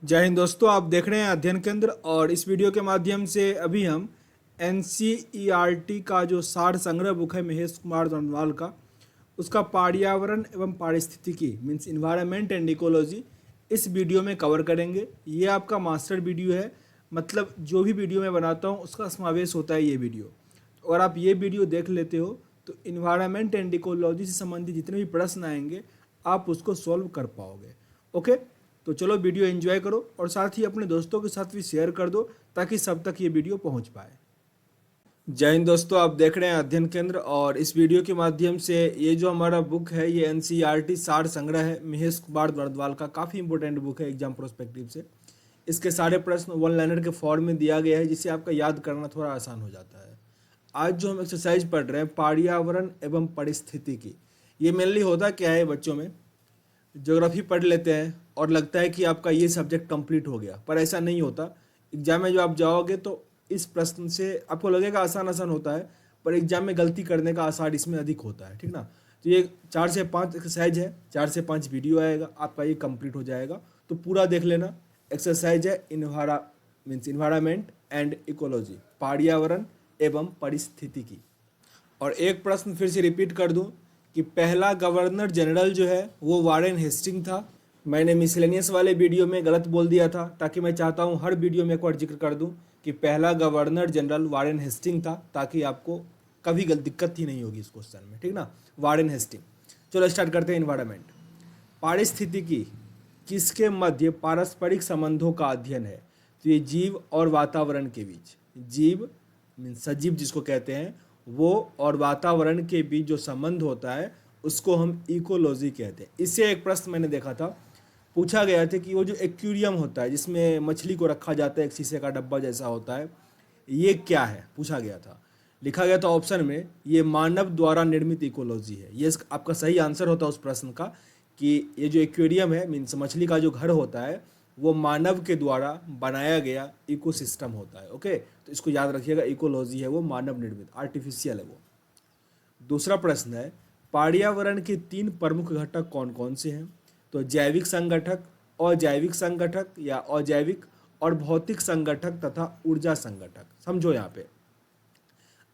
जय हिंद दोस्तों, आप देख रहे हैं अध्ययन केंद्र। और इस वीडियो के माध्यम से अभी हम एन का जो सार संग्रह बुक है महेश कुमार दंडवाल का, उसका पर्यावरण एवं पारिस्थितिकी मीन्स इन्वायरमेंट एंड इकोलॉजी इस वीडियो में कवर करेंगे। ये आपका मास्टर वीडियो है, मतलब जो भी वीडियो मैं बनाता हूँ उसका समावेश होता है ये वीडियो। अगर आप ये वीडियो देख लेते हो तो इन्वायरमेंट एंड इकोलॉजी से संबंधित जितने भी प्रश्न आएंगे आप उसको सॉल्व कर पाओगे। ओके, तो चलो वीडियो एंजॉय करो और साथ ही अपने दोस्तों के साथ भी शेयर कर दो ताकि सब तक ये वीडियो पहुंच पाए। जय हिंद दोस्तों, आप देख रहे हैं अध्ययन केंद्र। और इस वीडियो के माध्यम से ये जो हमारा बुक है ये एनसीईआरटी सार संग्रह है महेश कुमार दंडवाल का। काफ़ी इंपॉर्टेंट बुक है एग्जाम प्रोस्पेक्टिव से। इसके सारे प्रश्न वन लाइनर के फॉर्म में दिया गया है जिससे आपका याद करना थोड़ा आसान हो जाता है। आज जो हम एक्सरसाइज पढ़ रहे हैं पर्यावरण एवं परिस्थितिकी, ये मेनली होता क्या है बच्चों में, ज्योग्राफी पढ़ लेते हैं और लगता है कि आपका ये सब्जेक्ट कंप्लीट हो गया, पर ऐसा नहीं होता। एग्जाम में जो आप जाओगे तो इस प्रश्न से आपको लगेगा आसान आसान होता है, पर एग्जाम में गलती करने का आसार इसमें अधिक होता है, ठीक ना। तो ये 4 से 5 एक्सरसाइज है, 4 से 5 वीडियो आएगा, आपका ये कंप्लीट हो जाएगा। तो पूरा देख लेना। एक्सरसाइज है इन्वायरमेंट एंड इकोलॉजी, पर्यावरण एवं पारिस्थितिकी। और एक प्रश्न फिर से रिपीट कर दूं कि पहला गवर्नर जनरल जो है वो वारेन हेस्टिंग था। मैंने मिसलेनियस वाले वीडियो में गलत बोल दिया था, ताकि मैं चाहता हूँ हर वीडियो में एक बार जिक्र कर दूं कि पहला गवर्नर जनरल वारेन हेस्टिंग था, ताकि आपको कभी दिक्कत ही नहीं होगी इस क्वेश्चन में, ठीक ना। Warren Hasting. चलो स्टार्ट करते हैं। इन्वायरमेंट, पारिस्थितिकी किसके मध्य पारस्परिक संबंधों का अध्ययन है। तो ये जीव और वातावरण के बीच, जीव मीन्स सजीव जिसको कहते हैं, वो और वातावरण के बीच जो संबंध होता है उसको हम इकोलॉजी कहते हैं। इससे एक प्रश्न मैंने देखा था, पूछा गया था कि वो जो एक्वेरियम होता है जिसमें मछली को रखा जाता है, एक शीशे का डब्बा जैसा होता है, ये क्या है पूछा गया था। लिखा गया था ऑप्शन में ये मानव द्वारा निर्मित इकोलॉजी है। ये आपका सही आंसर होता है उस प्रश्न का कि ये जो एक्वेरियम है मीन्स मछली का जो घर होता है वो मानव के द्वारा बनाया गया इकोसिस्टम होता है। ओके, तो इसको याद रखिएगा, इकोलॉजी है वो मानव निर्मित, आर्टिफिशियल है वो। दूसरा प्रश्न है पर्यावरण के 3 प्रमुख घटक कौन कौन से हैं। तो जैविक संगठक, अजैविक संगठक या अजैविक और भौतिक संगठक तथा ऊर्जा संगठक। समझो यहाँ पे,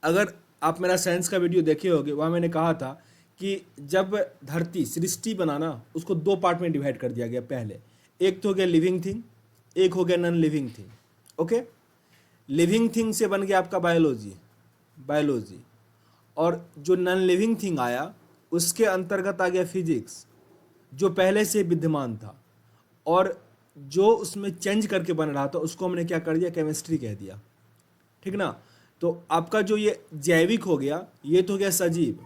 अगर आप मेरा साइंस का वीडियो देखे होगे वहाँ मैंने कहा था कि जब धरती सृष्टि बनाना उसको 2 पार्ट में डिवाइड कर दिया गया। पहले एक तो हो गया लिविंग थिंग, एक हो गया non living thing. Okay, living thing से बन गया आपका बायोलॉजी, और जो नॉन लिविंग थिंग आया उसके अंतर्गत आ गया फिजिक्स, जो पहले से विद्यमान था, और जो उसमें चेंज करके बन रहा था उसको हमने क्या कर दिया, केमिस्ट्री कह दिया, ठीक ना। तो आपका जो ये जैविक हो गया ये तो हो गया सजीव,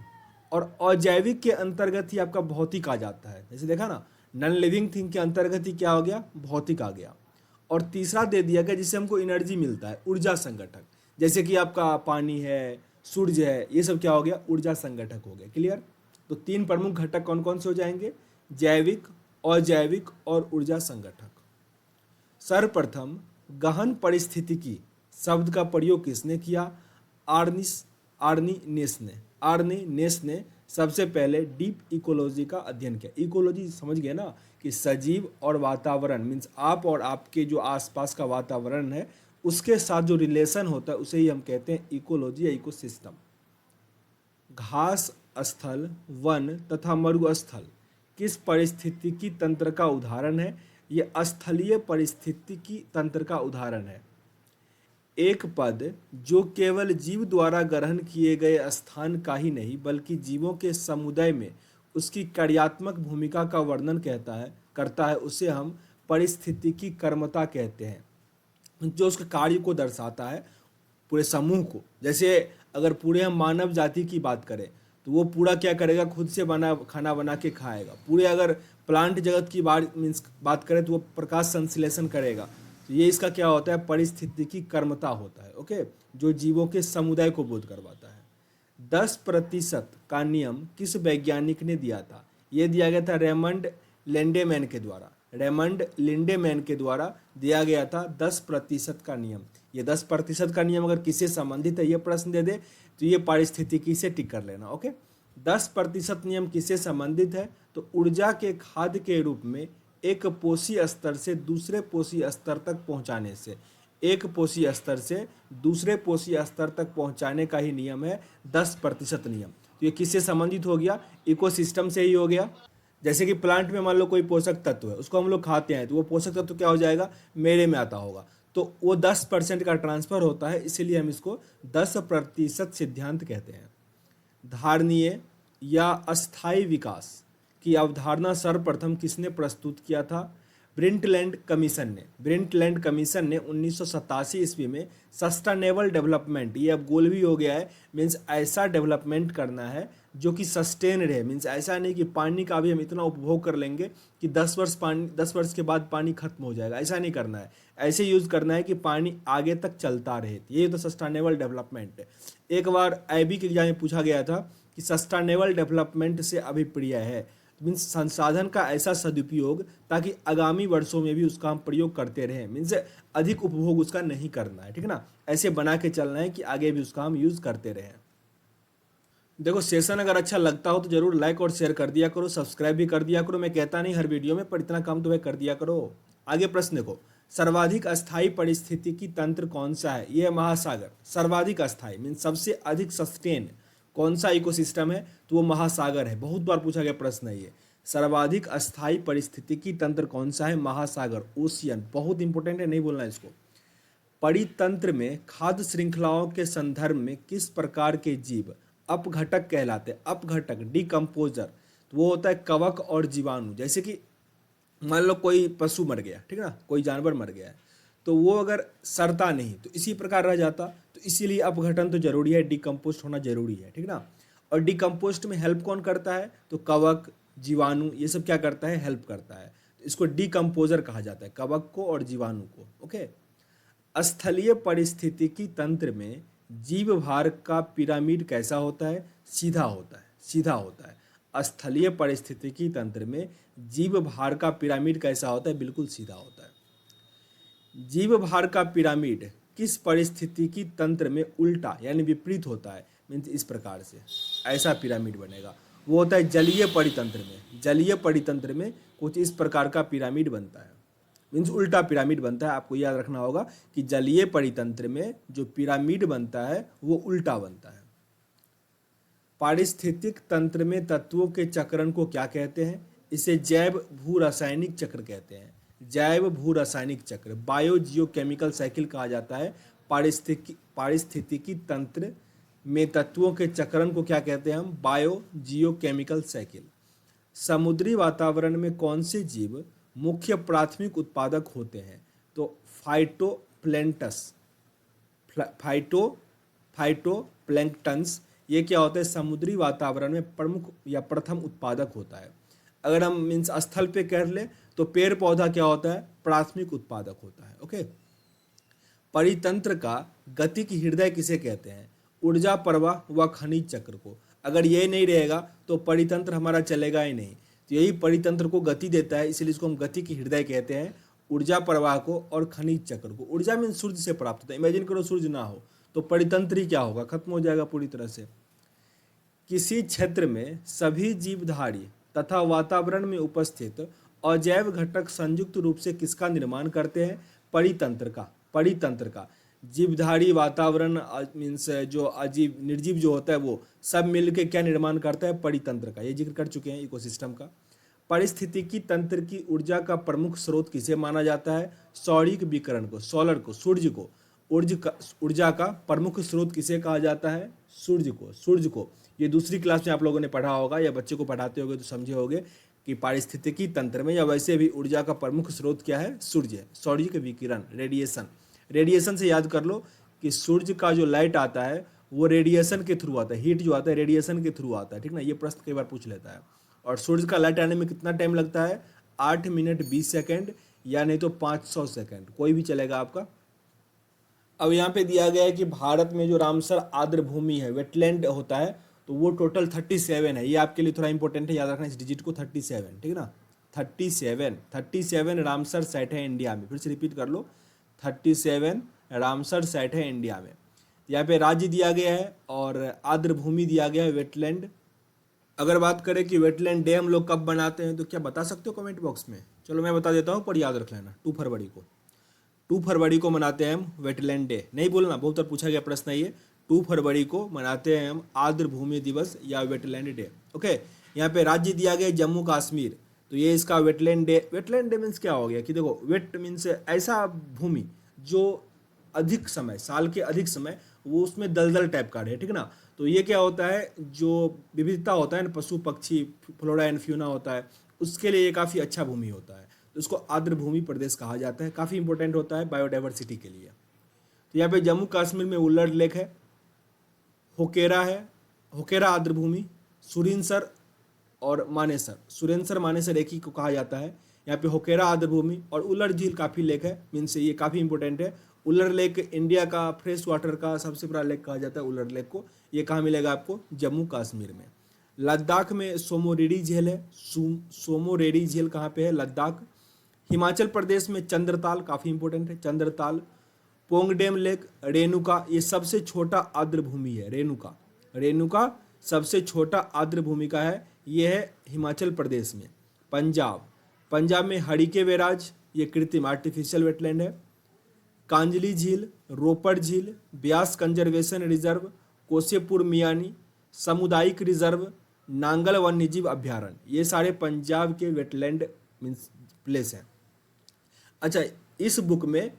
और अजैविक के अंतर्गत ही आपका भौतिक आ जाता है। जैसे देखा ना, नॉन लिविंग थिंग के अंतर्गत ही क्या हो गया, भौतिक आ गया। और तीसरा दे दिया गया जिससे हमको एनर्जी मिलता है, ऊर्जा संगठक, जैसे कि आपका पानी है, सूर्य है, ये सब क्या हो गया, ऊर्जा संगठक हो गया। क्लियर। तो 3 प्रमुख घटक कौन कौन से हो जाएंगे, जैविक, अजैविक और ऊर्जा संगठक। सर्वप्रथम गहन परिस्थितिकी शब्द का प्रयोग किसने किया, आर्नी नेस ने सबसे पहले डीप इकोलॉजी का अध्ययन किया। इकोलॉजी समझ गए ना कि सजीव और वातावरण मीन्स आप और आपके जो आसपास का वातावरण है उसके साथ जो रिलेशन होता है उसे ही हम कहते हैं इकोलॉजी या इकोसिस्टम। घास स्थल, वन तथा मरुस्थल किस परिस्थितिकी तंत्र का उदाहरण है। ये स्थलीय परिस्थितिकी तंत्र का उदाहरण है। एक पद जो केवल जीव द्वारा ग्रहण किए गए स्थान का ही नहीं बल्कि जीवों के समुदाय में उसकी कार्यात्मक भूमिका का वर्णन करता है उसे हम परिस्थितिकी कर्मता कहते हैं, जो उसके कार्य को दर्शाता है पूरे समूह को। जैसे अगर पूरे हम मानव जाति की बात करें तो वो पूरा क्या करेगा, खुद से खाना बना के खाएगा। पूरे अगर प्लांट जगत की बात करें तो वो प्रकाश संश्लेषण करेगा। तो ये इसका क्या होता है, परिस्थितिकी कर्मता होता है। ओके, जो जीवों के समुदाय को बोध करवाता है। 10% का नियम किस वैज्ञानिक ने दिया था। ये दिया गया था रेमंड लिंडेमैन के द्वारा दिया गया था 10% का नियम। ये 10% का नियम अगर किससे संबंधित है ये प्रश्न दे दे तो ये पारिस्थितिकी से टिक कर लेना। ओके, 10% नियम किससे संबंधित है, तो ऊर्जा के खाद के रूप में एक पोषी स्तर से दूसरे पोषी स्तर तक पहुंचाने से, एक पोषी स्तर से दूसरे पोषी स्तर तक पहुंचाने का ही नियम है 10% नियम। तो ये किससे संबंधित हो गया? इकोसिस्टम से ही हो गया। जैसे कि प्लांट में मान लो कोई पोषक तत्व है, उसको हम लोग खाते हैं, तो वो पोषक तत्व क्या हो जाएगा? मेरे में आता होगा, तो वो 10% का ट्रांसफर होता है, इसीलिए हम इसको 10% सिद्धांत कहते हैं। धारणीय या अस्थायी विकास की अवधारणा सर्वप्रथम किसने प्रस्तुत किया था? ब्रिंटलैंड कमीशन ने 1987 ईस्वी में सस्टेनेबल डेवलपमेंट, ये अब गोल भी हो गया है, मीन्स ऐसा डेवलपमेंट करना है जो कि सस्टेन रहे, मीन्स ऐसा नहीं कि पानी का भी हम इतना उपभोग कर लेंगे कि 10 वर्ष के बाद पानी खत्म हो जाएगा, ऐसा नहीं करना है। ऐसे यूज़ करना है कि पानी आगे तक चलता रहे, ये तो सस्टेनेबल डेवलपमेंट है। एक बार IB के एग्जाम में पूछा गया था कि सस्टेनेबल डेवलपमेंट से अभिप्राय है, मीन्स संसाधन का ऐसा सदुपयोग ताकि आगामी वर्षों में भी उसका हम प्रयोग करते रहें, मीन्स अधिक उपभोग उसका नहीं करना है, ठीक है ना। ऐसे बना के चलना है कि आगे भी उसका हम यूज़ करते रहें। देखो, सेशन अगर अच्छा लगता हो तो जरूर लाइक और शेयर कर दिया करो, सब्सक्राइब भी कर दिया करो। मैं कहता नहीं हर वीडियो में, पर इतना काम तो कर दिया करो। आगे प्रश्न देखो, सर्वाधिक अस्थायी पारिस्थितिकी तंत्र कौन सा है? ये महासागर। सर्वाधिक अस्थायी मीन्स सबसे अधिक सस्टेन कौन सा इकोसिस्टम है? तो वो महासागर है। बहुत बार पूछा गया प्रश्न है ये। सर्वाधिक अस्थायी पारिस्थितिकी तंत्र कौन सा है? महासागर, ओशियन। बहुत इंपॉर्टेंट है, नहीं बोलना इसको। परितंत्र में खाद्य श्रृंखलाओं के संदर्भ में किस प्रकार के जीव अपघटक कहलाते हैं? अपघटक, डिकम्पोजर, तो वो होता है कवक और जीवाणु। जैसे कि मान लो कोई पशु मर गया, ठीक है ना, कोई जानवर मर गया है, तो वो अगर सड़ता नहीं तो इसी प्रकार रह जाता, तो इसीलिए अपघटन तो जरूरी है, डिकम्पोस्ट होना जरूरी है, ठीक है ना। और डिकम्पोस्ट में हेल्प कौन करता है? तो कवक, जीवाणु, ये सब क्या करता है? हेल्प करता है। तो इसको डिकम्पोजर कहा जाता है, कवक को और जीवाणु को। ओके। स्थलीय पारिस्थितिकी तंत्र में जीव भार का पिरामिड कैसा होता है? सीधा होता है, सीधा होता है। स्थलीय पारिस्थितिकी तंत्र में जीव भार का पिरामिड कैसा होता है? बिल्कुल सीधा होता है। जीव भार का पिरामिड किस पारिस्थितिकी तंत्र में उल्टा यानी विपरीत होता है? मीन्स इस प्रकार से ऐसा पिरामिड बनेगा, वो होता है जलीय परितंत्र में। जलीय परितंत्र में कुछ इस प्रकार का पिरामिड बनता है, मीन्स उल्टा पिरामिड बनता है। आपको याद रखना होगा कि जलीय परितंत्र में जो पिरामिड बनता है वो उल्टा बनता है। पारिस्थितिक तंत्र में तत्वों के चक्रण को क्या कहते हैं? इसे जैव भू रासायनिक चक्र कहते हैं। जैव भू रासायनिक चक्र, बायो जियो केमिकल साइकिल कहा जाता है। पारिस्थितिकी तंत्र में तत्वों के चक्रण को क्या कहते हैं हम? बायो जियो केमिकल साइकिल। समुद्री वातावरण में कौन से जीव मुख्य प्राथमिक उत्पादक होते हैं? तो फाइटोप्लैंक्टन्स, ये क्या होता है? समुद्री वातावरण में प्रमुख या प्रथम उत्पादक होता है। अगर हम मीन्स स्थल पे कर ले तो पेड़ पौधा क्या होता है? प्राथमिक उत्पादक होता है। ओके। परितंत्र का गतिक हृदय किसे कहते हैं? ऊर्जा प्रवाह व खनिज चक्र को। अगर ये नहीं रहेगा तो परितंत्र हमारा चलेगा ही नहीं। तो यही परितंत्र को गति देता है, इसलिए इसको हम गति की हृदय कहते हैं। ऊर्जा प्रवाह को और खनिज चक्र को। ऊर्जा मीन सूर्य से प्राप्त होता है। इमेजिन करो सूर्य ना हो तो परितंत्र ही क्या होगा? खत्म हो जाएगा पूरी तरह से। किसी क्षेत्र में सभी जीवधारी तथा वातावरण में उपस्थित अजैव घटक संयुक्त रूप से किसका निर्माण करते हैं? परितंत्र का। परितंत्र का जीवधारी, वातावरण मीन्स जो अजीव निर्जीव जो होता है वो सब मिलके क्या निर्माण करता है? परितंत्र का। ये जिक्र कर चुके हैं इकोसिस्टम का। पारिस्थितिकी तंत्र की ऊर्जा का प्रमुख स्रोत किसे माना जाता है? सौरिक विकिरण को, सोलर को, सूर्य को। ऊर्जा का प्रमुख स्रोत किसे कहा जाता है? सूर्य को। सूर्य को ये दूसरी क्लास में आप लोगों ने पढ़ा होगा या बच्चे को पढ़ाते होगे तो समझे होगे कि पारिस्थितिकी तंत्र में या वैसे भी ऊर्जा का प्रमुख स्रोत क्या है? सूर्य है। सौरिक विकिरण, रेडिएशन। रेडिएशन से याद कर लो कि सूर्य का जो लाइट आता है वो रेडिएशन के थ्रू आता है। हीट जो आता है रेडिएशन के थ्रू आता है, ठीक ना। ये प्रश्न कई बार पूछ लेता है। और सूर्य का लाइट आने में कितना टाइम लगता है? 8 मिनट 20 सेकेंड या नहीं तो 500 सेकेंड, कोई भी चलेगा आपका। अब यहाँ पे दिया गया है कि भारत में जो रामसर आर्द्र भूमि है, वेटलैंड होता है, तो वो टोटल 37 है। ये आपके लिए थोड़ा इंपॉर्टेंट है, याद रखना इस डिजिट को, 37, ठीक है ना। 37 रामसर साइट है इंडिया में। फिर से रिपीट कर लो, 37 रामसर साइट है इंडिया में। यहाँ पे राज्य दिया गया है और आर्द्र भूमि दिया गया है, वेटलैंड। अगर बात करें कि वेटलैंड डे हम लोग कब बनाते हैं तो क्या बता सकते हो कमेंट बॉक्स में? चलो मैं बता देता हूँ पर याद रख लेना। 2 फरवरी को मनाते हैं हम वेटलैंड डे। नहीं बोलना, बहुत बार पूछा गया प्रश्न है ये। 2 फरवरी को मनाते हैं हम आर्द्र भूमि दिवस या वेटलैंड डे। ओके, यहाँ पे राज्य दिया गया जम्मू कश्मीर, तो ये इसका wetland day. Wetland day means क्या हो गया कि देखो, वेट मीन्स ऐसा भूमि जो अधिक समय, साल के अधिक समय वो उसमें दलदल टाइप का रहे, ठीक ना। तो ये क्या होता है, जो विविधता होता है ना, पशु पक्षी, फ्लोरा एंड फ्यूना होता है, उसके लिए ये काफ़ी अच्छा भूमि होता है। तो इसको आर्द्र भूमि प्रदेश कहा जाता है, काफ़ी इंपॉर्टेंट होता है बायोडाइवर्सिटी के लिए। तो यहाँ पे जम्मू कश्मीर में उल्लड़ लेक है, होकेरा है, होकेरा आर्द्र भूमि, सुरिनसर और मानेसर, सुरेनसर मानेसर एक ही को कहा जाता है। यहाँ पे होकेरा आर्द्र भूमि और उल्लड़ झील काफ़ी लेक है, मीन्स ये काफ़ी इंपॉर्टेंट है। उल्लड़ लेक इंडिया का फ्रेश वाटर का सबसे बड़ा लेक कहा जाता है उल्लड़ लेक को। ये कहाँ मिलेगा आपको, जम्मू कश्मीर में। लद्दाख में सोमोरेडी झील है, सोमोरेडी झील कहाँ पे है, लद्दाख। हिमाचल प्रदेश में चंद्रताल, काफ़ी इंपॉर्टेंट है चंद्रताल। पोंगडेम लेक, रेणुका, ये सबसे छोटा आर्द्र भूमि है, रेणुका। रेणुका सबसे छोटा आर्द्र भूमि का है, ये है हिमाचल प्रदेश में। पंजाब में हड़ीके बैराज, ये कृत्रिम आर्टिफिशियल वेटलैंड है। कांजली झील, रोपड़ झील, ब्यास कंजर्वेशन रिजर्व, कोसेपुर मियानी सामुदायिक रिजर्व, नांगल वन्यजीव अभ्यारण्य, ये सारे पंजाब के वेटलैंड मीन्स प्लेस हैं। अच्छा, इस बुक में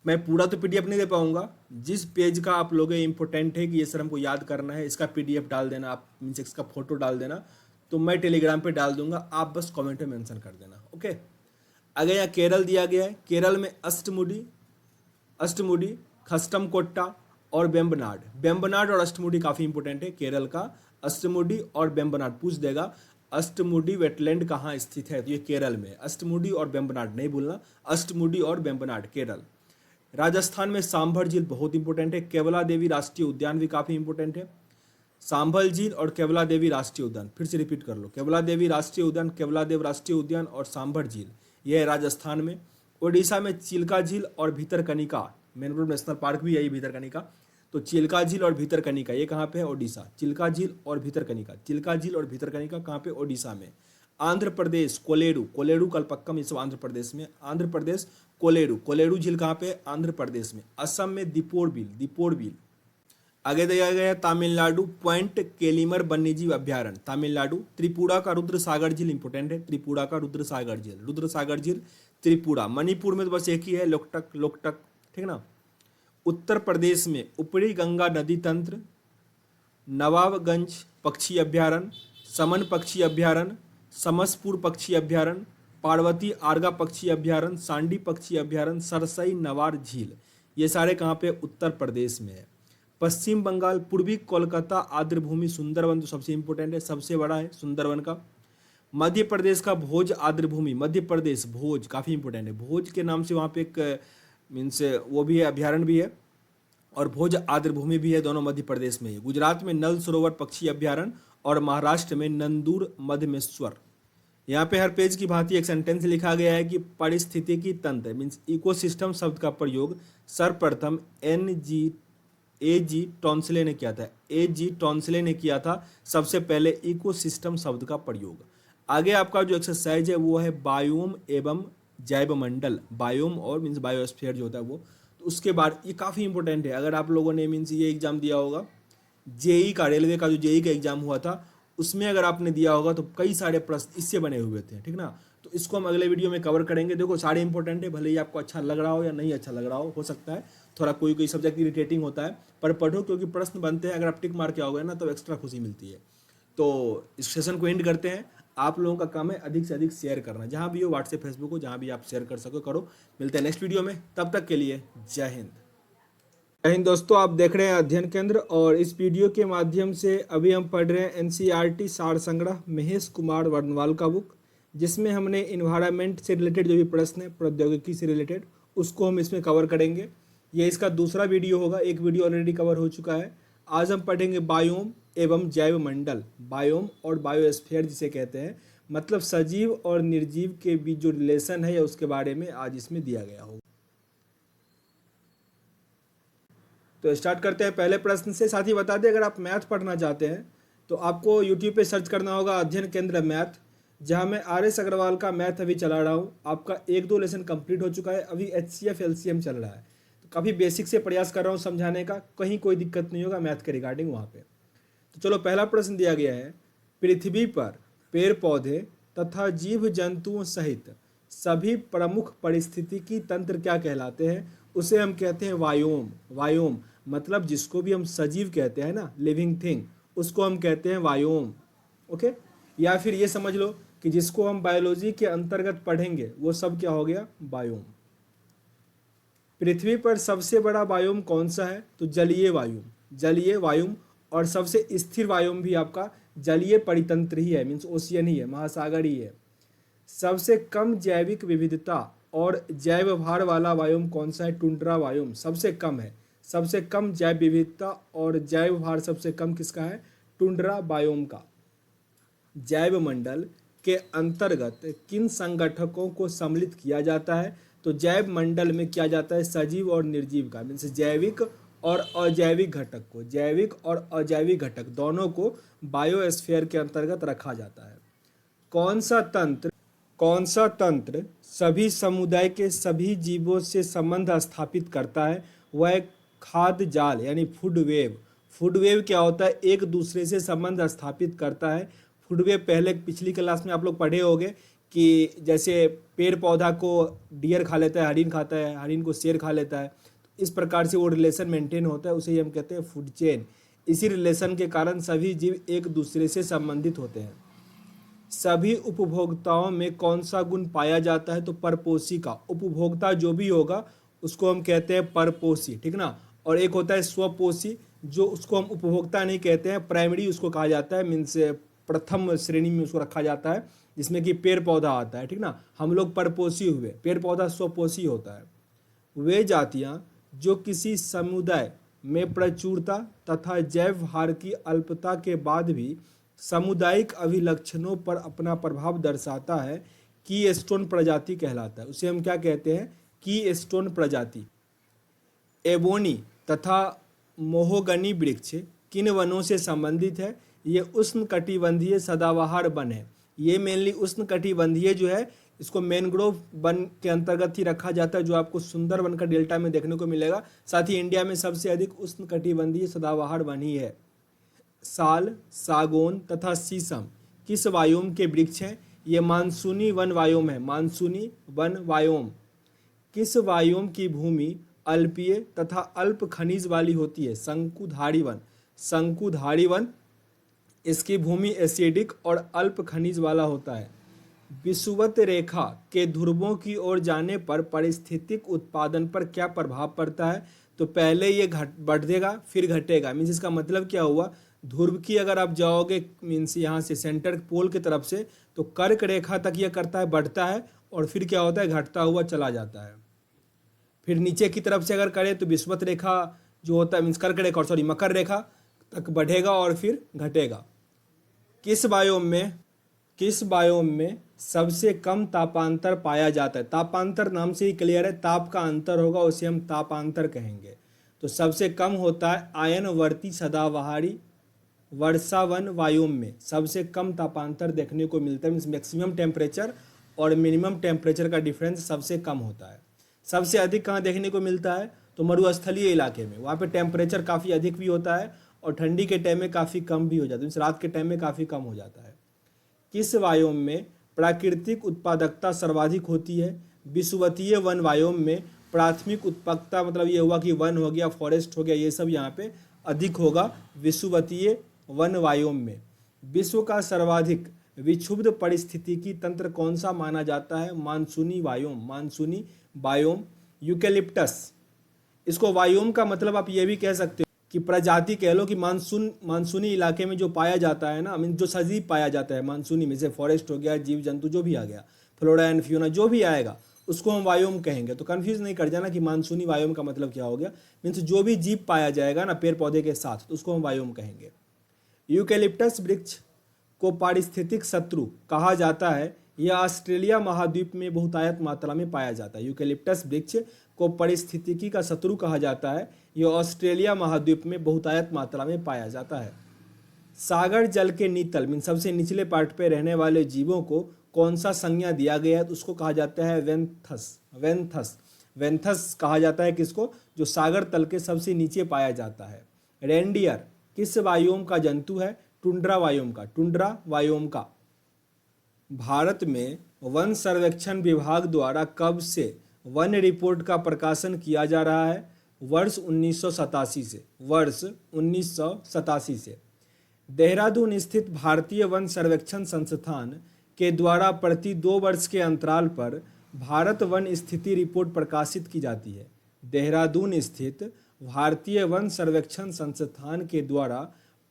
मैं पूरा तो पीडीएफ नहीं दे पाऊंगा, जिस पेज का आप लोग इंपॉर्टेंट है कि ये सर हमको याद करना है, इसका पीडीएफ डाल देना आप, मीन्स इसका फोटो डाल देना, तो मैं टेलीग्राम पे डाल दूंगा, आप बस कमेंट में मेंशन कर देना। ओके, अगर यहाँ केरल दिया गया है, केरल में अष्टमुडी, खस्टमकोट्टा और बेम्बनाड और अष्टमुडी काफ़ी इंपॉर्टेंट है केरल का। अष्टमुडी और बेम्बनाड पूछ देगा, अष्टमुडी वेटलैंड कहाँ स्थित है, तो ये केरल में। अष्टमुडी और बेम्बनाड नहीं भूलना, अष्टमुडी और बेम्बनाड केरल। राजस्थान में सांभर झील बहुत इंपॉर्टेंट है। केवला देवी राष्ट्रीय उद्यान भी काफ़ी इंपॉर्टेंट है। सांभल झील और केवला देवी राष्ट्रीय उद्यान, फिर से रिपीट कर लो, केवला देवी राष्ट्रीय उद्यान, केवला देव राष्ट्रीय उद्यान और सांभर झील, यह है राजस्थान में। ओडिशा में चिल्का झील और भीतरकनिका, मैनग्रोव नेशनल पार्क भी है ये भीतरकनिका। तो चिल्का झील और भीतरकनिका ये कहाँ पे है, ओडिशा। चिल्का झील और भीतरकनिका कहाँ पे, ओडिशा में। आंध्र प्रदेश कोलेरू कलपक्कम, ये सब आंध्र प्रदेश में। आंध्र प्रदेश कोलेरू झील कहाँ पे, आंध्र प्रदेश में। असम में दीपोर बिल। आगे दिया गया है तमिलनाडु पॉइंट केलिमर वन्यजीव अभ्यारण्य, तमिलनाडु। त्रिपुरा का रुद्र सागर झील इंपॉर्टेंट है, त्रिपुरा का रुद्र सागर झील त्रिपुरा। मणिपुर में तो बस एक ही है, लोकटक, ठीक ना। उत्तर प्रदेश में ऊपरी गंगा नदी तंत्र, नवाबगंज पक्षी अभ्यारण्य, समन पक्षी अभ्यारण्य, समसपुर पक्षी अभ्यारण्य, पार्वती आर्गा पक्षी अभ्यारण्य, सांडी पक्षी अभ्यारण्य, सरसई नवार झील, ये सारे कहाँ पे, उत्तर प्रदेश में है। पश्चिम बंगाल पूर्वी कोलकाता आर्द्र भूमि सुंदरवन तो सबसे इंपॉर्टेंट है, सबसे बड़ा है सुंदरवन का। मध्य प्रदेश का भोज आर्द्र भूमि, मध्य प्रदेश भोज काफ़ी इंपॉर्टेंट है, भोज के नाम से वहाँ पे एक मीन्स वो भी है, अभ्यारण्य भी है और भोज आर्द्र भूमि भी है, दोनों मध्य प्रदेश में है। गुजरात में नल सरोवर पक्षी अभ्यारण्य और महाराष्ट्र में नंदूर मधमेश्वर। यहाँ पे हर पेज की भांति एक सेंटेंस लिखा गया है कि पारिस्थितिकी तंत्र मीन्स इकोसिस्टम शब्द का प्रयोग सर्वप्रथम ए जी टॉन्सले ने किया था सबसे पहले इकोसिस्टम शब्द का प्रयोग। आगे आपका जो एक्सरसाइज है वो है बायोम एवं जैवमंडल, बायोम और मीन्स बायोस्फीयर जो होता है वो। तो उसके बाद ये काफ़ी इंपॉर्टेंट है, अगर आप लोगों ने मीन्स ये एग्जाम दिया होगा जेई का, रेलवे का जो जेई का एग्जाम हुआ था उसमें अगर आपने दिया होगा तो कई सारे प्रश्न इससे बने हुए थे, ठीक ना। तो इसको हम अगले वीडियो में कवर करेंगे। देखो सारे इंपॉर्टेंट है, भले ही आपको अच्छा लग रहा हो या नहीं अच्छा लग रहा हो सकता है थोड़ा कोई सब्जेक्ट इरिटेटिंग होता है, पर पढ़ो क्योंकि प्रश्न बनते हैं, अगर आप टिक मार के आओगे ना तो एक्स्ट्रा खुशी मिलती है। तो इस सेशन को एंड करते हैं। आप लोगों का काम है अधिक से अधिक शेयर करना, जहाँ भी हो, व्हाट्सएप फेसबुक हो, जहाँ भी आप शेयर कर सको करो। मिलते हैं नेक्स्ट वीडियो में, तब तक के लिए जय हिंद। जय हिंद दोस्तों, आप देख रहे हैं अध्ययन केंद्र और इस वीडियो के माध्यम से अभी हम पढ़ रहे हैं एनसीईआरटी सार संग्रह महेश कुमार वर्णवाल का बुक, जिसमें हमने इन्वायरमेंट से रिलेटेड जो भी प्रश्न है, प्रौद्योगिकी से रिलेटेड, उसको हम इसमें कवर करेंगे। ये इसका दूसरा वीडियो होगा, एक वीडियो ऑलरेडी कवर हो चुका है। आज हम पढ़ेंगे बायोम एवं जैवमंडल, बायोम और बायोस्फीयर जिसे कहते हैं, मतलब सजीव और निर्जीव के बीच जो रिलेशन है या उसके बारे में आज इसमें दिया गया होगा। तो स्टार्ट करते हैं पहले प्रश्न से। साथ ही बता दें, अगर आप मैथ पढ़ना चाहते हैं तो आपको यूट्यूब पे सर्च करना होगा अध्ययन केंद्र मैथ। जहां मैं RS अग्रवाल का मैथ अभी चला रहा हूँ। आपका 1-2 लेसन कंप्लीट हो चुका है, अभी HCF LCM चल रहा है। तो काफ़ी बेसिक से प्रयास कर रहा हूँ समझाने का, कहीं कोई दिक्कत नहीं होगा मैथ के रिगार्डिंग वहाँ पे। तो चलो पहला प्रश्न दिया गया है, पृथ्वी पर पेड़ पौधे तथा जीव जंतुओं सहित सभी प्रमुख पारिस्थितिकी तंत्र क्या कहलाते हैं? उसे हम कहते हैं वायोम। वायोम मतलब जिसको भी हम सजीव कहते हैं ना, लिविंग थिंग, उसको हम कहते हैं वायोम। ओके, या फिर ये समझ लो कि जिसको हम बायोलॉजी के अंतर्गत पढ़ेंगे वो सब क्या हो गया? बायोम। पृथ्वी पर सबसे बड़ा वायुम कौन सा है? तो जलीय वायुम। जलीय वायुम। और सबसे स्थिर वायुम भी आपका जलीय परितंत्र ही है, मीन्स ओशियन ही है, महासागर ही है। सबसे कम जैविक विविधता और जैव भार वाला वायुम कौन सा है? टुंड्रा वायुम सबसे कम है। सबसे कम जैव विविधता और जैव भार सबसे कम किसका है? टुंड्रा वायुम का। जैव मंडल के अंतर्गत किन संगठकों को सम्मिलित किया जाता है? तो जैव मंडल में किया जाता है सजीव और निर्जीव का, मीन्स जैविक और अजैविक घटक को, जैविक और अजैविक घटक दोनों को बायोस्फीयर के अंतर्गत रखा जाता है। कौन सा तंत्र सभी समुदाय के सभी जीवों से संबंध स्थापित करता है? वह खाद्य जाल यानी फूड वेव। फूड वेव क्या होता है? एक दूसरे से संबंध स्थापित करता है। फूड वेव पहले पिछली क्लास में आप लोग पढ़े होंगे कि जैसे पेड़ पौधा को डियर खा लेता है, हरिन खाता है, हरिन को शेर खा लेता है, इस प्रकार से वो रिलेशन मेंटेन होता है, उसे ही हम कहते हैं फूड चेन। इसी रिलेशन के कारण सभी जीव एक दूसरे से संबंधित होते हैं। सभी उपभोक्ताओं में कौन सा गुण पाया जाता है? तो परपोषी का। उपभोक्ता जो भी होगा उसको हम कहते हैं परपोषी, ठीक ना। और एक होता है स्वपोषी, जो उसको हम उपभोक्ता नहीं कहते हैं, प्राइमरी उसको कहा जाता है, मीन्स प्रथम श्रेणी में उसको रखा जाता है, जिसमें कि पेड़ पौधा आता है, ठीक ना। हम लोग परपोषी हुए, पेड़ पौधा स्वपोषी होता है। वे जातियां जो किसी समुदाय में प्रचुरता तथा जैव भार की अल्पता के बाद भी सामुदायिक अभिलक्षणों पर अपना प्रभाव दर्शाता है, की स्टोन प्रजाति कहलाता है। उसे हम क्या कहते हैं? की स्टोन प्रजाति। एबोनी तथा मोहोगनी वृक्ष किन वनों से संबंधित है? ये उष्णकटिबंधीय सदाबहार वन है। ये मेनली उष्णकटिबंधीय जो है, इसको मैनग्रोव वन के अंतर्गत ही रखा जाता है, जो आपको सुंदरवन का डेल्टा में देखने को मिलेगा। साथ ही इंडिया में सबसे अधिक उष्णकटिबंधीय सदाबहार वन ही है। साल, सागौन तथा शीशम किस वायोम के वृक्ष हैं? ये मानसूनी वन वायोम है, मानसूनी वन वायोम। किस वायोम की भूमि अल्पीय तथा अल्प खनिज वाली होती है? शंकुधारी वन। शंकुधारी वन, इसकी भूमि एसिडिक और अल्प खनिज वाला होता है। विषुवत रेखा के ध्रुवों की ओर जाने पर पारिस्थितिक उत्पादन पर क्या प्रभाव पड़ता है? तो पहले ये बढ़ेगा फिर घटेगा, मीन्स इसका मतलब क्या हुआ? ध्रुव की अगर आप जाओगे मीन्स यहाँ से सेंटर पोल की तरफ से, तो कर्क रेखा तक यह करता है, बढ़ता है, और फिर क्या होता है? घटता हुआ चला जाता है। फिर नीचे की तरफ से अगर करें तो विषुवत रेखा जो होता है मीन्स कर्क रेखा, सॉरी मकर रेखा तक बढ़ेगा और फिर घटेगा। किस बायोम में सबसे कम तापांतर पाया जाता है? तापांतर नाम से ही क्लियर है, ताप का अंतर होगा, उसे हम तापांतर कहेंगे। तो सबसे कम होता है आयनवर्ती सदाबहारी वर्षावन वायोम में सबसे कम तापांतर देखने को मिलता है, मीन्स मैक्सिमम टेम्परेचर और मिनिमम टेम्परेचर का डिफरेंस सबसे कम होता है। सबसे अधिक कहाँ देखने को मिलता है? तो मरुस्थलीय इलाके में, वहाँ पे टेम्परेचर काफ़ी अधिक भी होता है और ठंडी के टाइम में काफ़ी कम भी हो जाता है, मीन्स रात के टाइम में काफ़ी कम हो जाता है। किस वायोम में प्राकृतिक उत्पादकता सर्वाधिक होती है? विषुवतीय वन वायोम में प्राथमिक उत्पादकता, मतलब ये हुआ कि वन हो गया, फॉरेस्ट हो गया, ये सब यहाँ पे अधिक होगा विषुवतीय वन वायोम में। विश्व का सर्वाधिक विक्षुब्ध पारिस्थितिकी तंत्र कौन सा माना जाता है? मानसूनी वायोम। मानसूनी वायोम। यूकेलिप्टस, इसको वायोम का मतलब आप ये भी कह सकते हो कि प्रजाति कह लो, कि मानसूनी इलाके में जो पाया जाता है ना, मीन जो सजीव पाया जाता है मानसूनी में, जैसे फॉरेस्ट हो गया, जीव जंतु जो भी आ गया, फ्लोरा एंड फ्यूना जो भी आएगा, उसको हम वायोम कहेंगे। तो कंफ्यूज नहीं कर जाना कि मानसूनी वायोम का मतलब क्या हो गया, मीन्स जो भी जीव पाया जाएगा ना पेड़ पौधे के साथ, तो उसको हम वायोम कहेंगे। यूकेलिप्टस वृक्ष को पारिस्थितिक शत्रु कहा जाता है। यह ऑस्ट्रेलिया महाद्वीप में बहुतायत मात्रा में पाया जाता है। यूकेलिप्टस वृक्ष को पारिस्थितिकी का शत्रु कहा जाता है। यह ऑस्ट्रेलिया महाद्वीप में बहुतायत मात्रा में पाया जाता है। सागर जल के नीतल मीन सबसे निचले पार्ट पे रहने वाले जीवों को कौन सा संज्ञा दिया गया है, तो उसको कहा जाता है वेंथस। वेंथस वेंथस कहा जाता है किसको, जो सागर तल के सबसे नीचे पाया जाता है। रेंडियर किस वायोम का जंतु है, टुंड्रा वायोम का, टुंड्रा वायोम का। भारत में वन सर्वेक्षण विभाग द्वारा कब से वन रिपोर्ट का प्रकाशन किया जा रहा है, वर्ष 1987 से, वर्ष 1987 से। देहरादून स्थित भारतीय वन सर्वेक्षण संस्थान के द्वारा प्रति 2 वर्ष के अंतराल पर भारत वन स्थिति रिपोर्ट प्रकाशित की जाती है। देहरादून स्थित भारतीय वन सर्वेक्षण संस्थान के द्वारा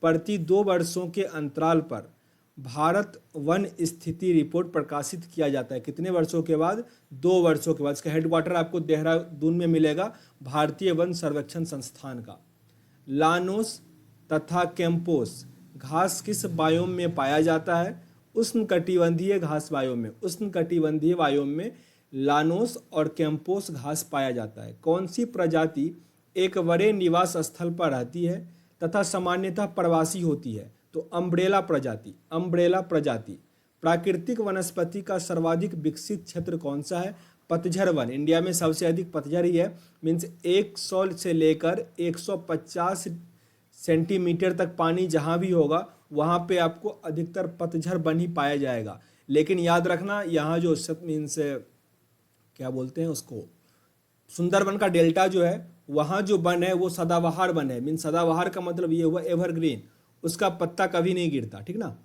प्रति 2 वर्षों के अंतराल पर भारत वन स्थिति रिपोर्ट प्रकाशित किया जाता है। कितने वर्षों के बाद, 2 वर्षों के बाद। इसका हेडक्वार्टर आपको देहरादून में मिलेगा, भारतीय वन सर्वेक्षण संस्थान का। लानोस तथा कैंपोस घास किस बायोम में पाया जाता है, उष्णकटिबंधीय घास बायोम में। उष्णकटिबंधीय बायोम में लानोस और कैंपोस घास पाया जाता है। कौन सी प्रजाति एक बड़े निवास स्थल पर रहती है तथा सामान्यतः प्रवासी होती है, तो अम्ब्रेला प्रजाति। अम्ब्रेला प्रजाति। प्राकृतिक वनस्पति का सर्वाधिक विकसित क्षेत्र कौन सा है, पतझड़ वन। इंडिया में सबसे अधिक पतझड़ ही है, मीन्स 100 से लेकर 150 सेंटीमीटर तक पानी जहाँ भी होगा वहाँ पे आपको अधिकतर पतझड़ वन ही पाया जाएगा। लेकिन याद रखना, यहाँ जो मीन्स क्या बोलते हैं उसको, सुंदरबन का डेल्टा जो है, वहाँ जो वन है वो सदाबहार वन है। मीन्स सदाबहार का मतलब ये हुआ एवरग्रीन, उसका पत्ता कभी नहीं गिरता, ठीक ना।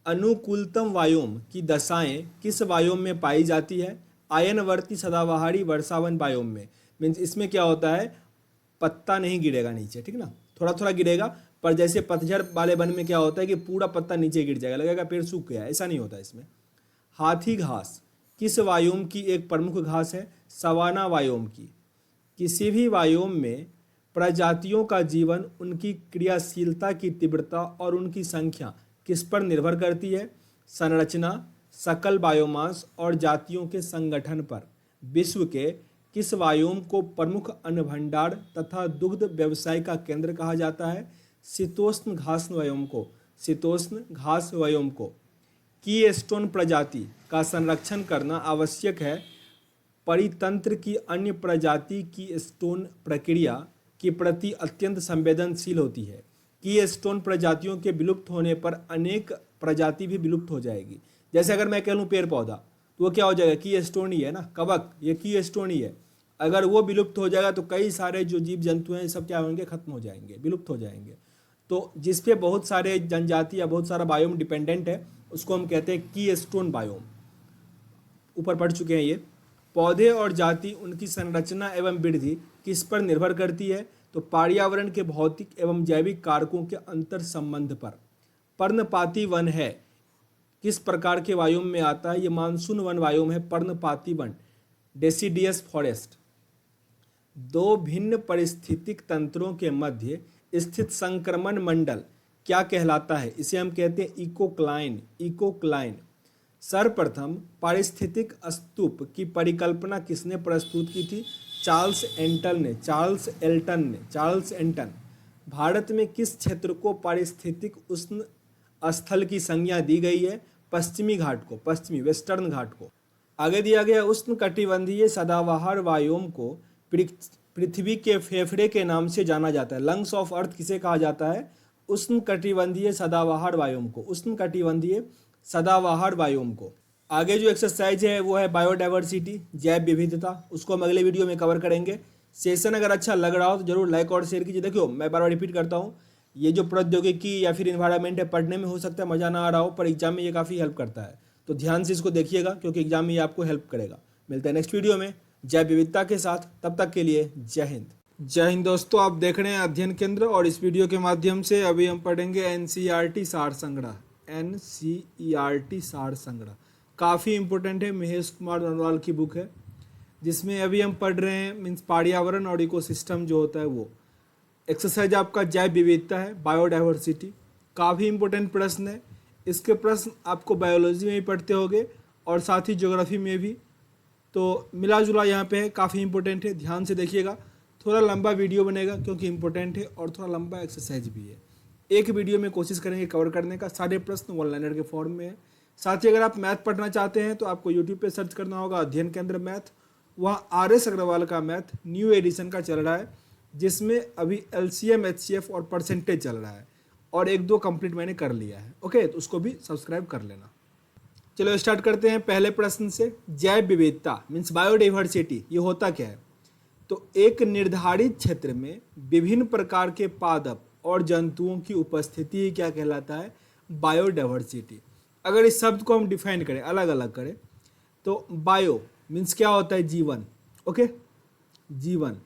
अनुकूलतम वायोम की दशाएं किस वायोम में पाई जाती है, आयनवर्ती सदाबहारी वर्षावन वायोम में। मीन्स इसमें क्या होता है, पत्ता नहीं गिरेगा नीचे, ठीक ना, थोड़ा थोड़ा गिरेगा, पर जैसे पतझड़ वाले वन में क्या होता है कि पूरा पत्ता नीचे गिर जाएगा, लगेगा पेड़ सूख गया, ऐसा नहीं होता इसमें। हाथी घास किस वायोम की एक प्रमुख घास है, सवाना वायोम की। किसी भी वायोम में प्रजातियों का जीवन उनकी क्रियाशीलता की तीव्रता और उनकी संख्या किस पर निर्भर करती है, संरचना, सकल बायोमास और जातियों के संगठन पर। विश्व के किस वायोम को प्रमुख अन्न भंडार तथा दुग्ध व्यवसाय का केंद्र कहा जाता है, शीतोष्ण घास वायोम को। शीतोष्ण घास वायोम को। कीस्टोन प्रजाति का संरक्षण करना आवश्यक है, परितंत्र की अन्य प्रजाति कीस्टोन प्रक्रिया के प्रति अत्यंत संवेदनशील होती है। कीस्टोन प्रजातियों के विलुप्त होने पर अनेक प्रजाति भी विलुप्त हो जाएगी। जैसे अगर मैं कह लूँ पेड़ पौधा, तो वो क्या हो जाएगा, कीस्टोन ही है ना, कवक, ये कीस्टोन ही है। अगर वो विलुप्त हो जाएगा तो कई सारे जो जीव जंतु हैं सब क्या होंगे, खत्म हो जाएंगे, विलुप्त हो जाएंगे। तो जिसपे बहुत सारे जनजाति या बहुत सारा बायोम डिपेंडेंट है उसको हम कहते हैं कीस्टोन बायोम। ऊपर पढ़ चुके हैं ये। पौधे और जाति उनकी संरचना एवं वृद्धि किस पर निर्भर करती है, तो पर्यावरण के भौतिक एवं जैविक कारकों के अंतर संबंध पर। पर्णपाती वन है किस प्रकार के वायोम में आता है, ये मानसून वन वायोम है, पर्णपाती वन, डेसिडियस फॉरेस्ट। 2 भिन्न पारिस्थितिक तंत्रों के मध्य स्थित संक्रमण मंडल क्या कहलाता है, इसे हम कहते हैं इकोक्लाइन। इकोक्लाइन। सर्वप्रथम पारिस्थितिक स्तूप की परिकल्पना किसने प्रस्तुत की थी, चार्ल्स एंटन ने। चार्ल्स एल्टन ने। चार्ल्स एंटन। भारत में किस क्षेत्र को पारिस्थितिक उष्ण स्थल की संज्ञा दी गई है, पश्चिमी घाट को, पश्चिमी वेस्टर्न घाट को। आगे दिया गया उष्ण कटिबंधीय सदाबहार वायोम को पृथ्वी के फेफड़े के नाम से जाना जाता है। लंग्स ऑफ अर्थ किसे कहा जाता है, उष्ण कटिबंधीय सदाबहार वायोम को। उष्ण कटिबंधीय सदाबहार वायोम को। आगे जो एक्सरसाइज है वो है बायोडाइवर्सिटी, जैव विविधता, उसको हम अगले वीडियो में कवर करेंगे। सेशन अगर अच्छा लग रहा हो तो जरूर लाइक और शेयर कीजिए। देखियो मैं बार बार रिपीट करता हूँ, ये जो प्रौद्योगिकी या फिर इन्वायरमेंट है, पढ़ने में हो सकता है मज़ा ना आ रहा हो, पर एग्जाम में ये काफ़ी हेल्प करता है, तो ध्यान से इसको देखिएगा क्योंकि एग्जाम में ये आपको हेल्प करेगा। मिलते हैं नेक्स्ट वीडियो में जैव विविधता के साथ, तब तक के लिए जय हिंद। जय हिंद दोस्तों, आप देख रहे हैं अध्ययन केंद्र और इस वीडियो के माध्यम से अभी हम पढ़ेंगे एनसीईआरटी सार संग्रह। एनसीईआरटी सार संग्रह काफ़ी इंपॉर्टेंट है, महेश कुमार नरवाल की बुक है, जिसमें अभी हम पढ़ रहे हैं मीन्स पर्यावरण और इकोसिस्टम जो होता है वो। एक्सरसाइज आपका जैव विविधता है, बायोडाइवर्सिटी, काफ़ी इंपॉर्टेंट प्रश्न है। इसके प्रश्न आपको बायोलॉजी में भी पढ़ते होंगे और साथ ही ज्योग्राफी में भी, तो मिला जुला यहाँ पे है, काफ़ी इंपॉर्टेंट है, ध्यान से देखिएगा। थोड़ा लंबा वीडियो बनेगा क्योंकि इंपॉर्टेंट है और थोड़ा लंबा एक्सरसाइज भी है। एक वीडियो में कोशिश करेंगे कवर करने का। सारे प्रश्न वन लाइनर के फॉर्म में है। साथ ही अगर आप मैथ पढ़ना चाहते हैं तो आपको यूट्यूब पे सर्च करना होगा अध्ययन केंद्र मैथ। वहाँ RS अग्रवाल का मैथ न्यू एडिशन का चल रहा है, जिसमें अभी LCM HCF और परसेंटेज चल रहा है, और एक दो कंप्लीट मैंने कर लिया है। ओके, तो उसको भी सब्सक्राइब कर लेना। चलो स्टार्ट करते हैं पहले प्रश्न से। जैव विविधता मीन्स बायोडाइवर्सिटी, ये होता क्या है? तो एक निर्धारित क्षेत्र में विभिन्न प्रकार के पादप और जंतुओं की उपस्थिति क्या कहलाता है? बायोडाइवर्सिटी। अगर इस शब्द को हम डिफाइन करें, अलग अलग करें, तो बायो मीन्स क्या होता है? जीवन। ओके, जीवन।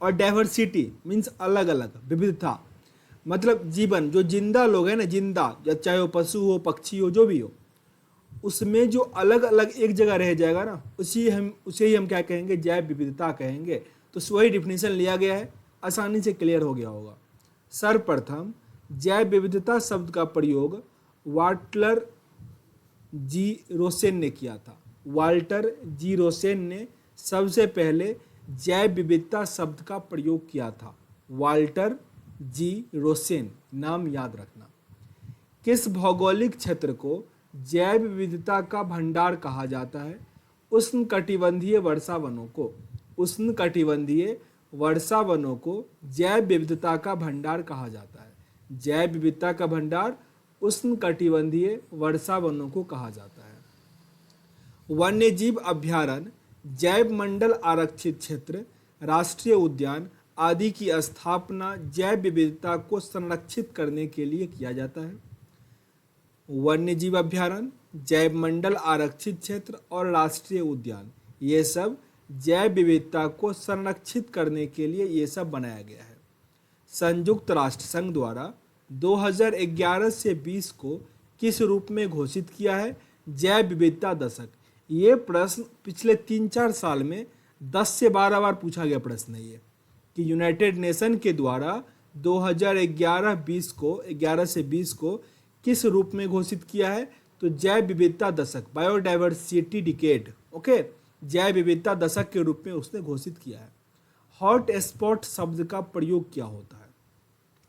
और डाइवर्सिटी मीन्स अलग अलग, विविधता। मतलब जीवन, जो जिंदा लोग हैं ना, जिंदा, या चाहे वो पशु हो, पक्षी हो, जो भी हो, उसमें जो अलग अलग एक जगह रह जाएगा ना, उसे ही हम क्या कहेंगे? जैव विविधता कहेंगे। तो वही डिफिनेशन लिया गया है, आसानी से क्लियर हो गया होगा। सर्वप्रथम जैव विविधता शब्द का प्रयोग वाल्टर जी रोसेन ने किया था। वाल्टर जी रोसेन ने सबसे पहले जैव विविधता शब्द का प्रयोग किया था। वाल्टर जी रोसेन, नाम याद रखना। किस भौगोलिक क्षेत्र को जैव विविधता का भंडार कहा जाता है? उष्णकटिबंधीय वर्षा वनों को। उष्णकटिबंधीय वर्षा वनों को जैव विविधता का भंडार कहा जाता है। जैव विविधता का भंडार उष्णकटिबंधीय वर्षा वनों को कहा जाता है। वन्यजीव अभयारण्य, जैव मंडल आरक्षित क्षेत्र, राष्ट्रीय उद्यान आदि की स्थापना जैव विविधता को संरक्षित करने के लिए किया जाता है। वन्यजीव अभयारण्य, जैव मंडल आरक्षित क्षेत्र और राष्ट्रीय उद्यान, ये सब जैव विविधता को संरक्षित करने के लिए ये सब बनाया गया है। संयुक्त राष्ट्र संघ द्वारा 2011 से 20 को किस रूप में घोषित किया है? जैव विविधता दशक। ये प्रश्न पिछले 3-4 साल में 10 से 12 बार पूछा गया प्रश्न है ये, कि यूनाइटेड नेशन के द्वारा 2011-20 को, 11 से 20 को किस रूप में घोषित किया है? तो जैव विविधता दशक, बायोडाइवर्सिटी डिकेड। ओके, जैव विविधता दशक के रूप में उसने घोषित किया है। हॉट स्पॉट शब्द का प्रयोग क्या होता है?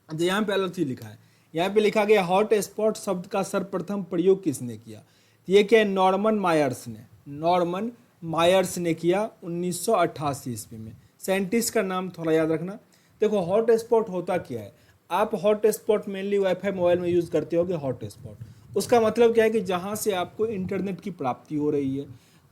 अच्छा, यहाँ पे अलग चीज लिखा है। यहाँ पे लिखा गया हॉट स्पॉट शब्द का सर्वप्रथम प्रयोग किसने किया? ये क्या है? नॉर्मन मायर्स ने। नॉर्मन मायर्स ने किया 1988 ईस्वी में। साइंटिस्ट का नाम थोड़ा याद रखना। देखो, हॉट स्पॉट होता क्या है? आप hot spot mainly wifi mobile में यूज़ करते होगे। हॉट स्पॉट उसका मतलब क्या है? कि जहाँ से आपको इंटरनेट की प्राप्ति हो रही है।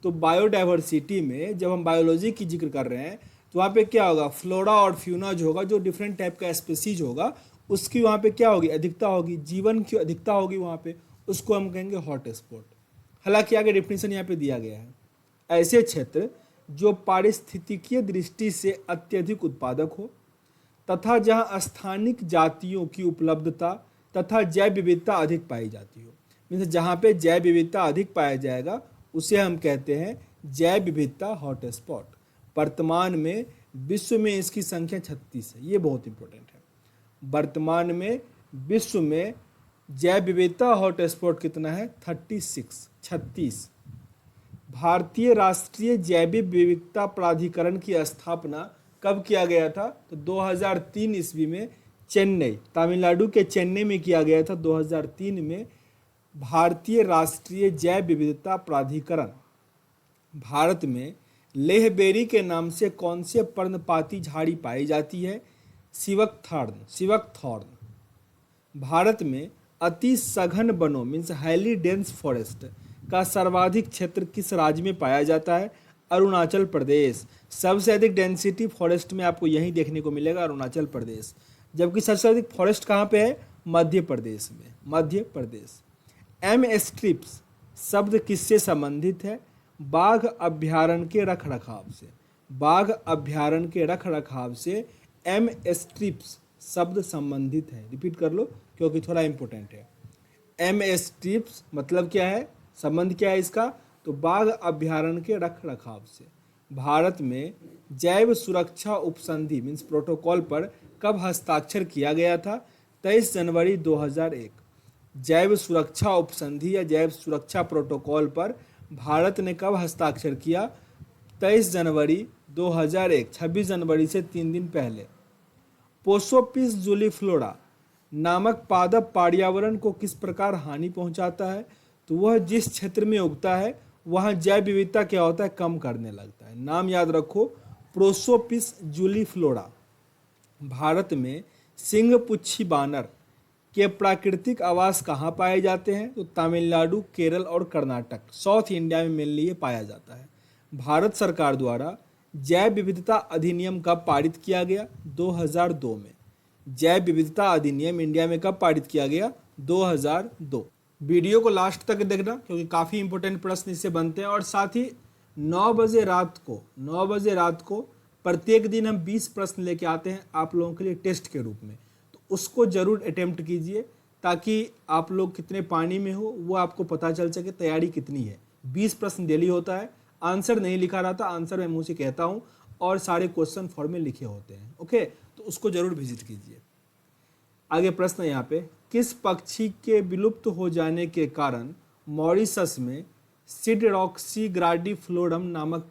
तो बायोडाइवर्सिटी में जब हम बायोलॉजी की जिक्र कर रहे हैं, तो वहाँ पे क्या होगा? फ्लोरा और फ्यूना जो होगा, जो डिफरेंट टाइप का स्पीसीज होगा, उसकी वहाँ पे क्या होगी? अधिकता होगी, जीवन की अधिकता होगी वहाँ पे, उसको हम कहेंगे हॉट स्पॉट। हालांकि आगे डिफिनेशन यहाँ पे दिया गया है, ऐसे क्षेत्र जो पारिस्थितिकीय दृष्टि से अत्यधिक उत्पादक हो तथा जहाँ स्थानिक जातियों की उपलब्धता तथा जैव विविधता अधिक पाई जाती हो। मीन्स जहाँ पे जैव विविधता अधिक पाया जाएगा उसे हम कहते हैं जैव विविधता हॉट स्पॉट। वर्तमान में विश्व में इसकी संख्या 36 है। ये बहुत इंपॉर्टेंट है। वर्तमान में विश्व में जैव विविधता हॉट स्पॉट कितना है? 36। भारतीय राष्ट्रीय जैविक विविधता प्राधिकरण की स्थापना कब किया गया था? तो 2003 ईस्वी में चेन्नई, तमिलनाडु के चेन्नई में किया गया था। 2003 में भारतीय राष्ट्रीय जैव विविधता प्राधिकरण। भारत में लेहबेरी के नाम से कौन से पर्णपाती झाड़ी पाई जाती है? सिवकथॉर्न। भारत में अति सघन वनों मीन्स हाईली डेंस फॉरेस्ट का सर्वाधिक क्षेत्र किस राज्य में पाया जाता है? अरुणाचल प्रदेश। सबसे अधिक डेंसिटी फॉरेस्ट में आपको यही देखने को मिलेगा, अरुणाचल प्रदेश। जबकि सबसे अधिक फॉरेस्ट कहाँ पे है? मध्य प्रदेश में, मध्य प्रदेश। एम स्ट्रिप्स शब्द किससे संबंधित है? बाघ अभ्यारण्य के रखरखाव से। बाघ अभ्यारण्य के रखरखाव से एम स्ट्रिप्स शब्द संबंधित है। रिपीट कर लो क्योंकि थोड़ा इंपॉर्टेंट है। एम स्ट्रिप्स मतलब क्या है? संबंध क्या है इसका? तो बाघ अभ्यारण्य के रखरखाव से। भारत में जैव सुरक्षा उपसंधि मीन्स प्रोटोकॉल पर कब हस्ताक्षर किया गया था? 23 जनवरी 2001। जैव सुरक्षा उपसंधि या जैव सुरक्षा प्रोटोकॉल पर भारत ने कब हस्ताक्षर किया? 23 जनवरी 2001, 26 जनवरी से 3 दिन पहले। पोसोपिस जूलीफ्लोरा नामक पादप पर्यावरण को किस प्रकार हानि पहुंचाता है? तो वह जिस क्षेत्र में उगता है वहाँ जैव विविधता क्या होता है, कम करने लगता है। नाम याद रखो, प्रोसोपिस जूलीफ्लोरा। भारत में सिंहपुच्छी बानर के प्राकृतिक आवास कहाँ पाए जाते हैं? तो तमिलनाडु, केरल और कर्नाटक, साउथ इंडिया में मेनली ये पाया जाता है। भारत सरकार द्वारा जैव विविधता अधिनियम कब पारित किया गया? 2002 में। जैव विविधता अधिनियम इंडिया में कब पारित किया गया? 2002। वीडियो को लास्ट तक देखना क्योंकि काफ़ी इंपॉर्टेंट प्रश्न इससे बनते हैं। और साथ ही 9 बजे रात को प्रत्येक दिन हम 20 प्रश्न लेके आते हैं आप लोगों के लिए टेस्ट के रूप में, तो उसको ज़रूर अटेम्प्ट कीजिए ताकि आप लोग कितने पानी में हो वो आपको पता चल सके तैयारी कितनी है। 20 प्रश्न डेली होता है, आंसर नहीं लिखा रहता, आंसर मैं मुँह से कहता हूँ और सारे क्वेश्चन फॉर्म में लिखे होते हैं। ओके, तो उसको ज़रूर विजिट कीजिए। आगे प्रश्न यहाँ पे, किस पक्षी के विलुप्त हो जाने के कारण मॉरिशस में सिडरॉक्सीग्राडिफ्लोरम नामक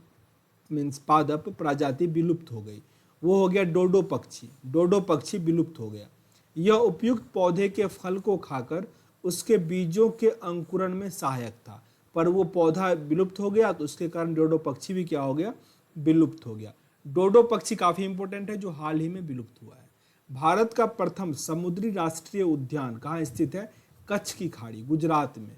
पादप प्रजाति विलुप्त हो गई? वो हो गया डोडो पक्षी। डोडो पक्षी विलुप्त हो गया। यह उपयुक्त पौधे के फल को खाकर उसके बीजों के अंकुरण में सहायक था, पर वो पौधा विलुप्त हो गया तो उसके कारण डोडो पक्षी भी क्या हो गया? विलुप्त हो गया। डोडो पक्षी काफ़ी इंपॉर्टेंट है जो हाल ही में विलुप्त हुआ है। भारत का प्रथम समुद्री राष्ट्रीय उद्यान कहाँ स्थित है? कच्छ की खाड़ी, गुजरात में।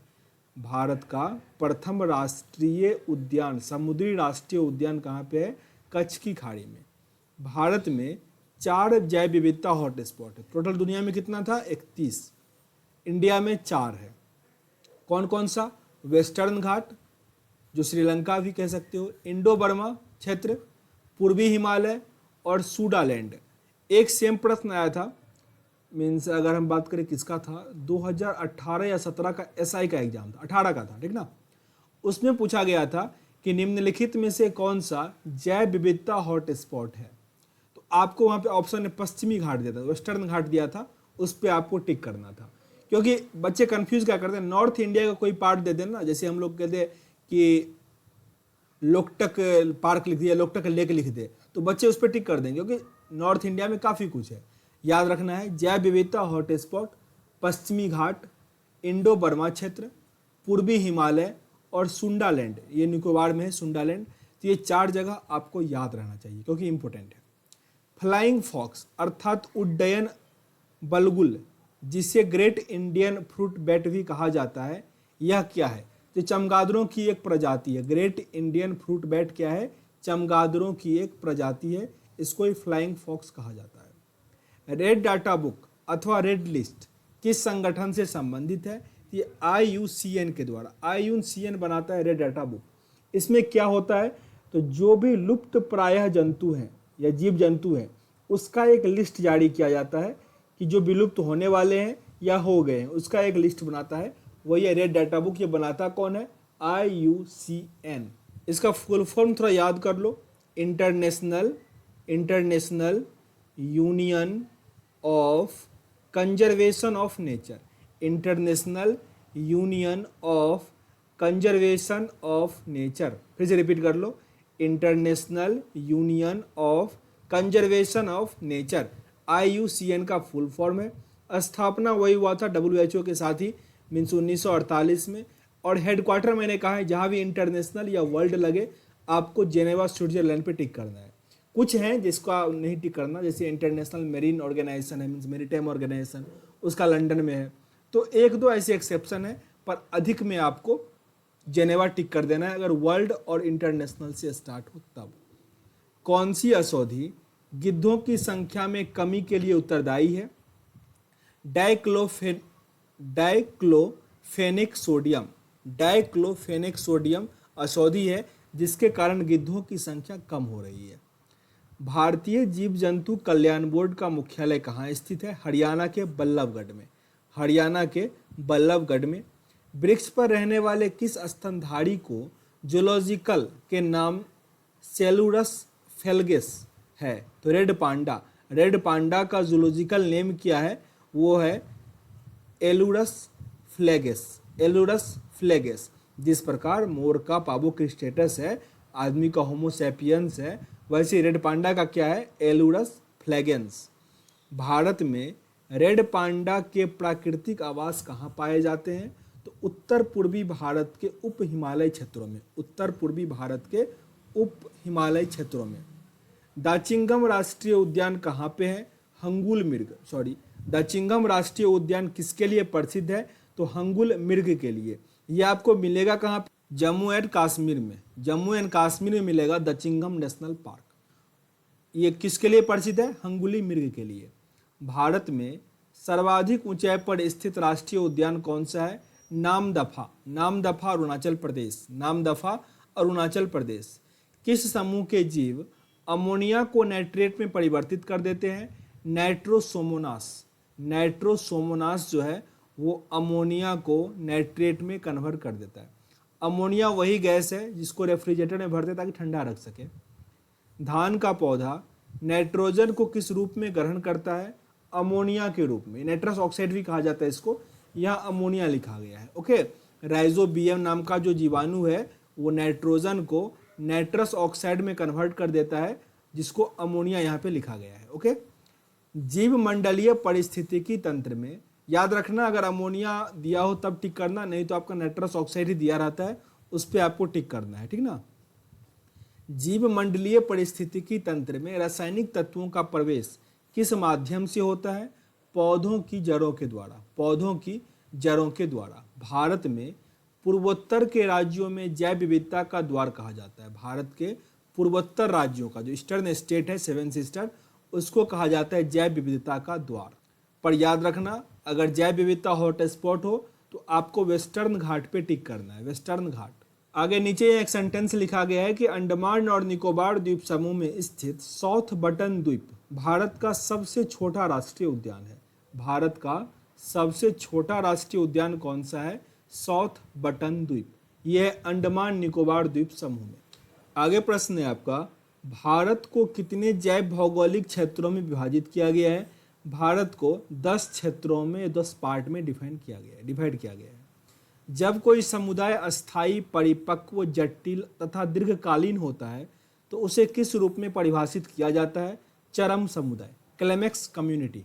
भारत का प्रथम राष्ट्रीय उद्यान, समुद्री राष्ट्रीय उद्यान कहाँ पे है? कच्छ की खाड़ी में। भारत में 4 जैव विविधता हॉटस्पॉट है। टोटल दुनिया में कितना था? 31। इंडिया में 4 है। कौन कौन सा? वेस्टर्न घाट जो श्रीलंका भी कह सकते हो, इंडो बर्मा क्षेत्र, पूर्वी हिमालय और सूडालैंड। एक सेम प्रश्न आया था, मीन्स अगर हम बात करें किसका था, 2018 या 17 का एसआई का एग्जाम था, 18 का था, ठीक ना। उसमें पूछा गया था कि निम्नलिखित में से कौन सा जैव विविधता हॉट स्पॉट है? तो आपको वहाँ पे ऑप्शन में पश्चिमी घाट दिया था, वेस्टर्न घाट दिया था, उस पर आपको टिक करना था। क्योंकि बच्चे कंफ्यूज क्या करते हैं, नॉर्थ इंडिया का कोई पार्ट दे देना, जैसे हम लोग कहते हैं कि लोकटक पार्क लिख दिया, लोकटक लेक लिख दे, तो बच्चे उस पर टिक कर देंगे क्योंकि नॉर्थ इंडिया में काफ़ी कुछ है। याद रखना है, जैव विविधता हॉटस्पॉट पश्चिमी घाट, इंडो बर्मा क्षेत्र, पूर्वी हिमालय और सुंडालैंड, ये निकोबार में है सुंडालैंड। तो ये 4 जगह आपको याद रहना चाहिए क्योंकि इंपॉर्टेंट है। फ्लाइंग फॉक्स अर्थात उड्डयन बलगुल, जिसे ग्रेट इंडियन फ्रूट बैट भी कहा जाता है, यह क्या है? तो चमगादड़ों की एक प्रजाति है। ग्रेट इंडियन फ्रूट बैट क्या है? चमगादड़ों की एक प्रजाति है, इसको ही फ्लाइंग फॉक्स कहा जाता है। रेड डाटा बुक अथवा रेड लिस्ट किस संगठन से संबंधित है? ये IUCN के द्वारा, IUCN बनाता है रेड डाटा बुक। इसमें क्या होता है, तो जो भी लुप्त प्रायः जंतु हैं या जीव जंतु हैं उसका एक लिस्ट जारी किया जाता है कि जो विलुप्त होने वाले हैं या हो गए हैं, उसका एक लिस्ट बनाता है, वही है रेड डाटा बुक। ये बनाता कौन है? IUCN। इसका फुल फॉर्म थोड़ा याद कर लो, international union of conservation of nature. International union of conservation of nature. फिर से रिपीट कर लो, international union of conservation of nature, IUCN का फुल फॉर्म है। स्थापना वही हुआ था WHO के साथ ही, मीन्स 1948 में। और हेडक्वार्टर मैंने कहा है जहाँ भी इंटरनेशनल या वर्ल्ड लगे आपको जेनेवा स्विट्जरलैंड पे टिक करना है। कुछ हैं जिसका नहीं टिक करना, जैसे इंटरनेशनल मेरीन ऑर्गेनाइजेशन है, मीन्स मेरीटाइम ऑर्गेनाइजेशन, उसका लंदन में है। तो 1-2 ऐसे एक्सेप्शन है, पर अधिक में आपको जेनेवा टिक कर देना है अगर वर्ल्ड और इंटरनेशनल से स्टार्ट हो तब। कौन सी औषधि गिद्धों की संख्या में कमी के लिए उत्तरदायी है? डाइक्लोफेनिक सोडियम औषधि है जिसके कारण गिद्धों की संख्या कम हो रही है। भारतीय जीव जंतु कल्याण बोर्ड का मुख्यालय कहाँ स्थित है? हरियाणा के बल्लभगढ़ में। वृक्ष पर रहने वाले किस स्तनधारी को जूलॉजिकल के नाम सेलुरस फेलगेस है? तो रेड पांडा का जूलॉजिकल नेम क्या है? वो है एलुरस फ्लेगेस। जिस प्रकार मोर का पाबोक्रिस्टेटस है, आदमी का होमोसैपियंस है, वैसे रेड पांडा का क्या है? एलुरस फ्लेगेंस। भारत में रेड पांडा के प्राकृतिक आवास कहाँ पाए जाते हैं? तो उत्तर पूर्वी भारत के उप हिमालय क्षेत्रों में, उत्तर पूर्वी भारत के उप हिमालय क्षेत्रों में। दाचिंगम राष्ट्रीय उद्यान कहाँ पे है? हंगुल मृग, सॉरी, दाचिंगम राष्ट्रीय उद्यान किसके लिए प्रसिद्ध है? तो हंगुल मृग के लिए। ये आपको मिलेगा कहाँ पे? जम्मू एंड कश्मीर में, जम्मू एंड कश्मीर में मिलेगा दाचिंगम नेशनल पार्क। ये किसके लिए प्रसिद्ध है? हंगुली मृग के लिए। भारत में सर्वाधिक ऊंचाई पर स्थित राष्ट्रीय उद्यान कौन सा है? नामदफा, नामदफा अरुणाचल प्रदेश, नामदफा अरुणाचल प्रदेश। किस समूह के जीव अमोनिया को नाइट्रेट में परिवर्तित कर देते हैं? नाइट्रोसोमोनास, नाइट्रोसोमोनास जो है वो अमोनिया को नाइट्रेट में कन्वर्ट कर देता है। अमोनिया वही गैस है जिसको रेफ्रिजरेटर में भरते ताकि ठंडा रख सके। धान का पौधा नाइट्रोजन को किस रूप में ग्रहण करता है? अमोनिया के रूप में, नाइट्रस ऑक्साइड भी कहा जाता है इसको, यहाँ अमोनिया लिखा गया है। ओके, राइजोबियम नाम का जो जीवाणु है वो नाइट्रोजन को नाइट्रस ऑक्साइड में कन्वर्ट कर देता है, जिसको अमोनिया यहाँ पे लिखा गया है। ओके, जीव मंडलीय पारिस्थितिकी तंत्र में याद रखना, अगर अमोनिया दिया हो तब टिक करना, नहीं तो आपका नाइट्रस ऑक्साइड ही दिया रहता है, उस पर आपको टिक करना है, ठीक ना। जीव मंडलीय पारिस्थितिकी तंत्र में रासायनिक तत्वों का प्रवेश किस माध्यम से होता है? पौधों की जड़ों के द्वारा, पौधों की जड़ों के द्वारा। भारत में पूर्वोत्तर के राज्यों में जैव विविधता का द्वार कहा जाता है। भारत के पूर्वोत्तर राज्यों का जो ईस्टर्न स्टेट है, 7 सिस्टर, उसको कहा जाता है जैव विविधता का द्वार। पर याद रखना, अगर जैव विविधता हॉटस्पॉट हो तो आपको वेस्टर्न घाट पे टिक करना है, वेस्टर्न घाट। आगे नीचे एक सेंटेंस लिखा गया है कि अंडमान और निकोबार द्वीप समूह में स्थित साउथ बटन द्वीप भारत का सबसे छोटा राष्ट्रीय उद्यान है। भारत का सबसे छोटा राष्ट्रीय उद्यान कौन सा है? साउथ बटन द्वीप। यह है अंडमान निकोबार द्वीप समूह में। आगे प्रश्न है आपका, भारत को कितने जैव भौगोलिक क्षेत्रों में विभाजित किया गया है? भारत को 10 क्षेत्रों में, 10 पार्ट में डिवाइड किया गया है। जब कोई समुदाय अस्थायी, परिपक्व, जटिल तथा दीर्घकालीन होता है तो उसे किस रूप में परिभाषित किया जाता है? चरम समुदाय, क्लाइमैक्स कम्युनिटी।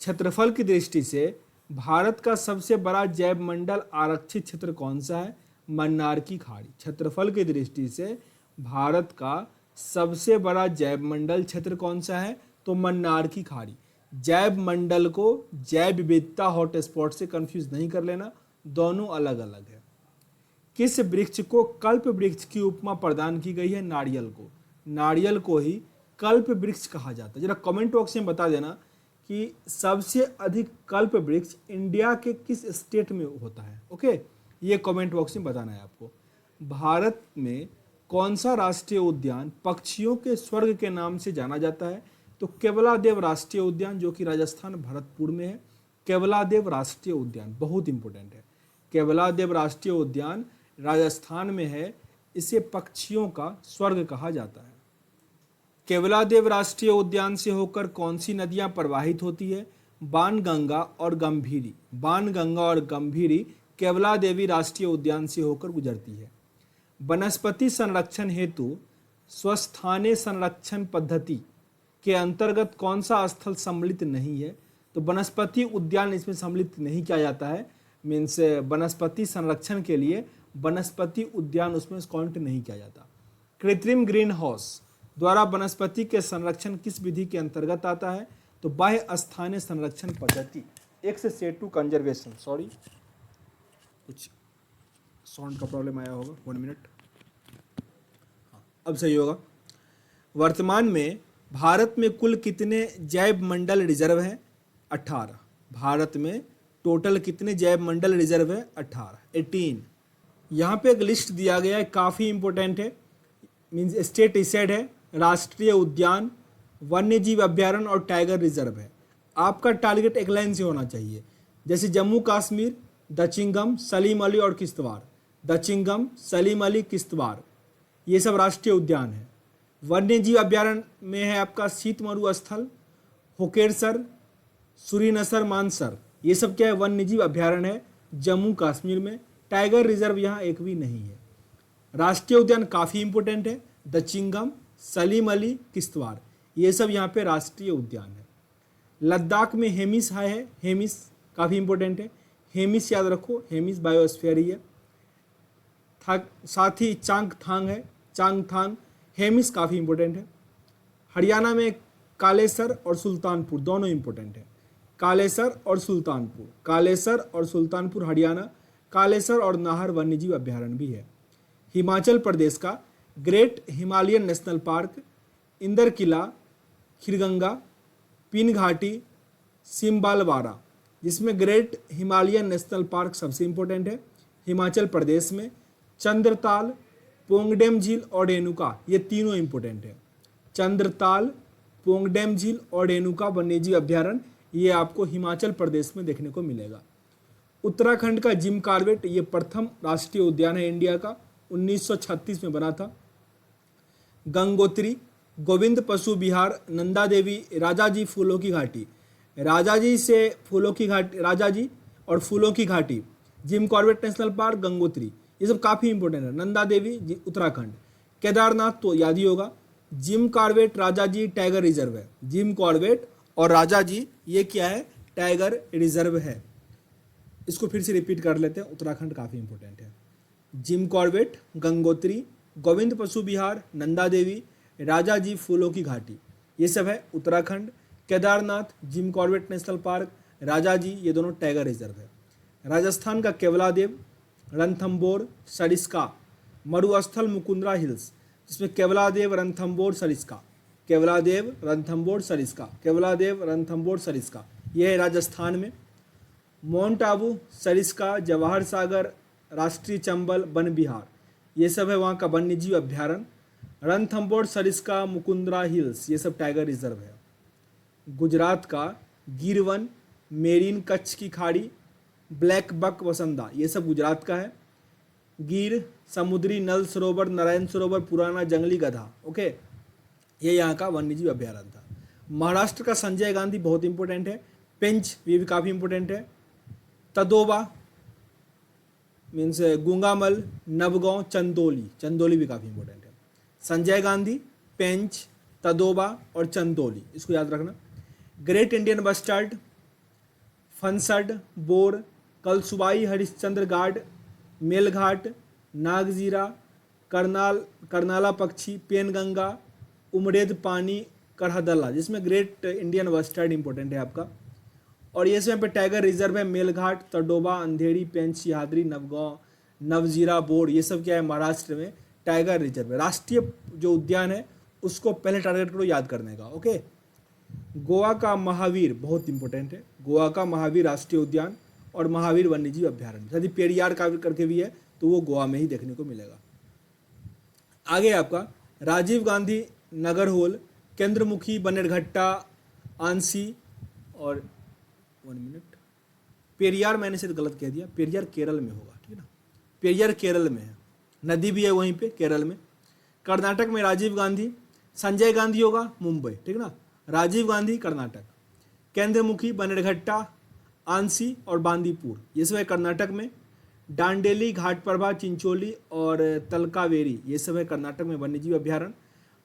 क्षेत्रफल की दृष्टि से भारत का सबसे बड़ा जैव मंडल आरक्षित क्षेत्र कौन सा है? मन्नार की खाड़ी। क्षेत्रफल की दृष्टि से भारत का सबसे बड़ा जैव मंडल क्षेत्र कौन सा है? तो मन्नार की खाड़ी। जैव मंडल को जैव विविधता हॉटस्पॉट से कंफ्यूज नहीं कर लेना, दोनों अलग अलग है। किस वृक्ष को कल्प वृक्ष की उपमा प्रदान की गई है? नारियल को। नारियल को ही कल्प वृक्ष कहा जाता है। जरा कमेंट बॉक्स में बता देना कि सबसे अधिक कल्प वृक्ष इंडिया के किस स्टेट में होता है। ओके, ये कमेंट बॉक्स में बताना है आपको। भारत में कौन सा राष्ट्रीय उद्यान पक्षियों के स्वर्ग के नाम से जाना जाता है? तो केवलादेव राष्ट्रीय उद्यान, जो कि राजस्थान भरतपुर में है। केवलादेव राष्ट्रीय उद्यान बहुत इंपॉर्टेंट है। केवलादेव राष्ट्रीय उद्यान राजस्थान में है, इसे पक्षियों का स्वर्ग कहा जाता है। केवलादेव राष्ट्रीय उद्यान से होकर कौन सी नदियां प्रवाहित होती है? बाणगंगा और गंभीरी। बाणगंगा और गंभीरी केवलादेवी राष्ट्रीय उद्यान से होकर गुजरती है। वनस्पति संरक्षण हेतु स्वस्थानीय संरक्षण पद्धति के अंतर्गत कौन सा स्थल सम्मिलित नहीं है? तो वनस्पति उद्यान इसमें सम्मिलित नहीं किया जाता है। मीन्स वनस्पति संरक्षण के लिए वनस्पति उद्यान उसमें काउंट नहीं किया जाता। कृत्रिम ग्रीन हाउस द्वारा वनस्पति के संरक्षण किस विधि के अंतर्गत आता है? तो बाह्य स्थानीय संरक्षण पद्धति, एक्स-सेटू कंजर्वेशन। सॉरी, कुछ साउंड का प्रॉब्लम आया होगा, 1 मिनट। हाँ, अब सही होगा। वर्तमान में भारत में कुल कितने जैव मंडल रिजर्व हैं? 18। भारत में टोटल कितने जैव मंडल रिजर्व है? 18। यहाँ पे एक लिस्ट दिया गया है, काफ़ी इंपॉर्टेंट है। मीन्स स्टेट डिसाइड है, राष्ट्रीय उद्यान, वन्य जीव अभ्यारण्य और टाइगर रिजर्व है। आपका टारगेट एक लाइन से होना चाहिए, जैसे जम्मू कश्मीर, दचिंगम, सलीम अली और किश्तवाड़। दचिंगम, सलीम अली, किश्तवाड़, ये सब राष्ट्रीय उद्यान है। वन्य जीव अभ्यारण्य में है आपका शीत मरुस्थल, होकेरसर, सूरीनसर, मानसर, ये सब क्या है? वन्य जीव अभ्यारण्य है जम्मू कश्मीर में। टाइगर रिजर्व यहाँ एक भी नहीं है। राष्ट्रीय उद्यान काफ़ी इंपॉर्टेंट है, दचिंगम, सलीम अली, किश्तवाड़, ये सब यहाँ पे राष्ट्रीय उद्यान है। लद्दाख में हेमिस है, हेमिस काफ़ी इंपॉर्टेंट है, हेमिस याद रखो, हेमिस बायोस्फीयर ही है। साथ ही चांगथांग है, चांगथांग, हेमिस काफ़ी इंपॉर्टेंट है। हरियाणा में कालेसर और सुल्तानपुर दोनों इंपॉर्टेंट है, कालेसर और सुल्तानपुर, कालेसर और सुल्तानपुर हरियाणा, कालेसर और नाहर वन्यजीव अभ्यारण्य भी है। हिमाचल प्रदेश का great Himalayan national park, Inder Kila, Kheerganga, Pin घाटी, सिम्बालवारा, जिसमें ग्रेट हिमालयन नेशनल पार्क सबसे इंपॉर्टेंट है हिमाचल प्रदेश में। चंद्रताल, पोंगडेम झील और रेणुका, ये तीनों इंपॉर्टेंट है। चंद्रताल, पोंगडेम झील और रेणुका वन्यजीव अभ्यारण्य, ये आपको हिमाचल प्रदेश में देखने को मिलेगा। उत्तराखंड का जिम कॉर्बेट, ये प्रथम राष्ट्रीय उद्यान है इंडिया का, 1936 में बना था। गंगोत्री, गोविंद पशु विहार, नंदा देवी, राजाजी फूलों की घाटी, राजाजी से फूलों की घाटी, राजाजी और फूलों की घाटी, Jim Corbett national park, Gangotri, ये सब काफ़ी इंपॉर्टेंट है। नंदा देवी उत्तराखंड, केदारनाथ तो याद ही होगा। Jim Corbett, Rajaji tiger reserve है, जिम कॉर्बेट और राजाजी ये क्या है, टाइगर रिजर्व है। इसको फिर से रिपीट कर लेते हैं, उत्तराखंड काफ़ी इंपॉर्टेंट है। जिम कॉर्बेट, गंगोत्री, गोविंद पशु विहार, नंदा देवी, राजाजी फूलों की घाटी, ये सब है Uttarakhand. Kedarnath, Jim Corbett national park, Rajaji, ये दोनों टाइगर रिजर्व है। राजस्थान का केवलादेव, रणथंबोर, सरिस्का, मरुस्थल मुकुंदरा हिल्स, जिसमें केवलादेव, रणथंबोर, सरिस्का, केवलादेव, रणथंबोर, सरिस्का, केवलादेव, रणथंबोर, सरिस्का, यह है राजस्थान में। माउंट आबू, सरिस्का, जवाहर सागर राष्ट्रीय चंबल वन विहार, ये सब है वहाँ का वन्यजीव अभ्यारण्य। रणथंबोर, सरिस्का, मुकुंदरा हिल्स, ये सब टाइगर रिजर्व है। गुजरात का गिर वन, मेरीन कच्छ की खाड़ी, ब्लैक बक वसंदा, ये सब गुजरात का है। गिर, समुद्री नल सरोवर, नारायण सरोवर, पुराना जंगली गधा, ओके, ये यहाँ का वन्यजीव अभ्यारण्य था। महाराष्ट्र का संजय गांधी बहुत इंपॉर्टेंट है। पेंच, ये भी काफ़ी इंपॉर्टेंट है। तदोबा मीन्स गुंगामल, नवगांव, चंदौली, चंदौली भी काफ़ी इंपॉर्टेंट है। संजय गांधी, पेंच, तदोबा और चंदौली, इसको याद रखना। Great Indian bustard, Phansad, Bor, Kalsubai Harishchandra Ghat, Melghat, Nagzira, Karnala पक्षी, पेनगंगा, उमरेद पानी, करहदला, जिसमें ग्रेट इंडियन बस्टर्ड इंपॉर्टेंट है आपका। और ये सब पे टाइगर रिजर्व है, मेलघाट, तडोबा, अंधेरी, पेंच, सिहाद्री, नवगांव, नवजीरा, बोर, ये सब क्या है महाराष्ट्र में टाइगर रिजर्व है। राष्ट्रीय जो उद्यान है उसको पहले टारगेट करो याद करने का, ओके। गोवा का महावीर बहुत इंपॉर्टेंट है, गोवा का महावीर राष्ट्रीय उद्यान और महावीर वन्यजीव अभ्यारण्य, यदि पेरियार का करके भी है तो वो गोवा में ही देखने को मिलेगा। आगे आपका राजीव गांधी नगर होल, केंद्रमुखी, बनेरघट्टा, आंसी और 1 मिनट, पेरियार मैंने शायद गलत कह दिया, पेरियार केरल में होगा, ठीक है ना, पेरियार केरल में है, नदी भी है वहीं पे केरल में। कर्नाटक में राजीव गांधी, संजय गांधी होगा मुंबई, ठीक है ना, राजीव गांधी कर्नाटक, केंद्रमुखी, बनेरघट्टा, आंसी और बांदीपुर, ये सब है कर्नाटक में। डांडेली, घाटप्रभा, चिंचोली और तलकावेरी, ये सब है कर्नाटक में वन्यजीव अभ्यारण्य।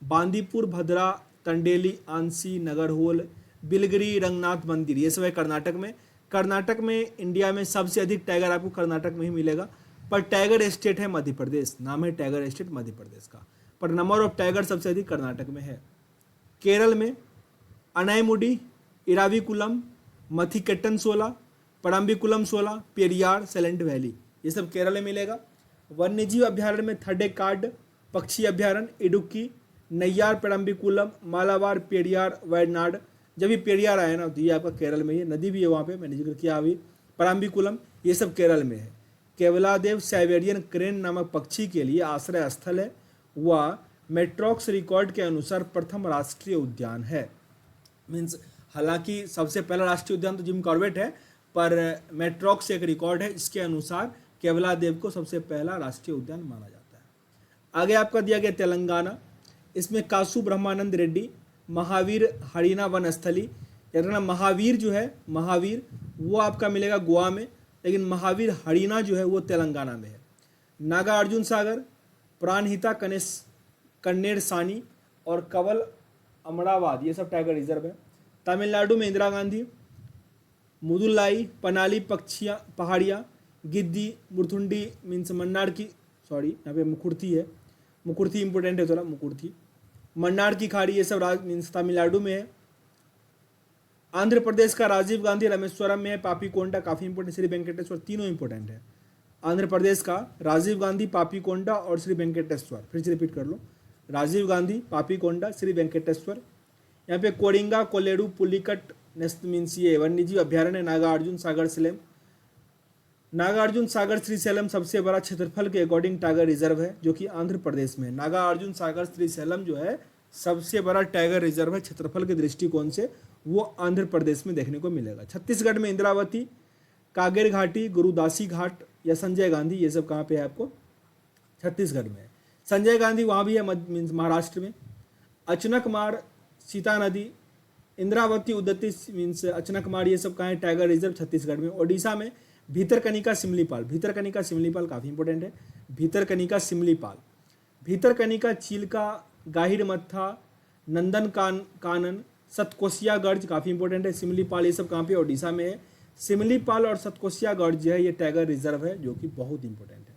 बांदीपुर, भद्रा, तंडेली, आंसी, नगरहोल, बिलगिरी, रंगनाथ मंदिर, ये सब है कर्नाटक में। कर्नाटक में इंडिया में सबसे अधिक टाइगर आपको कर्नाटक में ही मिलेगा, पर टाइगर स्टेट है मध्य प्रदेश, नाम है टाइगर स्टेट मध्य प्रदेश का, पर नंबर ऑफ टाइगर सबसे अधिक कर्नाटक में है। केरल में अनाईमुडी, इराविकुलम, मथिकेट्टन 16, परम्बिकुलम 16, पेरियार, सैलेंट वैली, ये सब केरल में मिलेगा। वन्यजीव अभ्यारण्य में थड्डेकाड पक्षी अभ्यारण्य, इडुक्की, नैयार, परम्बिकुलम, मालाबार, पेरियार, वायनाड, जब भी पेरियार आया ना तो ये आपका केरल में ही है, नदी भी है वहाँ पे, मैंने जिक्र किया अभी। परम्बिकुलम, ये सब केरल में है। केवलादेव साइबेरियन क्रेन नामक पक्षी के लिए आश्रय स्थल है, वह मेट्रॉक्स रिकॉर्ड के अनुसार प्रथम राष्ट्रीय उद्यान है। मीन्स हालांकि सबसे पहला राष्ट्रीय उद्यान तो जिम कॉर्बेट है, पर मेट्रॉक्स एक रिकॉर्ड है, इसके अनुसार केवलादेव को सबसे पहला राष्ट्रीय उद्यान माना जाता है। आगे आपका दिया गया तेलंगाना, इसमें कासु ब्रह्मानंद रेड्डी, महावीर हरिना वन स्थली, यानी महावीर जो है, महावीर वो आपका मिलेगा गोवा में, लेकिन महावीर हरिना जो है वो तेलंगाना में है। नागा अर्जुन सागर, प्राणहिता कन्नेर सानी और कवल अमरावाद, ये सब टाइगर रिजर्व है। तमिलनाडु में इंदिरा गांधी, मुदुलाई, पनाली पक्षियाँ पहाड़ियाँ, गिद्दी, मुरथुंडी मीन्स मन्नार की, सॉरी यहाँ पे मुकुर्थी है, मुकुर्थी इंपॉर्टेंट है थोड़ा, मुकुर्थी, मन्नार की खाड़ी, ये सब मीन्स तमिलनाडु में है। आंध्र प्रदेश का राजीव गांधी रामेश्वरम में है, पापीकोंडा काफ़ी इंपॉर्टेंट, श्री वेंकटेश्वर, तीनों इंपॉर्टेंट है। आंध्र प्रदेश का राजीव गांधी, पापीकोंडा और श्री वेंकटेश्वर, फिर से रिपीट कर लो, राजीव गांधी, पापीकोंडा, श्री वेंकटेश्वर। यहाँ पे कोरिंगा, कोलेरू, पुलिकट नेस्ट मीन्स ये वन्यजीव अभ्यारण्य, नागार्जुन सागर सेलम। नागार्जुन सागर श्रीशैलम सबसे बड़ा क्षेत्रफल के अकॉर्डिंग टाइगर रिजर्व है, जो कि आंध्र प्रदेश में है। नागार्जुन सागर श्रीशैलम जो है सबसे बड़ा टाइगर रिजर्व है क्षेत्रफल के दृष्टिकोण से, वो आंध्र प्रदेश में देखने को मिलेगा। छत्तीसगढ़ में इंद्रावती, कागेर घाटी, गुरुदासी घाट या संजय गांधी, ये सब कहाँ पे है आपको, छत्तीसगढ़ में है। संजय गांधी वहाँ भी है मीन्स महाराष्ट्र में। अचनकमार, सीता नदी, इंद्रावती, उदती मीन्स अचनकमार, ये सब कहाँ है, टाइगर रिजर्व छत्तीसगढ़ में। ओडिशा में भीतरकनिका सिमलीपाल, भीतरकनिका सिमलीपाल काफ़ी इंपॉर्टेंट है, भीतरकनिका सिमलीपाल। भीतरकनिका, चिल्का, गाहिर मत्था, नंदन कानन, सतकोसिया गर्ज काफ़ी इंपॉर्टेंट है। सिमलीपाल ये सब कहाँ पे, ओडिशा में है। सिमलीपाल और सतकोसिया गर्ज जो है ये टाइगर रिजर्व है, जो कि बहुत इंपॉर्टेंट है।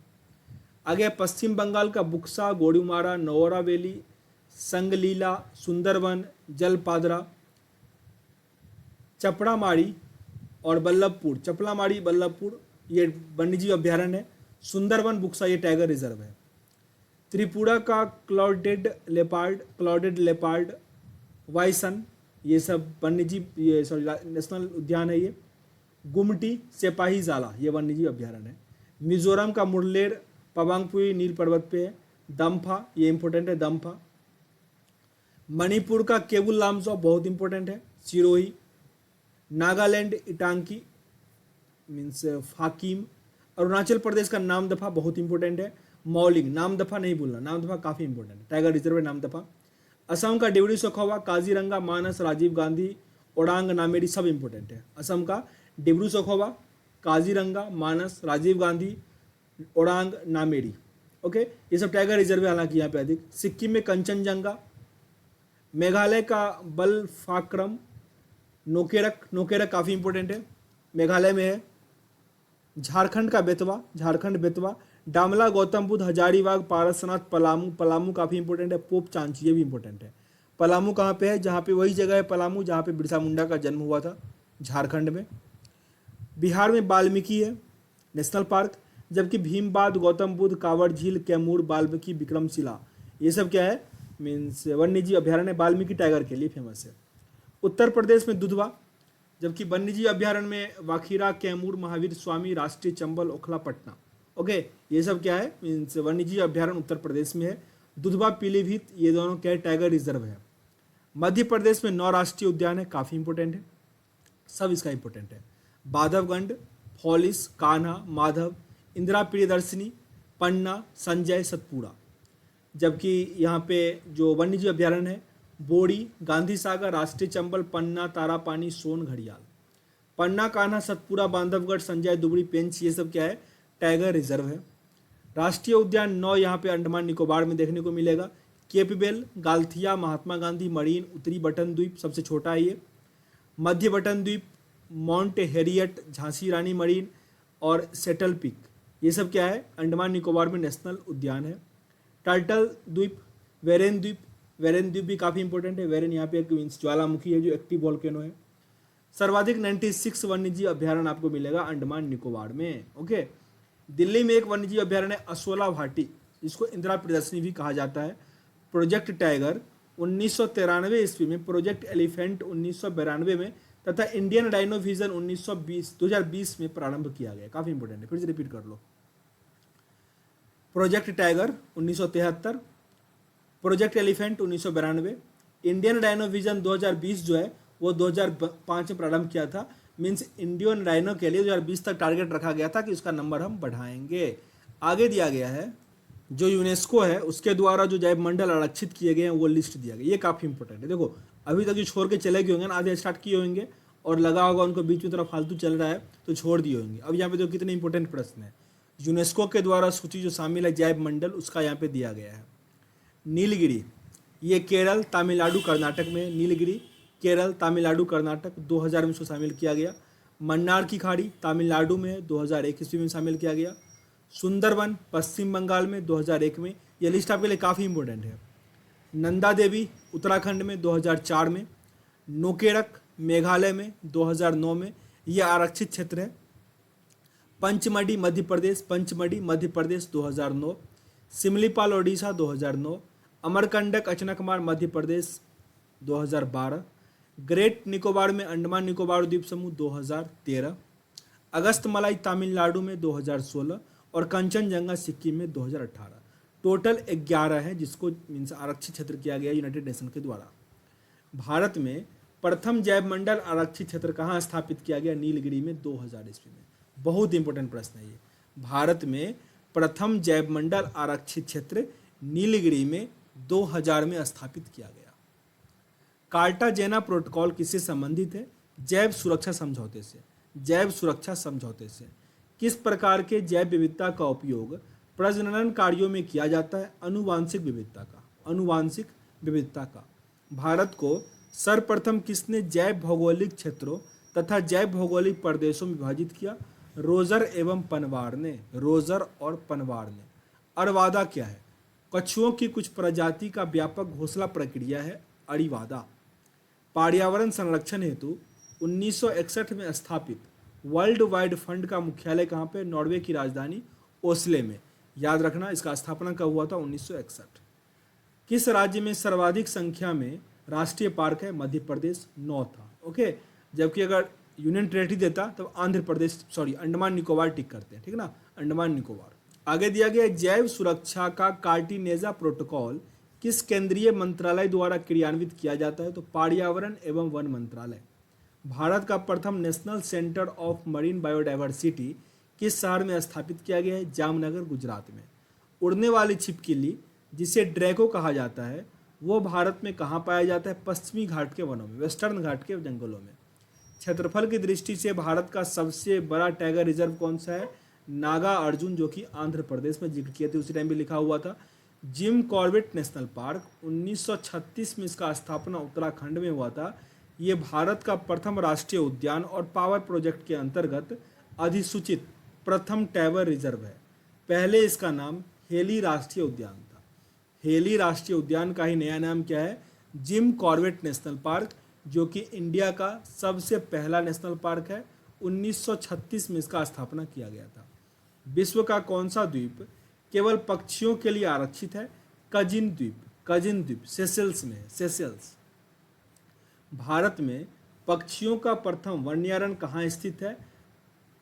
आगे पश्चिम बंगाल का बुक्सा, गोरुमारा, नौरा वैली, संगलीला, सुंदरवन, जलपादरा, चपड़ामारी और बल्लभपुर, चपलामारी, बल्लभपुर ये वन्यजीव अभ्यारण्य है। सुंदरवन, बुक्सा ये टाइगर रिजर्व है। त्रिपुरा का क्लाउडेड लेपार्ड, वाइसन ये सब वन्यजीव, ये सॉरी नेशनल उद्यान है ये। गुमटी, सिपाही जाला ये वन्यजीव अभ्यारण्य है। मिजोरम का मुरलेर, पवांगपुरी नील पर्वत पे है। दम्फा ये इंपॉर्टेंट है, दम्फा। मणिपुर का केबुल लामसो बहुत इंपॉर्टेंट है, सिरोही। नागालैंड इटांकी मीन्स फाकिम। अरुणाचल प्रदेश का नामदफा बहुत इंपॉर्टेंट है, मौलिंग, नामदफा नहीं भूलना, नामदफा काफ़ी इंपॉर्टेंट है, टाइगर रिजर्व है नामदफा। असम का डिवरी सखोवा, काजीरंगा, मानस, राजीव गांधी, ओडांग, नामेरी सब इंपॉर्टेंट है। असम का डिब्रू सखोवा, काजीरंगा, मानस, राजीव गांधी, ओडांग, नामेरी, ओके ये सब टाइगर रिजर्व है हालांकि यहाँ पे अधिक। सिक्किम में कंचनजंगा। मेघालय का बलफाक्रम, नोकेरक काफ़ी इंपॉर्टेंट है, मेघालय में है। झारखंड का बेतवा, झारखंड बेतवा। डामला, गौतम बुद्ध, हजारीबाग, पारसनाथ, पलामू काफ़ी इंपॉर्टेंट है। पोप चांची ये भी इंपॉर्टेंट है। पलामू कहाँ पे है, जहाँ पे वही जगह है पलामू जहाँ पे बिरसा मुंडा का जन्म हुआ था, झारखंड में। बिहार में वाल्मीकि है नेशनल पार्क, जबकि भीमबाद, गौतम बुद्ध, कांवड़ झील, कैमूर, वाल्मीकि, विक्रमशिला ये सब क्या है मीन्स वन्यजीव अभ्यारण्य, वाल्मीकि टाइगर के लिए फेमस है। उत्तर प्रदेश में दुधवा, जबकि वन्यजीव अभ्यारण्य में वाखीरा, कैमूर, महावीर स्वामी, राष्ट्रीय चंबल, ओखला, पटना, ओके ये सब क्या है मीन्स वन्यजीव अभ्यारण्य उत्तर प्रदेश में है। दुधवा, पीलीभीत ये दोनों क्या है, टाइगर रिजर्व है। मध्य प्रदेश में 9 राष्ट्रीय उद्यान है, काफ़ी इंपॉर्टेंट है, सब इसका इंपॉर्टेंट है। बाधवगंड, फॉलिस, कान्हा, माधव, इंदिरा प्रियदर्शनी, पन्ना, संजय, सतपुड़ा। जबकि यहाँ पे जो वन्यजीव अभ्यारण्य है बोड़ी, गांधी सागर, राष्ट्रीय चंबल, पन्ना, तारापानी, सोन, घड़ियाल। पन्ना, कान्हा, सतपुड़ा, बांधवगढ़, संजय, दुबरी, पेंच ये सब क्या है, टाइगर रिजर्व है। राष्ट्रीय उद्यान 9 यहाँ पे अंडमान निकोबार में देखने को मिलेगा। केपबेल, गाल्थिया, महात्मा गांधी मरीन, उत्तरी बटन द्वीप सबसे छोटा है ये। मध्य बटन द्वीप, माउंट हेरियट, झांसी रानी मरीन और सेटल पिक ये सब क्या है, अंडमान निकोबार में नेशनल उद्यान है। टर्टल द्वीप, वेरेन द्वीप, वेरेन द्वीप भी काफ़ी इंपॉर्टेंट है। वेरेन यहाँ पे एक मीन्स ज्वालामुखी है जो एक्टिव वॉल्केनो है। सर्वाधिक 96 वन्यजीव अभ्यारण्य आपको मिलेगा अंडमान निकोबार में, ओके। दिल्ली में एक वन्यजीव अभ्यारण्य असोला घाटी, जिसको इंदिरा प्रियदर्शनी भी कहा जाता है। प्रोजेक्ट टाइगर 1993 ईस्वी में, प्रोजेक्ट एलिफेंट 1992 में तथा इंडियन डायनो विजन 2020 में प्रारंभ किया गया, काफ़ी इंपॉर्टेंट है, फिर से रिपीट कर लो। Project tiger 1973, project elephant 1992, Indian rhino vision 2020 जो है वो 2005 में प्रारंभ किया था। मीन्स इंडियन डायनो के लिए 2020 तक टारगेट रखा गया था कि उसका नंबर हम बढ़ाएंगे। आगे दिया गया है जो यूनेस्को है उसके द्वारा जो जैव मंडल आरक्षित किए गए हैं वो लिस्ट दिया गया, ये काफ़ी इंपॉर्टेंट है। देखो अभी तक जो छोड़ के चले गए होंगे ना, आधे स्टार्ट किए होंगे और लगा होगा उनको बीच में थोड़ा फालतू चल रहा है तो छोड़ दिए होंगे। अब यहाँ पे जो कितने इंपॉर्टेंट प्रश्न है, यूनेस्को के द्वारा सूची जो शामिल है जैव मंडल उसका यहाँ पे दिया गया है। नीलगिरी, ये केरल, तमिलनाडु, कर्नाटक में नीलगिरी। केरल, तमिलनाडु, कर्नाटक 2000 में इसको शामिल किया गया। मन्नार की खाड़ी तमिलनाडु में है, 2001 ईस्वी में शामिल किया गया। सुंदरवन पश्चिम बंगाल में 2001 में। यह लिस्ट आपके लिए काफ़ी इंपॉर्टेंट है। नंदा देवी उत्तराखंड में 2004 में। नोकेरक मेघालय में 2009 में, यह आरक्षित क्षेत्र है। पंचमढ़ी मध्य प्रदेश 2009। सिमलीपाल ओडिशा 2009। अमरकंटक अचनकमार मध्य प्रदेश 2012। ग्रेट निकोबार में अंडमान निकोबार द्वीप समूह 2013। अगस्तमलाई तमिलनाडु में 2016 और कंचनजंगा सिक्किम में 2018। टोटल 11 है जिसको मीन्स आरक्षित क्षेत्र किया गया यूनाइटेड नेशन के द्वारा। भारत में प्रथम जैव मंडल आरक्षित क्षेत्र कहाँ स्थापित किया गया? नीलगिरी में 2000 ईस्वी में। बहुत इंपॉर्टेंट प्रश्न है ये। भारत में प्रथम जैव मंडल आरक्षित क्षेत्र नीलगिरी में 2000 में स्थापित किया गया। कार्टाजेना प्रोटोकॉल किससे संबंधित है? जैव सुरक्षा समझौते से। जैव सुरक्षा समझौते से। किस प्रकार के जैव विविधता का उपयोग प्रजनन कार्यों में किया जाता है? आनुवांशिक विविधता का। आनुवांशिक विविधता का। भारत को सर्वप्रथम किसने जैव भौगोलिक क्षेत्रों तथा जैव भौगोलिक प्रदेशों में विभाजित किया? रोजर एवं पनवार ने। रोजर और पनवार ने। अरवादा क्या है? कछुओं की कुछ प्रजाति का व्यापक घोंसला प्रक्रिया है अरिवादा। पर्यावरण संरक्षण हेतु 1961 में स्थापित वर्ल्ड वाइड फंड का मुख्यालय कहाँ पे? नॉर्वे की राजधानी ओस्ले में। याद रखना इसका स्थापना कब हुआ था? 1961। किस राज्य में सर्वाधिक संख्या में राष्ट्रीय पार्क है? मध्य प्रदेश 9 था। ओके, जबकि अगर यूनियन टेरिटरी देता तब आंध्र प्रदेश अंडमान निकोबार टिक करते हैं, ठीक ना, अंडमान निकोबार। आगे दिया गया जैव सुरक्षा का कार्टिनेजा प्रोटोकॉल किस केंद्रीय मंत्रालय द्वारा क्रियान्वित किया जाता है? तो पर्यावरण एवं वन मंत्रालय। भारत का प्रथम national centre of marine biodiversity किस शहर में स्थापित किया गया है? जामनगर गुजरात में। उड़ने वाली छिपकली जिसे ड्रैगो कहा जाता है वो भारत में कहाँ पाया जाता है? पश्चिमी घाट के वनों में, वेस्टर्न घाट के जंगलों में। क्षेत्रफल की दृष्टि से भारत का सबसे बड़ा टाइगर रिजर्व कौन सा है? नागा अर्जुन, जो कि आंध्र प्रदेश में जिक्र किए थे, उसी टाइम भी लिखा हुआ था। जिम कॉर्बेट नेशनल पार्क 1936 में इसका स्थापना उत्तराखंड में हुआ था। ये भारत का प्रथम राष्ट्रीय उद्यान और पावर प्रोजेक्ट के अंतर्गत अधिसूचित प्रथम टाइगर रिजर्व है। पहले इसका नाम हेली राष्ट्रीय उद्यान था। हेली राष्ट्रीय उद्यान का ही नया नाम क्या है? जिम कॉर्बेट नेशनल पार्क, जो कि इंडिया का सबसे पहला नेशनल पार्क है। 1936 में इसका स्थापना किया गया था। विश्व का कौन सा द्वीप केवल पक्षियों के लिए आरक्षित है? कजिन द्वीप। कजिन द्वीप सेशेल्स में है, सेशेल्स। भारत में पक्षियों का प्रथम वन्यारण्य कहाँ स्थित है?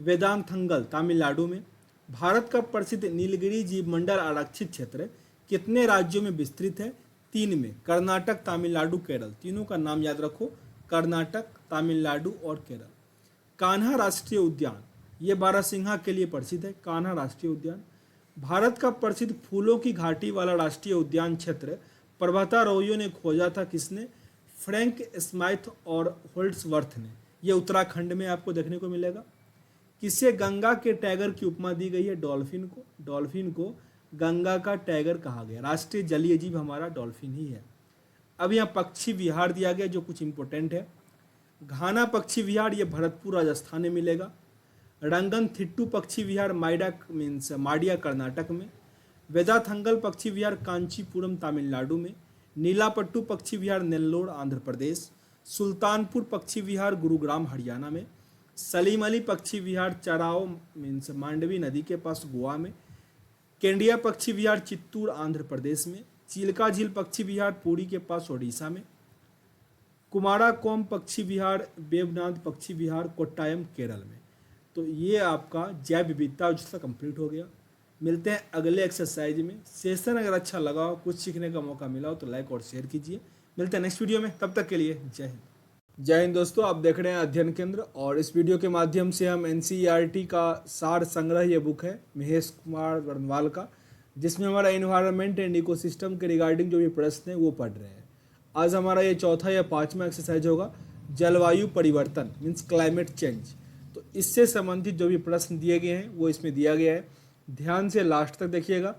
वेदांतथंगल तमिलनाडु में। भारत का प्रसिद्ध नीलगिरी जीव मंडल आरक्षित क्षेत्र कितने राज्यों में विस्तृत है? 3 में, कर्नाटक, तमिलनाडु, केरल। तीनों का नाम याद रखो, कर्नाटक, तमिलनाडु और केरल। कान्हा राष्ट्रीय उद्यान, ये बारहसिंघा के लिए प्रसिद्ध है। कान्हा राष्ट्रीय उद्यान। भारत का प्रसिद्ध फूलों की घाटी वाला राष्ट्रीय उद्यान क्षेत्र पर्वतारोहियों ने खोजा था, किसने? फ्रैंक स्माइथ और होल्ड्सवर्थ ने। यह उत्तराखंड में आपको देखने को मिलेगा। किसे गंगा के टाइगर की उपमा दी गई है? डॉल्फिन को। डॉल्फिन को गंगा का टाइगर कहा गया। राष्ट्रीय जलीय जीव हमारा डॉल्फिन ही है। अब यहाँ पक्षी विहार दिया गया जो कुछ इंपॉर्टेंट है। घाना पक्षी विहार ये भरतपुर राजस्थान में मिलेगा। रंगन थिट्टू पक्षी विहार माडिया कर्नाटक में। वेदाथंगल पक्षी विहार कांचीपुरम तमिलनाडु में। नीलापट्टू पक्षी विहार नेल्लोर आंध्र प्रदेश। सुल्तानपुर पक्षी विहार गुरुग्राम हरियाणा में। सलीम अली पक्षी विहार चराओ मांडवी नदी के पास गोवा में। केंडिया पक्षी विहार चित्तूर आंध्र प्रदेश में। चिल्का झील पक्षी विहार पुरी के पास ओडिशा में। कुमाराकोम पक्षी विहार वेवनाथ पक्षी विहार कोट्टायम केरल में। तो ये आपका जैव विविधता जो कंप्लीट हो गया। मिलते हैं अगले एक्सरसाइज में। सेशन अगर अच्छा लगा हो, कुछ सीखने का मौका मिला हो तो लाइक और शेयर कीजिए। मिलते हैं नेक्स्ट वीडियो में, तब तक के लिए जय हिंद। जय हिंद दोस्तों, आप देख रहे हैं अध्ययन केंद्र और इस वीडियो के माध्यम से हम एनसीईआरटी का सार संग्रह, ये बुक है महेश कुमार वर्णवाल का, जिसमें हमारा इन्वायरमेंट एंड इकोसिस्टम के रिगार्डिंग जो भी प्रश्न है वो पढ़ रहे हैं। आज हमारा ये चौथा या 5वां एक्सरसाइज होगा, जलवायु परिवर्तन मीन्स क्लाइमेट चेंज। तो इससे संबंधित जो भी प्रश्न दिए गए हैं वो इसमें दिया गया है। ध्यान से लास्ट तक देखिएगा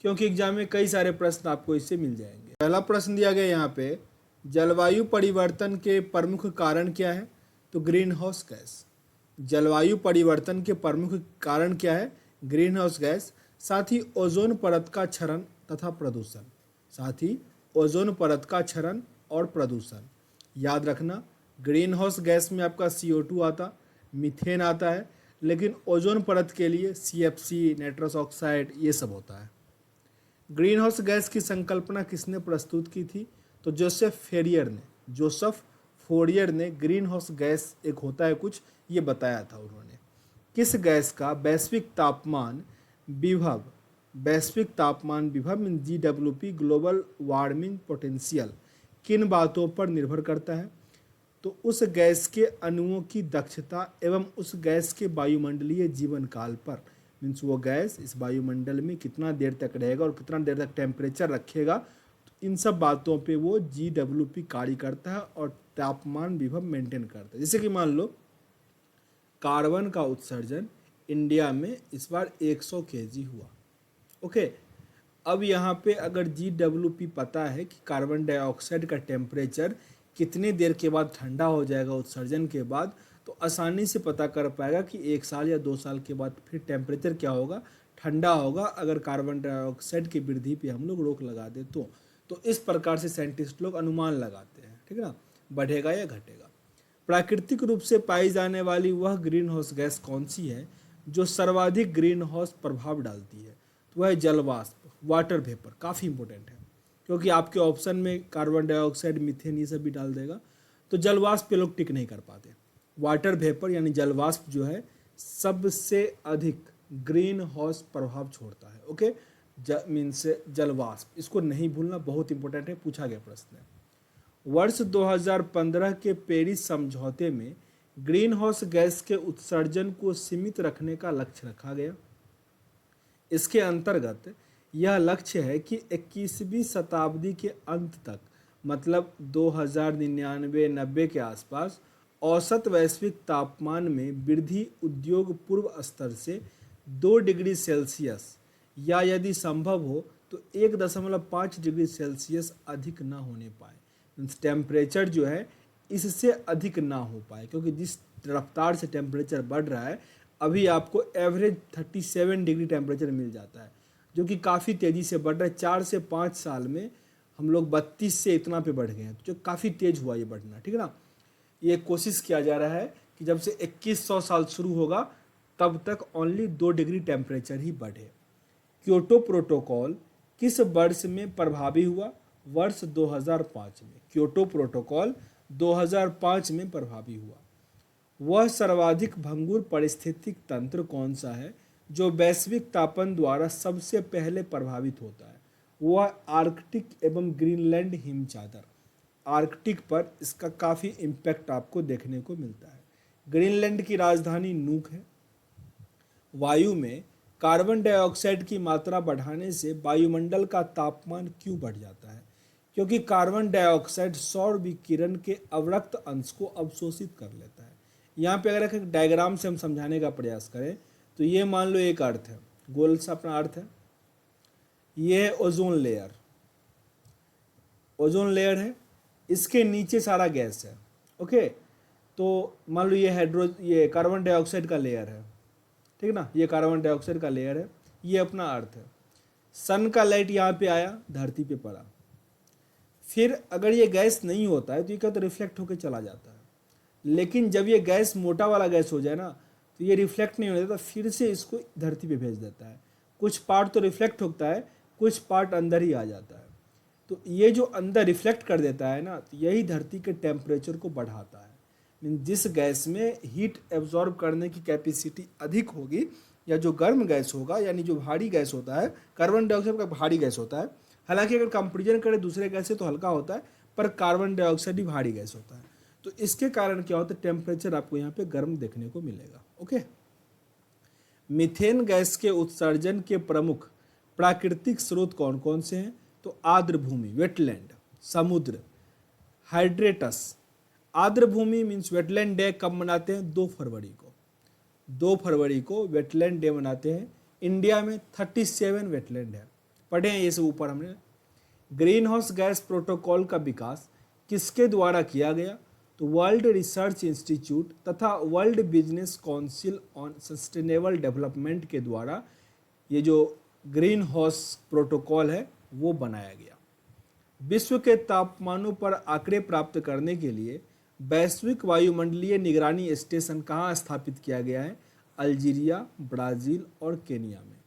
क्योंकि एग्जाम में कई सारे प्रश्न आपको इससे मिल जाएंगे। पहला प्रश्न दिया गया यहाँ पे, जलवायु परिवर्तन के प्रमुख कारण क्या है? तो ग्रीन हाउस गैस। जलवायु परिवर्तन के प्रमुख कारण क्या है? Green house gas. साथ ही ओजोन परत का क्षरण तथा प्रदूषण। साथ ही ओजोन परत का क्षरण और प्रदूषण। याद रखना, ग्रीन हाउस गैस में आपका CO2 आता, मीथेन आता है, लेकिन ओजोन परत के लिए CFC, नाइट्रस ऑक्साइड, ये सब होता है। ग्रीन हाउस गैस की संकल्पना किसने प्रस्तुत की थी? तो जोसेफ फोरियर ने ग्रीन हाउस गैस एक होता है कुछ, ये बताया था उन्होंने। किस गैस का वैश्विक तापमान विभव mean GWP, global warming potential, किन बातों पर निर्भर करता है? तो उस गैस के अणुओं की दक्षता एवं उस गैस के वायुमंडलीय जीवन काल पर, मीन्स वो गैस इस वायुमंडल में कितना देर तक रहेगा और कितना देर तक टेम्परेचर रखेगा, तो इन सब बातों पे वो GWP कार्य करता है और तापमान विभव मेंटेन करता है। जैसे कि मान लो कार्बन का उत्सर्जन इंडिया में इस बार 100 kg हुआ। ओके, अब यहाँ पे अगर GWP पता है कि कार्बन डाइऑक्साइड का टेम्परेचर कितनी देर के बाद ठंडा हो जाएगा उत्सर्जन के बाद, तो आसानी से पता कर पाएगा कि 1 साल या 2 साल के बाद फिर टेम्परेचर क्या होगा, ठंडा होगा, अगर कार्बन डाइऑक्साइड की वृद्धि पे हम लोग रोक लगा दे तो इस प्रकार से साइंटिस्ट लोग अनुमान लगाते हैं, ठीक है ना, बढ़ेगा या घटेगा। प्राकृतिक रूप से पाई जाने वाली वह ग्रीन हाउस गैस कौन सी है जो सर्वाधिक ग्रीन हाउस प्रभाव डालती है? तो वह है जलवाष्प, वाटर वेपर। काफ़ी इंपॉर्टेंट है क्योंकि आपके ऑप्शन में कार्बन डाइऑक्साइड, मीथेन ये सब भी डाल देगा, तो जलवाष्प पे लोग टिक नहीं कर पाते। वाटर वेपर यानी जलवाष्प जो है सबसे अधिक ग्रीन हाउस प्रभाव छोड़ता है। ओके, मीन्स जलवाष्प, इसको नहीं भूलना, बहुत इंपॉर्टेंट है, पूछा गया प्रश्न है। वर्ष 2015 के पेरिस समझौते में ग्रीन हाउस गैस के उत्सर्जन को सीमित रखने का लक्ष्य रखा गया। इसके अंतर्गत यह लक्ष्य है कि 21वीं शताब्दी के अंत तक, मतलब 2099-90 के आसपास, औसत वैश्विक तापमान में वृद्धि उद्योग पूर्व स्तर से 2 डिग्री सेल्सियस या यदि संभव हो तो 1.5 डिग्री सेल्सियस अधिक ना होने पाए। मीन्स टेम्परेचर जो है इससे अधिक ना हो पाए, क्योंकि जिस रफ्तार से टेम्परेचर बढ़ रहा है, अभी आपको एवरेज 37 डिग्री टेम्परेचर मिल जाता है, जो कि काफ़ी तेज़ी से बढ़ रहा है। 4 से 5 साल में हम लोग 32 से इतना पे बढ़ गए हैं, जो काफ़ी तेज़ हुआ ये बढ़ना, ठीक है ना। ये कोशिश किया जा रहा है कि जब से 2100 साल शुरू होगा तब तक ओनली 2 डिग्री टेम्परेचर ही बढ़े। क्योटो प्रोटोकॉल किस वर्ष में प्रभावी हुआ? वर्ष 2005 में। क्योटो प्रोटोकॉल 2005 में प्रभावी हुआ। वह सर्वाधिक भंगुर पारिस्थितिक तंत्र कौन सा है जो वैश्विक तापन द्वारा सबसे पहले प्रभावित होता है? वह आर्कटिक एवं ग्रीनलैंड हिमचादर। आर्कटिक पर इसका काफ़ी इम्पैक्ट आपको देखने को मिलता है। ग्रीनलैंड की राजधानी नूक है। वायु में कार्बन डाइऑक्साइड की मात्रा बढ़ाने से वायुमंडल का तापमान क्यों बढ़ जाता है? क्योंकि कार्बन डाइऑक्साइड सौर विकिरण के अवरक्त अंश को अवशोषित कर लेता है। यहाँ पे अगर एक डायग्राम से हम समझाने का प्रयास करें तो ये मान लो एक अर्थ है, गोल सा अपना अर्थ है, ये है ओजोन लेयर। ओजोन लेयर है, इसके नीचे सारा गैस है। ओके, तो मान लो ये कार्बन डाइऑक्साइड का लेयर है, ठीक है ना, ये कार्बन डाइऑक्साइड का लेयर है, ये अपना अर्थ है। सन का लाइट यहाँ पे आया, धरती पे पड़ा, फिर अगर ये गैस नहीं होता है तो ये क्या, तो रिफ्लेक्ट होकर चला जाता है। लेकिन जब ये गैस मोटा वाला गैस हो जाए ना, तो ये रिफ्लेक्ट नहीं होने देता, फिर से इसको धरती पे भेज देता है। कुछ पार्ट तो रिफ्लेक्ट होता है, कुछ पार्ट अंदर ही आ जाता है। तो ये जो अंदर रिफ्लेक्ट कर देता है ना, तो यही धरती के टेम्परेचर को बढ़ाता है। मीन जिस गैस में हीट एब्जॉर्ब करने की कैपेसिटी अधिक होगी, या जो गर्म गैस होगा, यानी जो भारी गैस होता है, कार्बन डाइऑक्साइड का भारी गैस होता है। हालांकि अगर कंपेरिजन करें दूसरे गैस से तो हल्का होता है, पर कार्बन डाइऑक्साइड ही भारी गैस होता है। तो इसके कारण क्या होता है, टेम्परेचर आपको यहाँ पे गर्म देखने को मिलेगा। ओके, मीथेन गैस के उत्सर्जन के प्रमुख प्राकृतिक स्रोत कौन कौन से हैं? तो आर्द्र भूमि, वेटलैंड, समुद्र, हाइड्रेटस। आर्द्र भूमि मीन्स वेटलैंड डे कब मनाते हैं? 2 फरवरी को। 2 फरवरी को वेटलैंड डे मनाते हैं। इंडिया में 37 वेटलैंड है, पढ़े हैं ये सब ऊपर हमने। ग्रीन हाउस गैस प्रोटोकॉल का विकास किसके द्वारा किया गया? तो वर्ल्ड रिसर्च इंस्टीट्यूट तथा world business council on sustainable development के द्वारा ये जो ग्रीन हाउस प्रोटोकॉल है वो बनाया गया। विश्व के तापमानों पर आंकड़े प्राप्त करने के लिए वैश्विक वायुमंडलीय निगरानी स्टेशन कहाँ स्थापित किया गया है? अल्जीरिया, ब्राज़ील और केनिया में।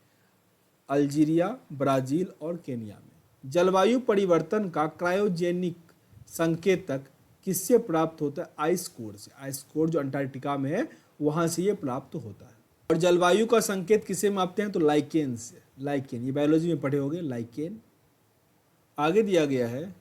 अल्जीरिया, ब्राज़ील और केनिया में। जलवायु परिवर्तन का क्रायोजेनिक संकेतक किससे प्राप्त होता है? आइस कोर से। आइस कोर जो अंटार्कटिका में है वहाँ से ये प्राप्त होता है। और जलवायु का संकेत किसे मापते हैं? तो लाइकेन से। लाइकेन, ये बायोलॉजी में पढ़े होंगे, लाइकेन। आगे दिया गया है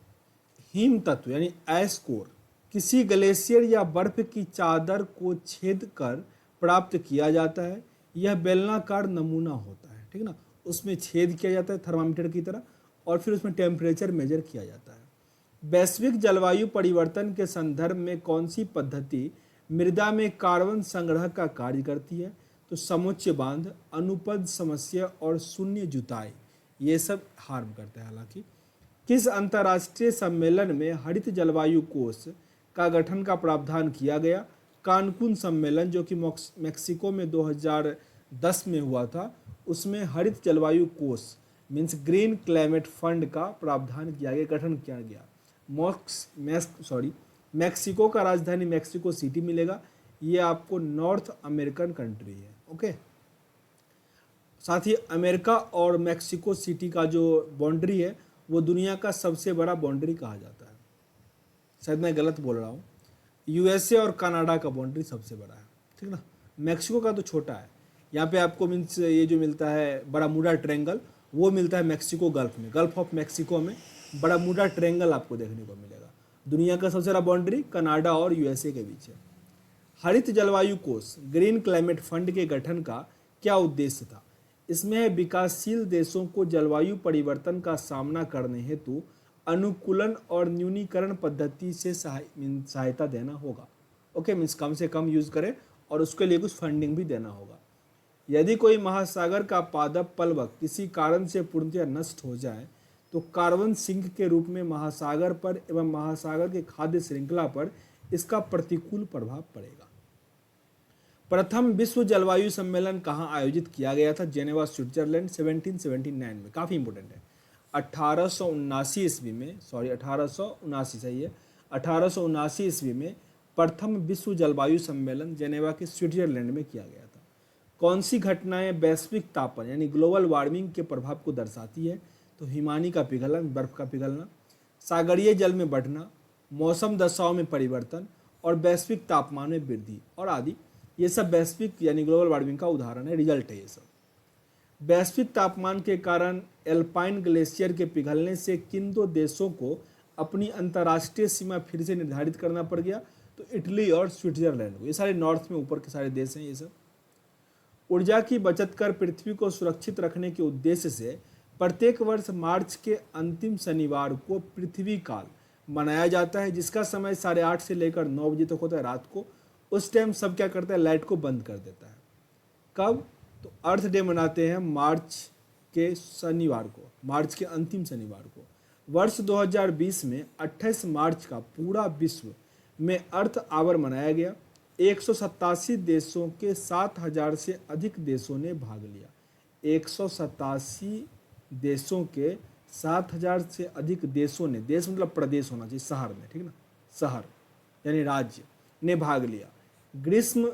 हिम तत्व यानी आइस कोर किसी ग्लेशियर या बर्फ की चादर को छेद कर प्राप्त किया जाता है। यह बेलनाकार नमूना होता है, ठीक ना, उसमें छेद किया जाता है थर्मामीटर की तरह और फिर उसमें टेम्परेचर मेजर किया जाता है। वैश्विक जलवायु परिवर्तन के संदर्भ में कौन सी पद्धति मृदा में कार्बन संग्रह का कार्य करती है? तो समुच्च बांध, अनुपद समस्या और शून्य जुताई ये सब हार्म करते हैं। हालांकि किस अंतर्राष्ट्रीय सम्मेलन में हरित जलवायु कोष का गठन का प्रावधान किया गया? कानकुन सम्मेलन जो कि मेक्सिको में 2010 में हुआ था, उसमें हरित जलवायु कोष मीन्स ग्रीन क्लाइमेट फंड का प्रावधान किया गया, गठन किया गया। मैक्सिको का राजधानी मैक्सिको सिटी मिलेगा, ये आपको नॉर्थ अमेरिकन कंट्री है। ओके, साथ ही अमेरिका और मैक्सिको सिटी का जो बाउंड्री है वो दुनिया का सबसे बड़ा बाउंड्री कहा जाता है। शायद मैं गलत बोल रहा हूँ, यूएसए और कनाडा का बाउंड्री सबसे बड़ा है, ठीक ना। मैक्सिको का तो छोटा है। यहाँ पे आपको मीन्स ये जो मिलता है बरामूडा ट्रायंगल वो मिलता है मैक्सिको गल्फ में, गल्फ ऑफ मैक्सिको में बरामूडा ट्रायंगल आपको देखने को मिलेगा। दुनिया का सबसे बड़ा बाउंड्री कनाडा और यूएसए के बीच है। हरित जलवायु कोष ग्रीन क्लाइमेट फंड के गठन का क्या उद्देश्य था? इसमें विकासशील देशों को जलवायु परिवर्तन का सामना करने हेतु अनुकूलन और न्यूनीकरण पद्धति से सहायता देना होगा। ओके, मीन्स कम से कम यूज करें और उसके लिए कुछ फंडिंग भी देना होगा। यदि कोई महासागर का पादप पलवक किसी कारण से पूर्णतः नष्ट हो जाए तो कार्बन सिंक के रूप में महासागर पर एवं महासागर के खाद्य श्रृंखला पर इसका प्रतिकूल प्रभाव पड़ेगा। प्रथम विश्व जलवायु सम्मेलन कहाँ आयोजित किया गया था? जेनेवा, स्विट्जरलैंड 1779 में। काफ़ी इंपॉर्टेंट है। 1879 ईस्वी में, 1879 सही है, 1879 ईस्वी में प्रथम विश्व जलवायु सम्मेलन जेनेवा के स्विट्जरलैंड में किया गया था। कौन सी घटनाएं वैश्विक तापन यानी ग्लोबल वार्मिंग के प्रभाव को दर्शाती है? तो हिमानी का पिघलन, बर्फ का पिघलना, सागरीय जल में बढ़ना, मौसम दशाओं में परिवर्तन और वैश्विक तापमान में वृद्धि और आदि, ये सब वैश्विक यानी ग्लोबल वार्मिंग का उदाहरण है, रिजल्ट है ये सब। वैश्विक तापमान के कारण एल्पाइन ग्लेशियर के पिघलने से किन दो देशों को अपनी अंतर्राष्ट्रीय सीमा फिर से निर्धारित करना पड़ गया? तो इटली और स्विट्जरलैंड को। ये सारे नॉर्थ में ऊपर के सारे देश हैं ये सब। ऊर्जा की बचत कर पृथ्वी को सुरक्षित रखने के उद्देश्य से प्रत्येक वर्ष मार्च के अंतिम शनिवार को पृथ्वी काल मनाया जाता है, जिसका समय 8:30 से लेकर 9 बजे तक होता है रात को। उस टाइम सब क्या करता है? लाइट को बंद कर देता है। कब? तो अर्थ डे मनाते हैं मार्च के शनिवार को, मार्च के अंतिम शनिवार को। वर्ष 2020 में 28 मार्च का पूरा विश्व में अर्थ आवर मनाया गया। 187 देशों के 7000 से अधिक देशों ने भाग लिया। 187 देशों के 7000 से अधिक देशों ने, देश मतलब प्रदेश होना चाहिए, शहर में, ठीक ना, शहर यानी राज्य, ने भाग लिया। Green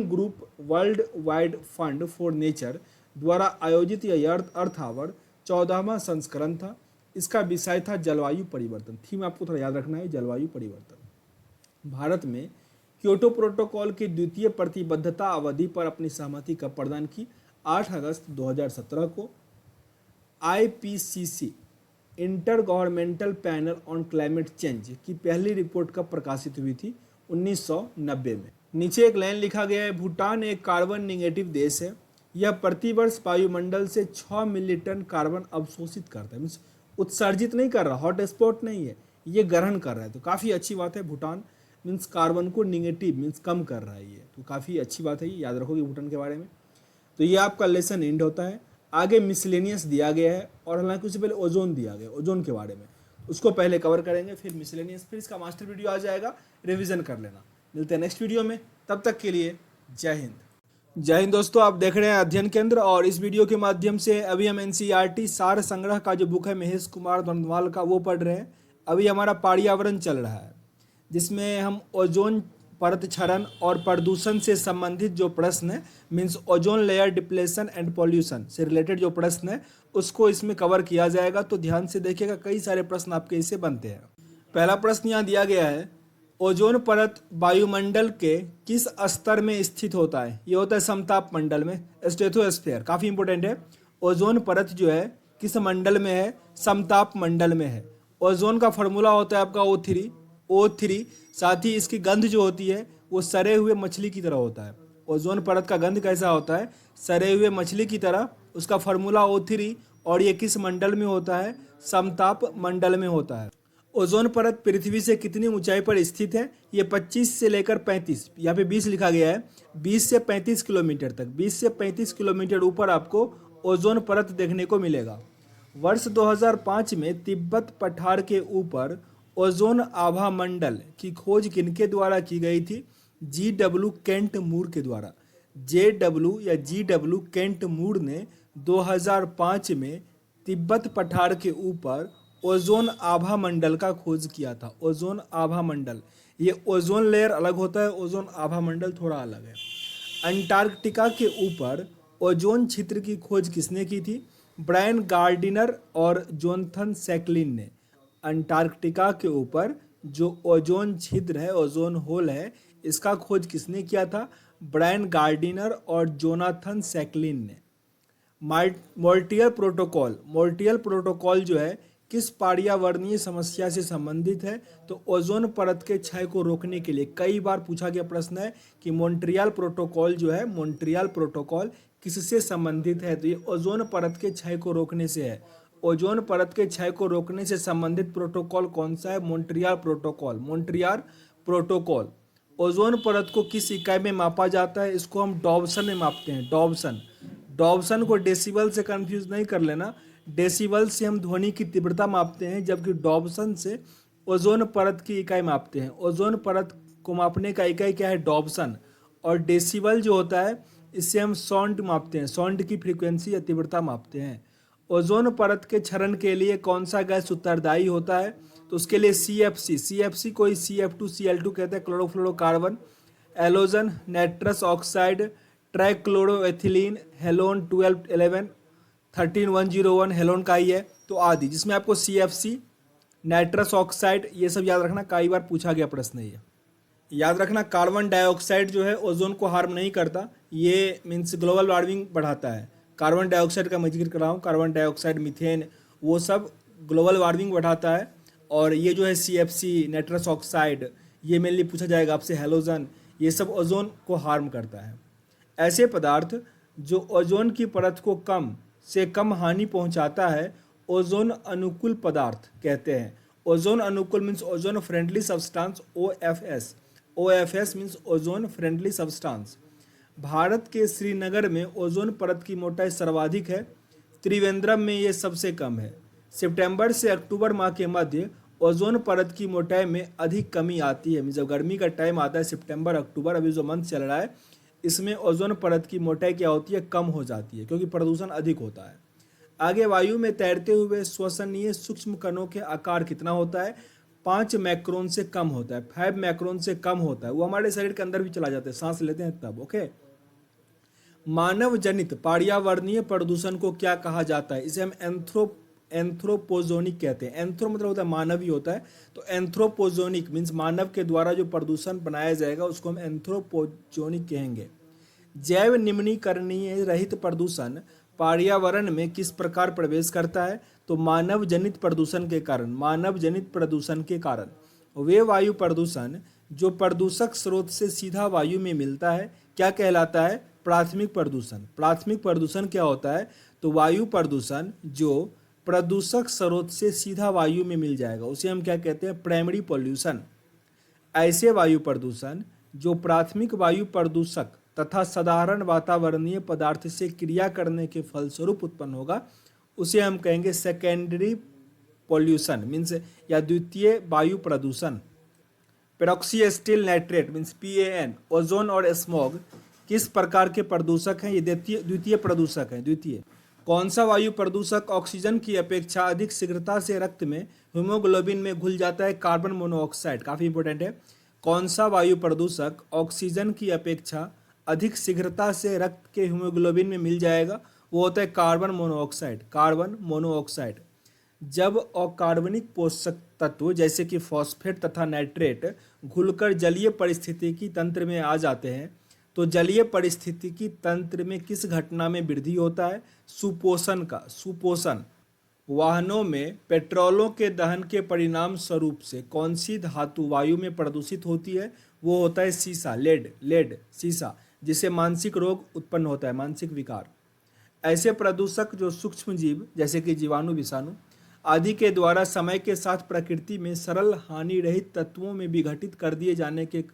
group world wide fund for nature द्वारा आयोजित यह अर्थ आवर 14वां संस्करण था। इसका विषय था जलवायु परिवर्तन। थीम आपको थोड़ा याद रखना है, जलवायु परिवर्तन। भारत में क्योटो प्रोटोकॉल की द्वितीय प्रतिबद्धता अवधि पर अपनी सहमति कब प्रदान की? 8 अगस्त 2017 को। IPCC inter governmental panel on climate change की पहली रिपोर्ट कब प्रकाशित हुई थी? 1990 में। नीचे एक लाइन लिखा गया है, भूटान एक कार्बन निगेटिव देश है। यह प्रतिवर्ष वायुमंडल से 6 मिली टन कार्बन अवशोषित करता है, मीन्स उत्सर्जित नहीं कर रहा, हॉट स्पॉट नहीं है, ये ग्रहण कर रहा है। तो काफ़ी अच्छी बात है। भूटान मीन्स कार्बन को निगेटिव मीन्स कम कर रहा है ये, तो काफ़ी अच्छी बात है, ये याद रखोगे भूटान के बारे में। तो ये आपका लेसन एंड होता है। आगे मिसलेनियस दिया गया है और हालांकि उससे पहले ओजोन दिया गया, ओजोन के बारे में। उसको पहले कवर करेंगे, फिर मिसलेनियस, फिर इसका मास्टर वीडियो आ जाएगा, रिवीजन कर लेना। मिलते हैं नेक्स्ट वीडियो में, तब तक के लिए जय हिंद। जय हिंद दोस्तों, आप देख रहे हैं अध्ययन केंद्र और इस वीडियो के माध्यम से अभी हम एनसीईआरटी सार संग्रह का जो बुक है महेश कुमार दंडवाल का वो पढ़ रहे हैं। अभी हमारा पर्यावरण चल रहा है जिसमें हम ओजोन परत क्षरण और प्रदूषण से संबंधित जो प्रश्न है, means ozone layer depletion and pollution से रिलेटेड जो प्रश्न है उसको इसमें कवर किया जाएगा। तो ध्यान से देखिएगा, कई सारे प्रश्न आपके इससे बनते हैं। पहला प्रश्न यहाँ दिया गया है, ओजोन परत वायुमंडल के किस स्तर में स्थित होता है? ये होता है समताप मंडल में, स्ट्रेटोस्फीयर। काफ़ी इंपॉर्टेंट है। ओजोन परत जो है किस मंडल में है? समताप मंडल में है। ओजोन का फॉर्मूला होता है आपका O3। साथ ही इसकी गंध जो होती है वो सड़े हुए मछली की तरह होता है। ओजोन परत का गंध कैसा होता है? सड़े हुए मछली की तरह। उसका फॉर्मूला O3 और ये किस मंडल में होता है? समताप मंडल में होता है। ओजोन परत पृथ्वी से कितनी ऊंचाई पर स्थित है? ये 25 से लेकर 35, यहाँ पे 20 लिखा गया है, 20 से 35 किलोमीटर तक, 20 से 35 किलोमीटर ऊपर आपको ओजोन परत देखने को मिलेगा। वर्ष 2005 में तिब्बत पठार के ऊपर ओजोन आभा मंडल की खोज किनके द्वारा की गई थी? GW केंट मूर के द्वारा। GW केंट मूर ने 2005 में तिब्बत पठार के ऊपर ओजोन आभा मंडल का खोज किया था। ओजोन आभा मंडल, ये ओजोन लेयर अलग होता है, ओजोन आभा मंडल थोड़ा अलग है। अंटार्कटिका के ऊपर ओजोन छिद्र की खोज किसने की थी? ब्रायन गार्डिनर और जोनाथन सैकलिन ने। अंटार्कटिका के ऊपर जो ओजोन छिद्र है, ओजोन होल है, इसका खोज किसने किया था? ब्रायन गार्डिनर और जोनाथन सैकलिन ने। मोर्टियल प्रोटोकॉल जो है किस पर्यावरणीय समस्या से संबंधित है? तो ओजोन परत के क्षय को रोकने के लिए। कई बार पूछा गया प्रश्न है कि मॉन्ट्रियल प्रोटोकॉल जो है, मॉन्ट्रियल प्रोटोकॉल किससे संबंधित है? तो ये ओजोन परत के क्षय को रोकने से है। ओजोन परत के क्षय को रोकने से संबंधित प्रोटोकॉल कौन सा है? Montreal protocol. Montreal protocol. Ozone परत को किस इकाई में मापा जाता है? इसको हम डॉब्सन में मापते हैं। डॉब्सन को डेसिबल से कंफ्यूज नहीं कर लेना। डेसिबल से हम ध्वनि की तीव्रता मापते हैं, जबकि डॉब्सन से ओजोन परत की इकाई मापते हैं। ओजोन परत को मापने का इकाई क्या है? डॉब्सन। और डेसिबल जो होता है इससे हम साउंड मापते हैं, साउंड की फ्रीक्वेंसी या तीव्रता मापते हैं। ओजोन परत के क्षरण के लिए कौन सा गैस उत्तरदायी होता है? तो उसके लिए CFC कोई CF2 CL2 कहते हैं, chlorofluorocarbon, halogen, nitrous oxide, trichloroethylene, halon 1211, 13101 halon का ही है, तो आदि, जिसमें आपको CFC, नाइट्रस ऑक्साइड, ये सब याद रखना। कई बार पूछा गया प्रश्न है ये। याद रखना, कार्बन डाइऑक्साइड जो है ओजोन को हार्म नहीं करता, ये मीन्स ग्लोबल वार्मिंग बढ़ाता है। कार्बन डाइऑक्साइड का मैं जिक्र कर रहा हूँ, कार्बन डाइऑक्साइड, मीथेन, वो सब ग्लोबल वार्मिंग बढ़ाता है। और ये जो है CFC, नाइट्रस ऑक्साइड, ये मेनली पूछा जाएगा आपसे, हेलोजन, ये सब ओजोन को हार्म करता है। ऐसे पदार्थ जो ओजोन की परत को कम से कम हानि पहुंचाता है ओजोन अनुकूल पदार्थ कहते हैं। ओजोन अनुकूल means ozone friendly substance, OFS means ozone friendly substance. Bharat के श्रीनगर में ओजोन परत की मोटाई सर्वाधिक है, त्रिवेंद्रम में ये सबसे कम है। सितंबर से अक्टूबर माह के मध्य ओजोन परत की मोटाई में अधिक कमी आती है। जब गर्मी का टाइम आता है, सितंबर अक्टूबर, अभी जो मंथ चल रहा है, इसमें ओजोन परत की मोटाई क्या होती है? कम हो जाती है, क्योंकि प्रदूषण अधिक होता है। आगे, वायु में तैरते हुए श्वसनीय सूक्ष्म कणों के आकार कितना होता है? 5 मैक्रोन से कम होता है, 5 मैक्रोन से कम होता है। वो हमारे शरीर के अंदर भी चला जाता है, सांस लेते हैं तब। ओके। मानव जनित पर्यावरणीय प्रदूषण को क्या कहा जाता है? इसे हम एंथ्रोपोजोनिक कहते हैं। एंथ्रो मतलब होता है मानवीय होता है, तो एंथ्रोपोजोनिक मीन्स मानव के द्वारा जो प्रदूषण बनाया जाएगा उसको हम एंथ्रोपोजोनिक कहेंगे। जैव निम्नीकरणीय रहित प्रदूषण पर्यावरण में किस प्रकार प्रवेश करता है? तो मानव जनित प्रदूषण के कारण। मानव जनित प्रदूषण के कारण वे वायु प्रदूषण जो प्रदूषक स्रोत से सीधा वायु में मिलता है क्या कहलाता है? प्राथमिक प्रदूषण। प्राथमिक प्रदूषण क्या होता है? तो वायु प्रदूषण जो प्रदूषक स्रोत से सीधा वायु में मिल जाएगा उसे हम क्या कहते हैं? Primary pollution. ऐसे वायु प्रदूषण जो प्राथमिक वायु प्रदूषक तथा साधारण वातावरणीय पदार्थ से क्रिया करने के फलस्वरूप उत्पन्न होगा उसे हम कहेंगे सेकेंडरी पॉल्यूशन मीन्स या द्वितीय वायु प्रदूषण। पेरोक्सीएस्टिल नाइट्रेट मीन्स PAN, ओजोन और स्मॉग किस प्रकार के प्रदूषक हैं? ये द्वितीय प्रदूषक हैं। द्वितीय कौन सा वायु प्रदूषक ऑक्सीजन की अपेक्षा अधिक शीघ्रता से रक्त में हीमोग्लोबिन में घुल जाता है? कार्बन मोनोऑक्साइड, काफ़ी इंपॉर्टेंट है। कौन सा वायु प्रदूषक ऑक्सीजन की अपेक्षा अधिक शीघ्रता से रक्त के हीमोग्लोबिन में मिल जाएगा? वो होता है कार्बन मोनोऑक्साइड। कार्बन मोनोऑक्साइड जब अकार्बनिक पोषक तत्व जैसे कि फॉस्फेट तथा नाइट्रेट घुलकर जलीय पारिस्थितिकी तंत्र में आ जाते हैं तो जलीय पारिस्थितिकी तंत्र में किस घटना में वृद्धि होता है? सुपोषण का। सुपोषण। वाहनों में पेट्रोलों के दहन के परिणाम स्वरूप से कौन सी धातु वायु में प्रदूषित होती है? वो होता है सीसा, लेड सीसा, जिससे मानसिक रोग उत्पन्न होता है, मानसिक विकार। ऐसे प्रदूषक जो सूक्ष्म जीव जैसे कि जीवाणु, विषाणु आदि के द्वारा समय के साथ प्रकृति में सरल हानि रहित तत्वों में विघटित कर दिए जाने के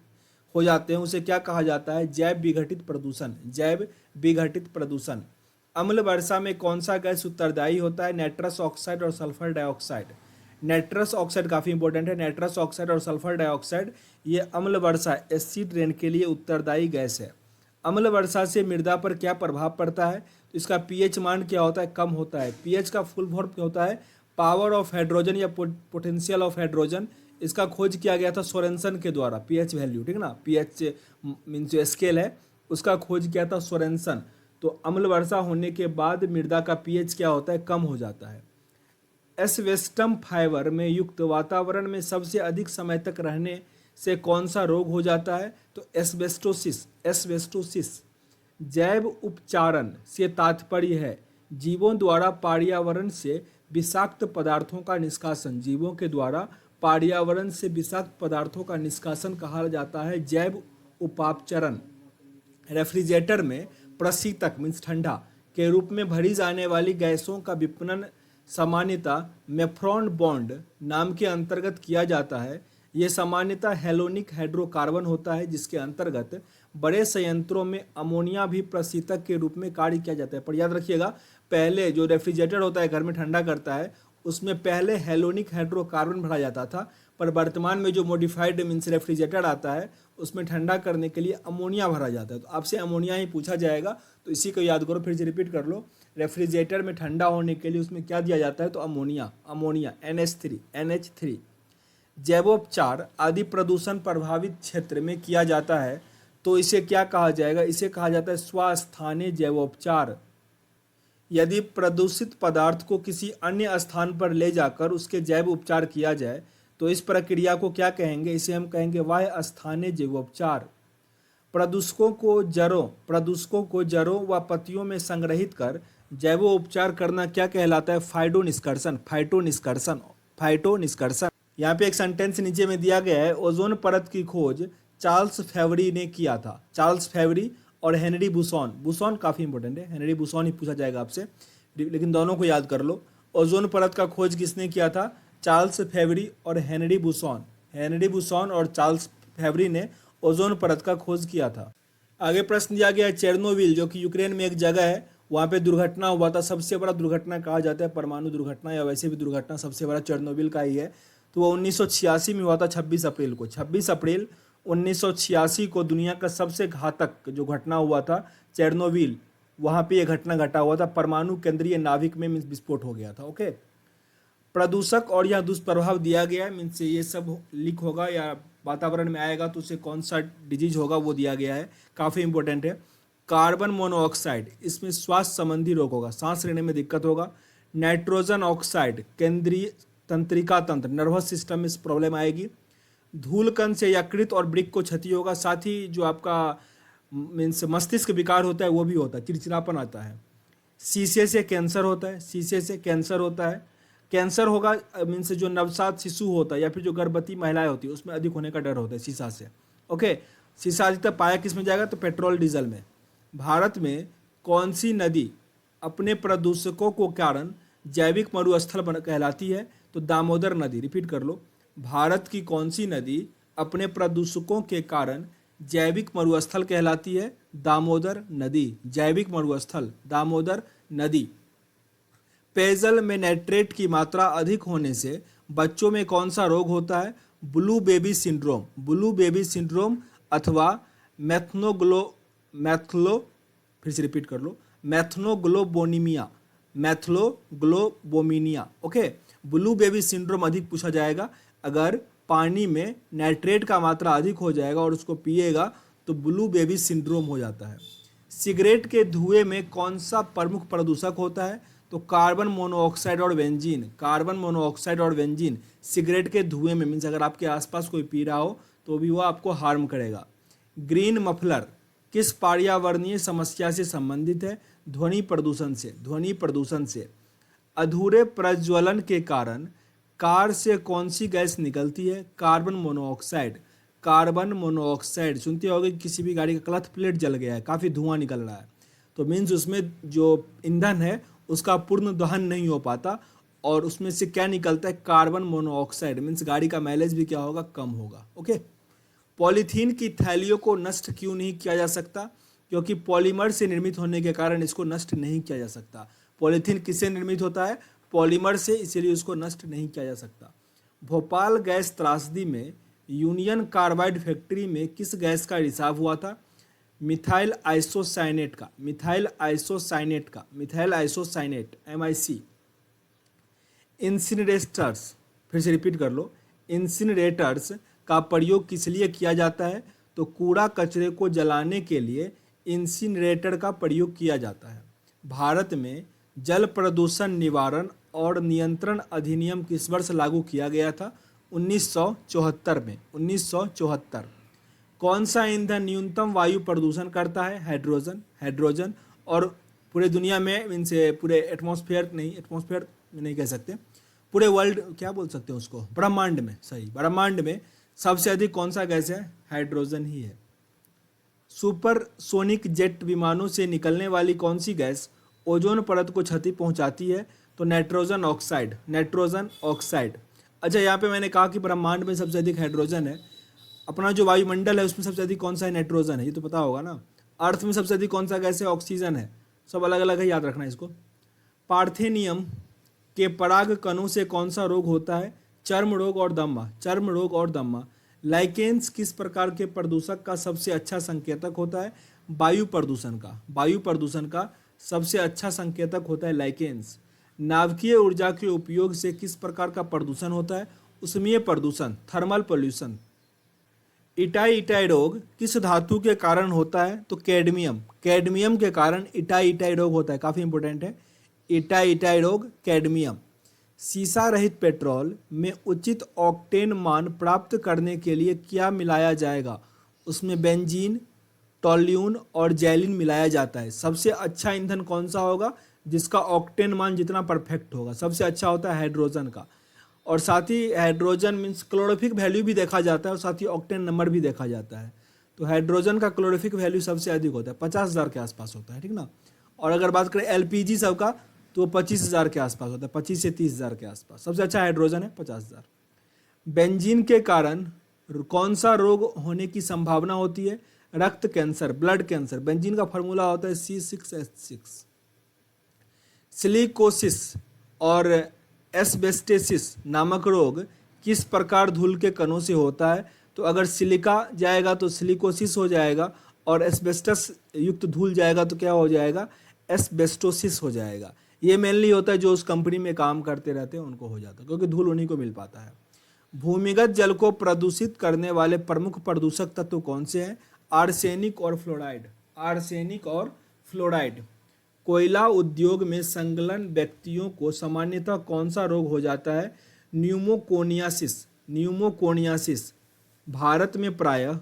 हो जाते हैं, उसे क्या कहा जाता है? जैव विघटित प्रदूषण। जैव विघटित प्रदूषण। अम्ल वर्षा में कौन सा गैस उत्तरदायी होता है? नाइट्रस ऑक्साइड और सल्फर डाइऑक्साइड। नाइट्रस ऑक्साइड काफ़ी इंपॉर्टेंट है। नाइट्रस ऑक्साइड और सल्फर डाइऑक्साइड ये अम्ल वर्षा एसिड रेन के लिए उत्तरदायी गैस है। अम्ल वर्षा से मृदा पर क्या प्रभाव पड़ता है? तो इसका pH मान क्या होता है? कम होता है। pH का फुल फॉर्म क्या होता है? पावर ऑफ हाइड्रोजन या पोटेंशियल ऑफ हाइड्रोजन। इसका खोज किया गया था सोरेनसन के द्वारा। pH वैल्यू, ठीक ना, pH मीन्स जो स्केल है उसका खोज किया था सोरेनसन। तो अम्ल वर्षा होने के बाद मृदा का pH क्या होता है? कम हो जाता है। एस्बेस्टस फाइबर में युक्त वातावरण में सबसे अधिक समय तक रहने से कौन सा रोग हो जाता है? तो एस्बेस्टोसिस। एस्बेस्टोसिस। जैव उपचारण से तात्पर्य है जीवों द्वारा पर्यावरण से विषाक्त पदार्थों का निष्कासन। जीवों के द्वारा पर्यावरण से विषाक्त पदार्थों का निष्कासन कहा जाता है जैव उपापचरण। रेफ्रिजरेटर में प्रशीतक मीन्स ठंडा के रूप में भरी जाने वाली गैसों का विपणन सामान्यतः मेफ्रॉन बॉन्ड नाम के अंतर्गत किया जाता है। ये सामान्यतः हेलोनिक हाइड्रोकार्बन होता है जिसके अंतर्गत बड़े संयंत्रों में अमोनिया भी प्रशीतक के रूप में कार्य किया जाता है। पर याद रखिएगा, पहले जो रेफ्रिजरेटर होता है घर में ठंडा करता है उसमें पहले हेलोनिक हाइड्रोकार्बन भरा जाता था, पर वर्तमान में जो मॉडिफाइड मीन्स रेफ्रिजरेटर आता है उसमें ठंडा करने के लिए अमोनिया भरा जाता है। तो आपसे अमोनिया ही पूछा जाएगा, तो इसी को याद करो, फिर से रिपीट कर लो। रेफ्रिजरेटर में ठंडा होने के लिए उसमें क्या दिया जाता है? तो अमोनिया NH3। जैवोपचार आदि प्रदूषण प्रभावित क्षेत्र में किया जाता है तो इसे क्या कहा जाएगा? इसे कहा जाता है स्वस्थानीय जैवोपचार। यदि प्रदूषित पदार्थ को किसी अन्य स्थान पर ले जाकर उसके जैव उपचार किया जाए तो इस प्रक्रिया को क्या कहेंगे? इसे हम कहेंगे वाह्य स्थानीय जैवोपचार। प्रदूषकों को जड़ों व पत्तियों में संग्रहित कर जैवोपचार करना क्या कहलाता है? फाइटोनिष्कर्षण। यहाँ पे एक सेंटेंस नीचे में दिया गया है, ओजोन परत की खोज चार्ल्स फेवरी ने किया था। चार्ल्स फेवरी और हेनरी बुसॉन काफ़ी इंपॉर्टेंट है, हेनरी बुसॉन ही पूछा जाएगा आपसे, लेकिन दोनों को याद कर लो। ओजोन परत का खोज किसने किया था? चार्ल्स फेवरी और हेनरी बुसॉन और चार्ल्स फेवरी ने ओजोन परत का खोज किया था। आगे प्रश्न दिया गया है चेरनोबिल, जो कि यूक्रेन में एक जगह है, वहाँ पे दुर्घटना हुआ था। सबसे बड़ा दुर्घटना कहा जाता है परमाणु दुर्घटना, या वैसे भी दुर्घटना सबसे बड़ा चेरनोबिल का ही है। तो वो 1986 में हुआ था, 26 अप्रैल को। 26 अप्रैल 1986 को दुनिया का सबसे घातक जो घटना हुआ था चेरनोबिल, वहाँ पे ये घटना घटा हुआ था। परमाणु केंद्रीय नाभिक में विस्फोट हो गया था। ओके, प्रदूषक और यह दुष्प्रभाव दिया गया है, मीन्स ये सब लीक होगा या वातावरण में आएगा तो उसे कौन सा डिजीज होगा वो दिया गया है, काफ़ी इंपॉर्टेंट है। कार्बन मोनोऑक्साइड, इसमें स्वास्थ्य संबंधी रोग होगा, सांस लेने में दिक्कत होगा। नाइट्रोजन ऑक्साइड, केंद्रीय तंत्रिका तंत्र, नर्वस सिस्टम में प्रॉब्लम आएगी। धूल कण से यकृत और वृक्क को क्षति होगा, साथ ही जो आपका मीन्स मस्तिष्क विकार होता है वो भी होता है, चिड़चिड़ापन आता है। शीशे से कैंसर होता है, कैंसर होगा मीन्स जो नवजात शिशु होता है या फिर जो गर्भवती महिलाएं होती है उसमें अधिक होने का डर होता है शीशा से। ओके, शीशा अधिकतर पाया किस में जाएगा? तो पेट्रोल डीजल में। भारत में कौन सी नदी अपने प्रदूषकों को कारण जैविक मरुस्थल कहलाती है? तो दामोदर नदी। रिपीट कर लो, भारत की कौन सी नदी अपने प्रदूषकों के कारण जैविक मरुस्थल कहलाती है? दामोदर नदी। जैविक मरुस्थल दामोदर नदी। पेयजल में नाइट्रेट की मात्रा अधिक होने से बच्चों में कौन सा रोग होता है? Blue baby syndrome, blue baby syndrome अथवा मैथ्लो फिर से रिपीट कर लो, मैथ्नोग्लोबोनीमिया, मैथ्लोग्लोबोमीनिया। ओके, ब्लू बेबी सिंड्रोम अधिक पूछा जाएगा। अगर पानी में नाइट्रेट का मात्रा अधिक हो जाएगा और उसको पिएगा तो ब्लू बेबी सिंड्रोम हो जाता है। सिगरेट के धुएं में कौन सा प्रमुख प्रदूषक होता है? तो कार्बन मोनोऑक्साइड और बेंजीन, कार्बन मोनोऑक्साइड और बेंजीन सिगरेट के धुएं में, मीन्स अगर आपके आसपास कोई पी रहा हो तो भी वो आपको हार्म करेगा। ग्रीन मफलर किस पर्यावरणीय समस्या से संबंधित है? ध्वनि प्रदूषण से, ध्वनि प्रदूषण से। अधूरे प्रज्वलन के कारण कार से कौन सी गैस निकलती है? Carbon monoxide, carbon monoxide. सुनते होगे किसी भी गाड़ी का क्लच प्लेट जल गया है, काफ़ी धुआं निकल रहा है, तो मीन्स उसमें जो ईंधन है उसका पूर्ण दहन नहीं हो पाता और उसमें से क्या निकलता है? Carbon monoxide. मीन्स गाड़ी का माइलेज भी क्या होगा? कम होगा। ओके, पॉलीथीन की थैलियों को नष्ट क्यों नहीं किया जा सकता? क्योंकि पॉलीमर से निर्मित होने के कारण इसको नष्ट नहीं किया जा सकता। पॉलीथीन किससे निर्मित होता है? पॉलीमर से, इसीलिए उसको नष्ट नहीं किया जा सकता। भोपाल गैस त्रासदी में यूनियन कार्बाइड फैक्ट्री में किस गैस का रिसाव हुआ था? मिथाइल आइसोसाइनेट का, मिथाइल आइसोसाइनेट का, मिथाइल आइसोसाइनेट MIC। इंसिनरेटर्स, फिर से रिपीट कर लो, इंसिनरेटर्स का प्रयोग किस लिए किया जाता है? तो कूड़ा कचरे को जलाने के लिए इंसिनरेटर का प्रयोग किया जाता है। भारत में जल प्रदूषण निवारण और नियंत्रण अधिनियम किस वर्ष लागू किया गया था? 1974 में, 1974। कौन सा ईंधन न्यूनतम वायु प्रदूषण करता है? Hydrogen, hydrogen. और पूरे दुनिया में, मीन्स पूरे एटमॉस्फेयर में नहीं कह सकते, पूरे वर्ल्ड क्या बोल सकते हैं उसको, ब्रह्मांड में, सही, ब्रह्मांड में सबसे अधिक कौन सा गैस है? हाइड्रोजन ही है। सुपरसोनिक जेट विमानों से निकलने वाली कौन सी गैस ओजोन परत को क्षति पहुंचाती है? तो नाइट्रोजन ऑक्साइड, नाइट्रोजन ऑक्साइड। अच्छा, यहाँ पे मैंने कहा कि ब्रह्मांड में सबसे अधिक हाइड्रोजन है। अपना जो वायुमंडल है उसमें सबसे अधिक कौन सा है? नाइट्रोजन है, ये तो पता होगा ना। अर्थ में सबसे अधिक कौन सा गैस है? ऑक्सीजन है। सब अलग अलग है, याद रखना इसको। पार्थेनियम के पराग कणों से कौन सा रोग होता है? चर्म रोग और दमा, चर्म रोग और दमा। लाइकेंस किस प्रकार के प्रदूषक का सबसे अच्छा संकेतक होता है? वायु प्रदूषण का, वायु प्रदूषण का सबसे अच्छा संकेतक होता है लाइकेंस। नाभिकीय ऊर्जा के उपयोग से किस प्रकार का प्रदूषण होता है? उष्मीय प्रदूषण, थर्मल पोल्यूशन। इटाई रोग किस धातु के कारण होता है? तो कैडमियम, कैडमियम के कारण इटाई रोग होता है, काफ़ी इंपॉर्टेंट है। इटाई रोग कैडमियम। सीसा रहित पेट्रोल में उचित ऑक्टेन मान प्राप्त करने के लिए क्या मिलाया जाएगा? उसमें बेंजीन, टोल्यून और जैलिन मिलाया जाता है। सबसे अच्छा ईंधन कौन सा होगा? जिसका ऑक्टेन मान जितना परफेक्ट होगा। सबसे अच्छा होता है हाइड्रोजन का, और साथ ही हाइड्रोजन मीन्स क्लोरोफिक वैल्यू भी देखा जाता है और साथ ही ऑक्टेन नंबर भी देखा जाता है। तो हाइड्रोजन का क्लोरोफिक वैल्यू सबसे अधिक होता है, 50,000 के आसपास होता है, ठीक ना। और अगर बात करें LPG सबका तो 25,000 के आसपास होता है, 25 से 30,000 के आसपास। सबसे अच्छा हाइड्रोजन है, 50,000। बेंजीन के कारण कौन सा रोग होने की संभावना होती है? रक्त कैंसर, ब्लड कैंसर। बेंजीन का फॉर्मूला होता है C6H6। सिलिकोसिस और एस्बेस्टेसिस नामक रोग किस प्रकार धूल के कणों से होता है? तो अगर सिलिका जाएगा तो सिलिकोसिस हो जाएगा, और एस्बेस्टस युक्त धूल जाएगा तो क्या हो जाएगा? एस्बेस्टोसिस हो जाएगा। ये मेनली होता है जो उस कंपनी में काम करते रहते हैं उनको हो जाता है, क्योंकि धूल उन्हीं को मिल पाता है। भूमिगत जल को प्रदूषित करने वाले प्रमुख प्रदूषक तत्व कौन से हैं? आर्सेनिक और फ्लोराइड, आर्सेनिक और फ्लोराइड। कोयला उद्योग में संलग्न व्यक्तियों को सामान्यतः कौन सा रोग हो जाता है? न्यूमोकोनियासिस, न्यूमोकोनियासिस। भारत में प्रायः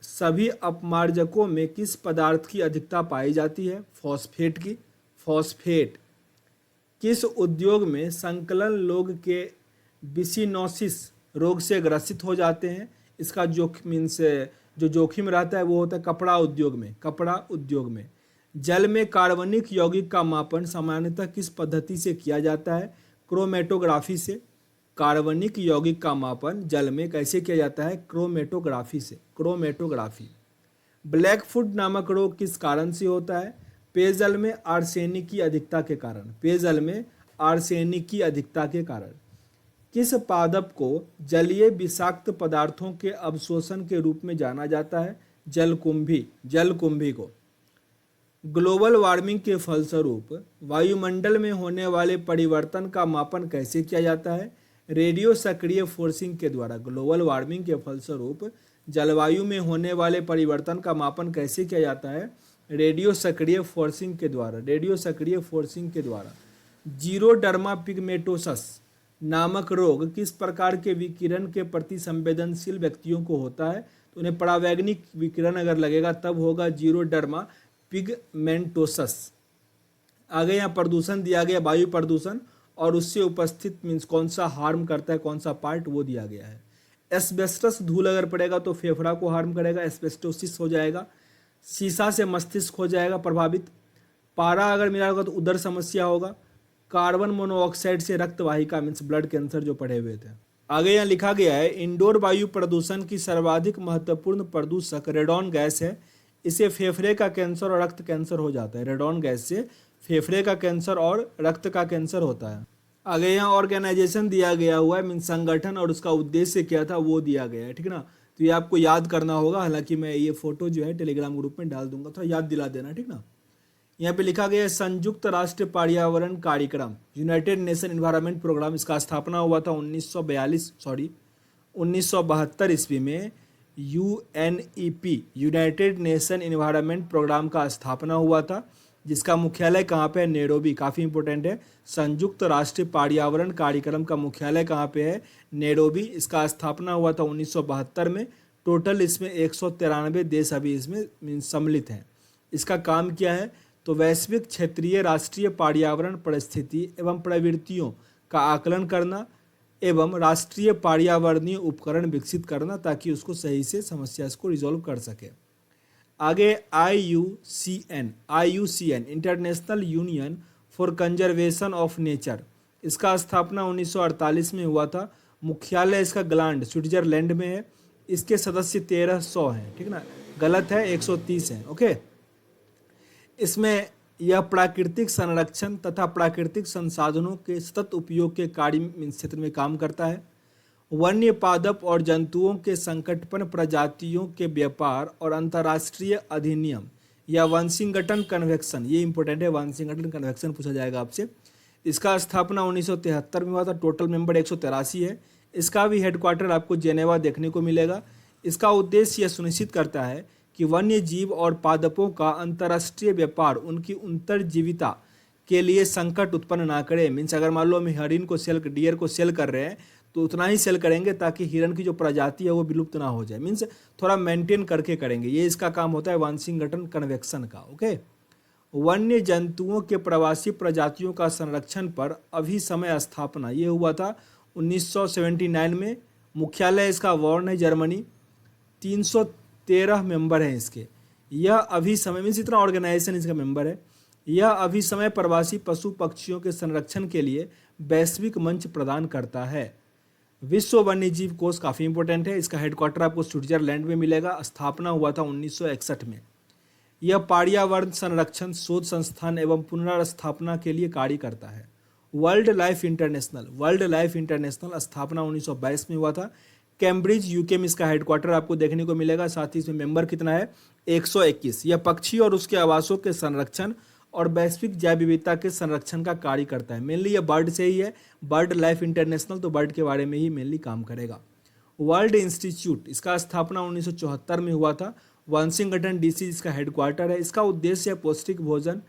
सभी अपमार्जकों में किस पदार्थ की अधिकता पाई जाती है? फॉस्फेट की, फॉस्फेट। किस उद्योग में संकलन लोग के बिसिनोसिस रोग से ग्रसित हो जाते हैं? इसका जोखिम से जो जोखिम रहता है वो होता है कपड़ा उद्योग में, कपड़ा उद्योग में। जल में कार्बनिक यौगिक का मापन सामान्यतः किस पद्धति से किया जाता है? क्रोमेटोग्राफी से। कार्बनिक यौगिक का मापन जल में कैसे किया जाता है? क्रोमेटोग्राफी से, क्रोमेटोग्राफी। ब्लैक फुट नामक रोग किस कारण से होता है? पेयजल में आर्सेनिक की अधिकता के कारण, पेयजल में आर्सेनिक की अधिकता के कारण। किस पादप को जलीय विषाक्त पदार्थों के अवशोषण के रूप में जाना जाता है? जलकुंभी को। ग्लोबल वार्मिंग के फलस्वरूप वायुमंडल में होने वाले परिवर्तन का मापन कैसे किया जाता है? रेडियो सक्रिय फोर्सिंग के द्वारा। ग्लोबल वार्मिंग के फलस्वरूप जलवायु में होने वाले परिवर्तन का मापन कैसे किया जाता है? रेडियो सक्रिय फोर्सिंग के द्वारा। जीरोडर्मा पिगमेटोसस नामक रोग किस प्रकार के विकिरण के प्रति संवेदनशील व्यक्तियों को होता है? तो उन्हें परावैंगिक विकिरण अगर लगेगा तब होगा जीरोडर्मा पिगमेंटोसस। आगे यहाँ प्रदूषण दिया गया, वायु प्रदूषण और उससे उपस्थित मीन्स कौन सा हार्म करता है, कौन सा पार्ट, वो दिया गया है। एस्बेस्टस धूल अगर पड़ेगा तो फेफड़ा को हार्म करेगा, एस्बेस्टोसिस हो जाएगा। शीशा से मस्तिष्क हो जाएगा प्रभावित। पारा अगर मिला होगा तो उदर समस्या होगा। कार्बन मोनोऑक्साइड से रक्त वाहिका मीन्स ब्लड कैंसर जो पढ़े हुए थे। आगे यहाँ लिखा गया है इंडोर वायु प्रदूषण की सर्वाधिक महत्वपूर्ण प्रदूषक रेडॉन गैस है। इसे फेफड़े का कैंसर और रक्त कैंसर हो जाता है। रेडॉन गैस से फेफड़े का कैंसर और रक्त का कैंसर होता है। आगे यहाँ ऑर्गेनाइजेशन दिया गया हुआ है मीन्स संगठन और उसका उद्देश्य क्या था वो दिया गया है, ठीक है ना। तो ये आपको याद करना होगा, हालांकि मैं ये फोटो जो है टेलीग्राम ग्रुप में डाल दूंगा, थोड़ा याद दिला देना, ठीक ना। यहाँ पे लिखा गया है संयुक्त राष्ट्र पर्यावरण कार्यक्रम यूनाइटेड नेशन एनवायरनमेंट प्रोग्राम, इसका स्थापना हुआ था 1972 ईस्वी में। UNEP United Nation Environment Programme का स्थापना हुआ था, जिसका मुख्यालय कहाँ पे है? नैरोबी। काफ़ी इंपॉर्टेंट है, संयुक्त राष्ट्र पर्यावरण कार्यक्रम का मुख्यालय कहाँ पे है? नैरोबी। इसका स्थापना हुआ था 1972 में। टोटल इसमें 193 देश अभी इसमें सम्मिलित हैं। इसका काम क्या है? तो वैश्विक, क्षेत्रीय, राष्ट्रीय पर्यावरण परिस्थिति एवं प्रवृत्तियों का आकलन करना एवं राष्ट्रीय पर्यावरणीय उपकरण विकसित करना ताकि उसको सही से समस्या को रिजॉल्व कर सके। आगे IUCN international union for conservation of nature, इसका स्थापना 1948 में हुआ था। मुख्यालय इसका ग्लांड स्विट्जरलैंड में है। इसके सदस्य 1300 हैं, ठीक ना, गलत है 130 हैं, ओके। इसमें यह प्राकृतिक संरक्षण तथा प्राकृतिक संसाधनों के सतत उपयोग के कार्य क्षेत्र में काम करता है। वन्य पादप और जंतुओं के संकटपन प्रजातियों के व्यापार और अंतर्राष्ट्रीय अधिनियम या वाशिंगटन कन्वेंशन, ये इंपॉर्टेंट है, वाशिंगटन कन्वेंशन पूछा जाएगा आपसे। इसका स्थापना 1973 में हुआ था। टोटल मेंबर 183 है। इसका भी हेडक्वार्टर आपको जेनेवा देखने को मिलेगा। इसका उद्देश्य यह सुनिश्चित करता है कि वन्य जीव और पादपों का अंतर्राष्ट्रीय व्यापार उनकी अंतर्जीविता के लिए संकट उत्पन्न ना करे। मीन्स अगर मान लो हम हरिन को डियर को सेल कर रहे हैं तो उतना ही सेल करेंगे ताकि हिरन की जो प्रजाति है वो विलुप्त ना हो जाए, मीन्स थोड़ा मेंटेन करके करेंगे। ये इसका काम होता है वाशिंगटन कन्वेंशन का, ओके। वन्य जंतुओं के प्रवासी प्रजातियों का संरक्षण पर अभिसमय स्थापना ये हुआ था 1979 में। मुख्यालय इसका वॉर्न है, जर्मनी। 313 मेंबर हैं इसके। यह अभिसमय मीन्स इतना ऑर्गेनाइजेशन इसका मेंबर है। यह अभिसमय प्रवासी पशु पक्षियों के संरक्षण के लिए वैश्विक मंच प्रदान करता है। विश्व वन्यजीव कोष काफ़ी इंपॉर्टेंट है। इसका हेडक्वार्टर आपको स्विट्जरलैंड में मिलेगा। स्थापना हुआ था 1961 में। यह पर्यावरण संरक्षण शोध संस्थान एवं पुनर्स्थापना के लिए कार्य करता है। वर्ल्ड लाइफ इंटरनेशनल स्थापना 1922 में हुआ था। कैम्ब्रिज यूके में इसका हेडक्वार्टर आपको देखने को मिलेगा। साथ ही इसमें मेंबर कितना है? 121। यह पक्षी और उसके आवासों के संरक्षण और वैश्विक जैव विविधता के संरक्षण का कार्य करता है। मेनली ये बर्ड से ही है, बर्ड लाइफ इंटरनेशनल, तो बर्ड के बारे में ही मेनली काम करेगा। वर्ल्ड इंस्टीट्यूट, इसका स्थापना 1974 में हुआ था। वाशिंगटन डीसी इसका हेडक्वार्टर है। इसका उद्देश्य है पौष्टिक भोजन,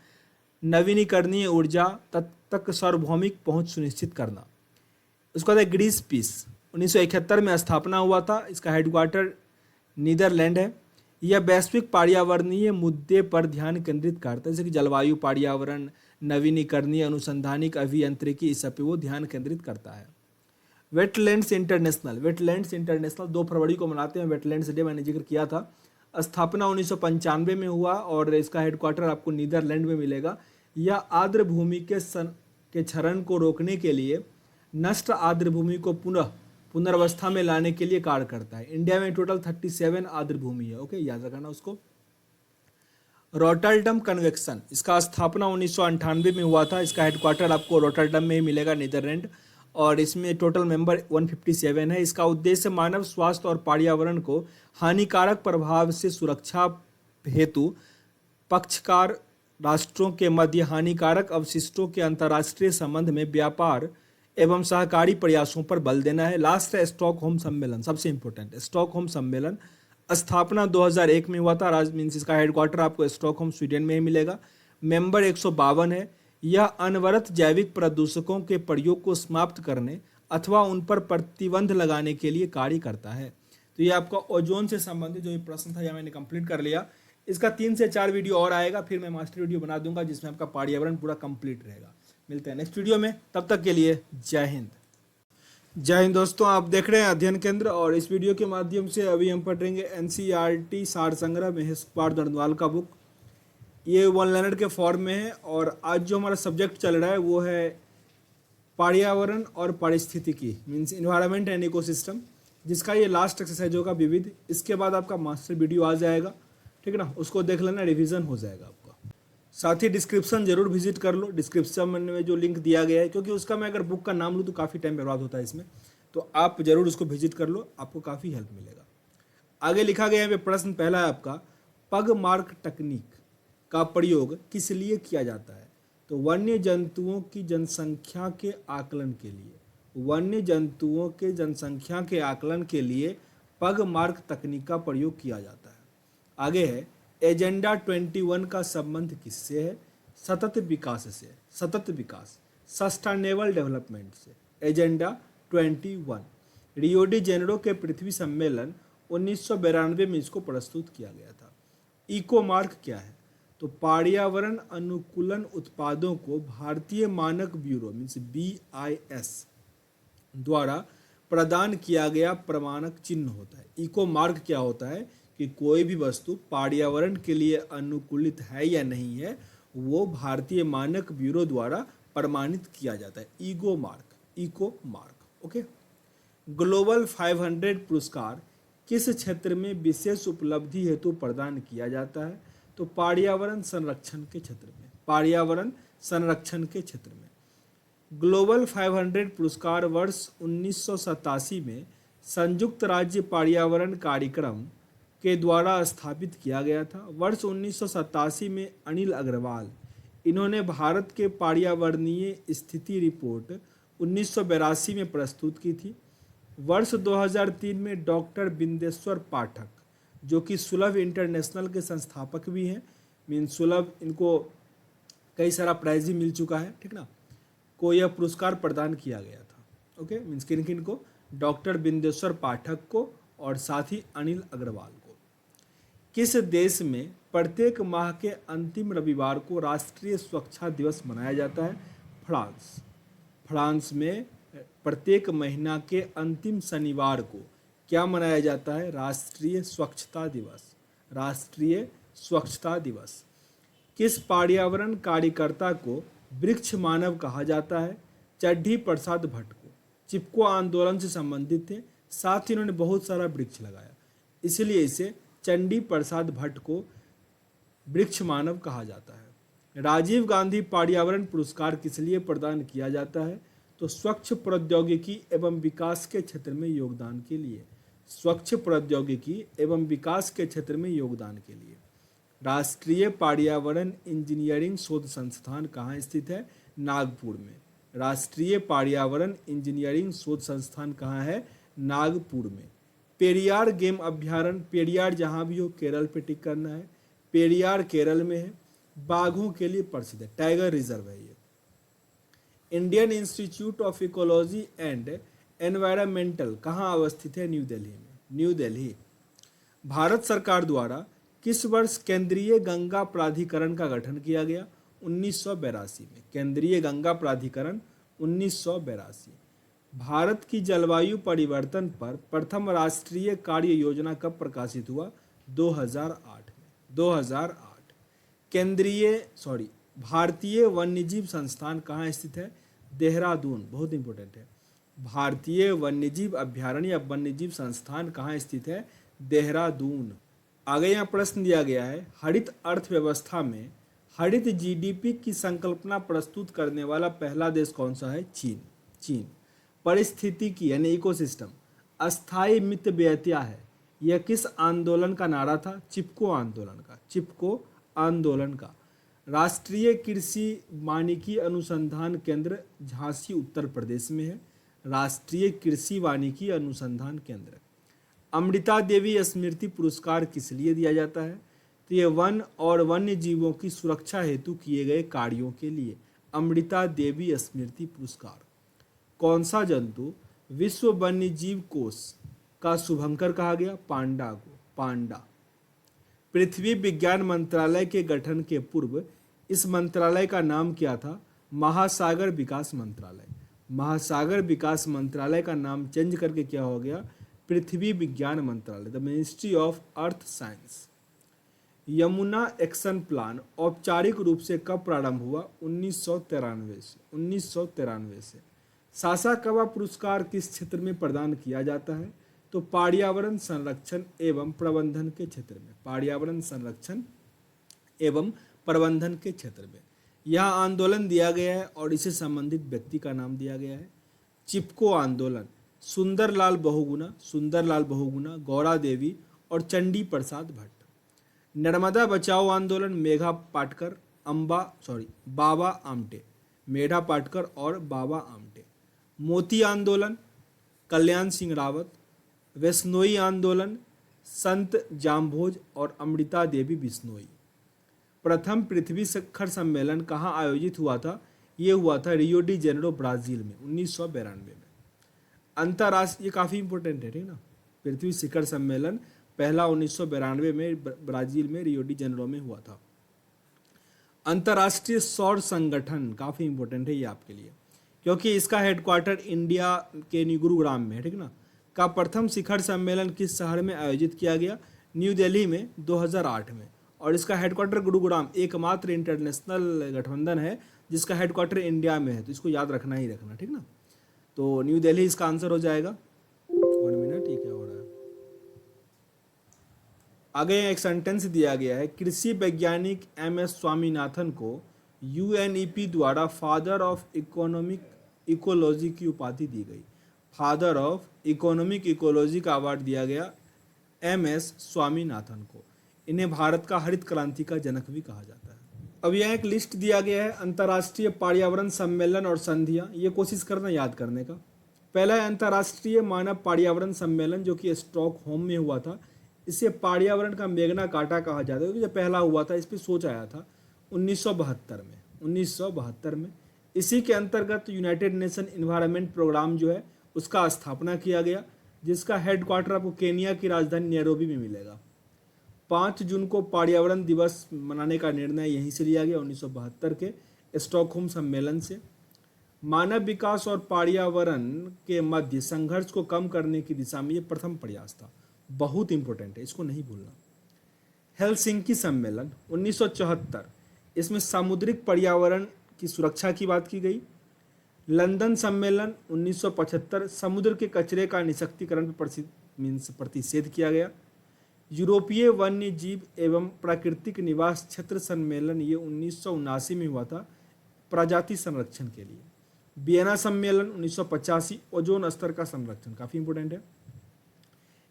नवीनीकरणीय ऊर्जा तक सार्वभौमिक पहुंच सुनिश्चित करना। उसके बाद ग्रीस पीस 1971 में स्थापना हुआ था। इसका हेडक्वार्टर नीदरलैंड है। यह वैश्विक पर्यावरणीय मुद्दे पर ध्यान केंद्रित करता है, जैसे कि जलवायु, पर्यावरण, नवीनीकरणीय, अनुसंधानिक, अभियांत्रिकी, इस सब पे वो ध्यान केंद्रित करता है। वेटलैंड्स इंटरनेशनल 2 फरवरी को मनाते हैं। वेटलैंड्स डे मैंने जिक्र किया था। स्थापना 1995 में हुआ और इसका हेडक्वार्टर आपको नीदरलैंड में मिलेगा। यह आर्द्र भूमि के क्षरण को रोकने के लिए नष्ट आर्द्र भूमि को पुनर्वस्था में लाने के लिए कार्य करता है। इंडिया में टोटल 37 आर्द्र भूमि है, ओके, याद रखना उसको। रोटरडम कन्वेक्शन, इसका स्थापना 1998 में हुआ था। इसका हेडक्वार्टर आपको रोटरडम में ही मिलेगा, नीदरलैंड, और इसमें टोटल मेंबर 157 है। इसका उद्देश्य मानव स्वास्थ्य और पर्यावरण को हानिकारक प्रभाव से सुरक्षा हेतु पक्षकार राष्ट्रों के मध्य हानिकारक अवशिष्टों के अंतर्राष्ट्रीय संबंध में व्यापार एवं सहकारी प्रयासों पर बल देना है। लास्ट है स्टॉकहोम सम्मेलन, सबसे इंपॉर्टेंट स्टॉकहोम सम्मेलन, स्थापना 2001 में हुआ था। मीन्स इसका हेडक्वार्टर आपको स्टॉकहोम स्वीडन में ही मिलेगा। मेंबर 152 है। यह अनवरत जैविक प्रदूषकों के प्रयोग को समाप्त करने अथवा उन पर प्रतिबंध लगाने के लिए कार्य करता है। तो ये आपका ओजोन से संबंधित जो ये प्रश्न था यह मैंने कंप्लीट कर लिया। इसका 3 से 4 वीडियो और आएगा, फिर मैं मास्टर वीडियो बना दूंगा जिसमें आपका पर्यावरण पूरा कंप्लीट रहेगा। मिलते हैं नेक्स्ट वीडियो में, तब तक के लिए जय हिंद। जय हिंद दोस्तों, आप देख रहे हैं अध्ययन केंद्र, और इस वीडियो के माध्यम से अभी हम पढ़ेंगे एनसीईआरटी सार संग्रह महेश कुमार दर्दवाल का बुक। ये वन लाइनर के फॉर्म में है, और आज जो हमारा सब्जेक्ट चल रहा है वो है पर्यावरण और पारिस्थितिकी, मीन्स इन्वायरमेंट एंड इकोसिस्टम, जिसका ये लास्ट एक्सरसाइज होगा विविध। इसके बाद आपका मास्टर वीडियो आ जाएगा, ठीक है ना, उसको देख लेना, रिवीजन हो जाएगा आपका। साथ ही डिस्क्रिप्शन जरूर विजिट कर लो, डिस्क्रिप्शन में जो लिंक दिया गया है, क्योंकि उसका मैं अगर बुक का नाम लूँ तो काफ़ी टाइम बर्बाद होता है इसमें, तो आप जरूर उसको विजिट कर लो, आपको काफ़ी हेल्प मिलेगा। आगे लिखा गया है प्रश्न पहला है आपका, पग मार्क तकनीक का प्रयोग किस लिए किया जाता है? तो वन्य जंतुओं की जनसंख्या के आकलन के लिए, वन्य जंतुओं के जनसंख्या के आकलन के लिए पग मार्क तकनीक का प्रयोग किया जाता है। आगे है, एजेंडा 21 का संबंध किससे है? सतत विकास से, सतत विकास, सस्टेनेबल डेवलपमेंट से। एजेंडा 21 रियो डी जेनेरो के पृथ्वी सम्मेलन 1992 में इसको प्रस्तुत किया गया था। इको मार्क क्या है? तो पर्यावरण अनुकूलन उत्पादों को भारतीय मानक ब्यूरो मीन्स BIS द्वारा प्रदान किया गया प्रमाणक चिन्ह होता है। इको मार्क क्या होता है कि कोई भी वस्तु पर्यावरण के लिए अनुकूलित है या नहीं है, वो भारतीय मानक ब्यूरो द्वारा प्रमाणित किया जाता है। Ego mark, eco mark, okay. Global 500 पुरस्कार किस क्षेत्र में विशेष उपलब्धि हेतु प्रदान किया जाता है? तो पर्यावरण संरक्षण के क्षेत्र में, पर्यावरण संरक्षण के क्षेत्र में। ग्लोबल 500 पुरस्कार वर्ष 1987 में संयुक्त राज्य पर्यावरण कार्यक्रम के द्वारा स्थापित किया गया था। वर्ष 1987 में अनिल अग्रवाल, इन्होंने भारत के पर्यावरणीय स्थिति रिपोर्ट 1982 में प्रस्तुत की थी। वर्ष 2003 में डॉक्टर बिंदेश्वर पाठक, जो कि सुलभ इंटरनेशनल के संस्थापक भी हैं, मीन सुलभ, इनको कई सारा प्राइज भी मिल चुका है, ठीक ना, को यह पुरस्कार प्रदान किया गया था। ओके, मीन्स किन किन को? डॉक्टर बिंदेश्वर पाठक को और साथ ही अनिल अग्रवाल को। किस देश में प्रत्येक माह के अंतिम रविवार को राष्ट्रीय स्वच्छता दिवस मनाया जाता है? फ्रांस। फ्रांस में प्रत्येक महीना के अंतिम शनिवार को क्या मनाया जाता है? राष्ट्रीय स्वच्छता दिवस, राष्ट्रीय स्वच्छता दिवस। किस पर्यावरण कार्यकर्ता को वृक्ष मानव कहा जाता है? चड्ढी प्रसाद भट्ट को। चिपको आंदोलन से संबंधित थे, साथ ही इन्होंने बहुत सारा वृक्ष लगाया, इसलिए इसे चंडी प्रसाद भट्ट को वृक्ष मानव कहा जाता है। राजीव गांधी पर्यावरण पुरस्कार किस लिए प्रदान किया जाता है? तो स्वच्छ प्रौद्योगिकी एवं विकास के क्षेत्र में योगदान के लिए, स्वच्छ प्रौद्योगिकी एवं विकास के क्षेत्र में योगदान के लिए। राष्ट्रीय पर्यावरण इंजीनियरिंग शोध संस्थान कहाँ स्थित है? नागपुर में। राष्ट्रीय पर्यावरण इंजीनियरिंग शोध संस्थान कहाँ है? नागपुर में। पेरियार गेम अभ्यारण्य, पेरियार जहाँ भी हो केरल पे टिक करना है, पेरियार केरल में है, बाघों के लिए प्रसिद्ध है, टाइगर रिजर्व है ये। Indian institute of ecology and environmental कहाँ अवस्थित है? न्यू दिल्ली में, न्यू दिल्ली। भारत सरकार द्वारा किस वर्ष केंद्रीय गंगा प्राधिकरण का गठन किया गया? 1982 में, केंद्रीय गंगा प्राधिकरण 1982। भारत की जलवायु परिवर्तन पर प्रथम राष्ट्रीय कार्य योजना कब प्रकाशित हुआ? 2008 में, 2008। भारतीय वन्यजीव संस्थान कहाँ स्थित है? देहरादून, बहुत इंपॉर्टेंट है। भारतीय वन्यजीव अभ्यारण्य या वन्यजीव संस्थान कहाँ स्थित है? देहरादून। आगे यहाँ प्रश्न दिया गया है, हरित अर्थव्यवस्था में हरित जीडीपी की संकल्पना प्रस्तुत करने वाला पहला देश कौन सा है? चीन। चीन। पारिस्थितिकी यानी इकोसिस्टम अस्थायी मित्र व्यत्यय है, यह किस आंदोलन का नारा था? चिपको आंदोलन का। चिपको आंदोलन का। राष्ट्रीय कृषि वानिकी अनुसंधान केंद्र झांसी उत्तर प्रदेश में है। राष्ट्रीय कृषि वानिकी अनुसंधान केंद्र। अमृता देवी स्मृति पुरस्कार किस लिए दिया जाता है? तो ये वन और वन्य जीवों की सुरक्षा हेतु किए गए कार्यों के लिए अमृता देवी स्मृति पुरस्कार। कौन सा जंतु विश्व वन्य जीव कोष का शुभंकर कहा गया? पांडा को। पांडा। पृथ्वी विज्ञान मंत्रालय के गठन के पूर्व इस मंत्रालय का नाम क्या था? महासागर विकास मंत्रालय। महासागर विकास मंत्रालय का नाम चेंज करके क्या हो गया? पृथ्वी विज्ञान मंत्रालय, the ministry of earth science. Yamuna action plan औपचारिक रूप से कब प्रारंभ हुआ? 1993 से। 1993 से। सासा कबा पुरस्कार किस क्षेत्र में प्रदान किया जाता है? तो पर्यावरण संरक्षण एवं प्रबंधन के क्षेत्र में। पर्यावरण संरक्षण एवं प्रबंधन के क्षेत्र में। यह आंदोलन दिया गया है और इसे संबंधित व्यक्ति का नाम दिया गया है चिपको आंदोलन। सुंदरलाल बहुगुणा, सुंदरलाल बहुगुणा, गौरा देवी और चंडी प्रसाद भट्ट। नर्मदा बचाओ आंदोलन मेघा पाटकर, बाबा आमटे। मेघा पाटकर और बाबा आमटे। मोती आंदोलन कल्याण सिंह रावत। वैष्णोई आंदोलन संत जाम्भोज और अमृता देवी बिश्नोई। प्रथम पृथ्वी शिखर सम्मेलन कहाँ आयोजित हुआ था? ये हुआ था रियो डी जेनेरो ब्राजील में 1992 में। अंतर्राष्ट्रीय, ये काफ़ी इंपॉर्टेंट है, ठीक ना। पृथ्वी शिखर सम्मेलन पहला 1992 में ब्राजील में रियो डी जेनेरो में हुआ था। अंतर्राष्ट्रीय सौर संगठन काफ़ी इंपॉर्टेंट है ये आपके लिए, क्योंकि इसका हेडक्वार्टर इंडिया के गुरुग्राम में है, ठीक ना। का प्रथम शिखर सम्मेलन किस शहर में आयोजित किया गया? न्यू दिल्ली में 2008 में। और इसका हेडक्वार्टर गुरुग्राम, एकमात्र इंटरनेशनल गठबंधन है जिसका हेडक्वार्टर इंडिया में है, तो इसको याद रखना ही रखना, ठीक ना। तो न्यू दिल्ली इसका आंसर हो जाएगा। 1 मिनट, ये क्या हो रहा है? आगे एक सेंटेंस दिया गया है, कृषि वैज्ञानिक MS स्वामीनाथन को UNEP द्वारा फादर ऑफ इकोनॉमिक इकोलॉजी की उपाधि दी गई। फादर ऑफ इकोनॉमिक इकोलॉजी का अवार्ड दिया गया MS स्वामीनाथन को। इन्हें भारत का हरित क्रांति का जनक भी कहा जाता है। अब यह एक लिस्ट दिया गया है अंतर्राष्ट्रीय पर्यावरण सम्मेलन और संधियां, ये कोशिश करना याद करने का। पहला है अंतर्राष्ट्रीय मानव पर्यावरण सम्मेलन जो कि स्टॉकहोम में हुआ था। इसे पर्यावरण का मेगना कार्टा कहा जाता है, क्योंकि जब पहला हुआ था इस पर सोच आया था 1972 में। 1972 में इसी के अंतर्गत यूनाइटेड नेशन इन्वायरमेंट प्रोग्राम जो है उसका स्थापना किया गया, जिसका हेडक्वार्टर आपको केनिया की राजधानी नैरोबी में मिलेगा। 5 जून को पर्यावरण दिवस मनाने का निर्णय यहीं से लिया गया 1972 के स्टॉकहोम सम्मेलन से। मानव विकास और पर्यावरण के मध्य संघर्ष को कम करने की दिशा में ये प्रथम प्रयास था, बहुत इंपॉर्टेंट है, इसको नहीं भूलना। हेलसिंकी सम्मेलन 1974, इसमें सामुद्रिक पर्यावरण की सुरक्षा की बात की गई। लंदन सम्मेलन 1975, समुद्र के कचरे का निशक्तिकरण पर प्रतिषेध किया गया। यूरोपीय वन्य जीव एवं प्राकृतिक निवास क्षेत्र सम्मेलन ये 1979 में हुआ था प्रजाति संरक्षण के लिए। वियना सम्मेलन 1985, ओजोन स्तर का संरक्षण, काफ़ी इंपॉर्टेंट है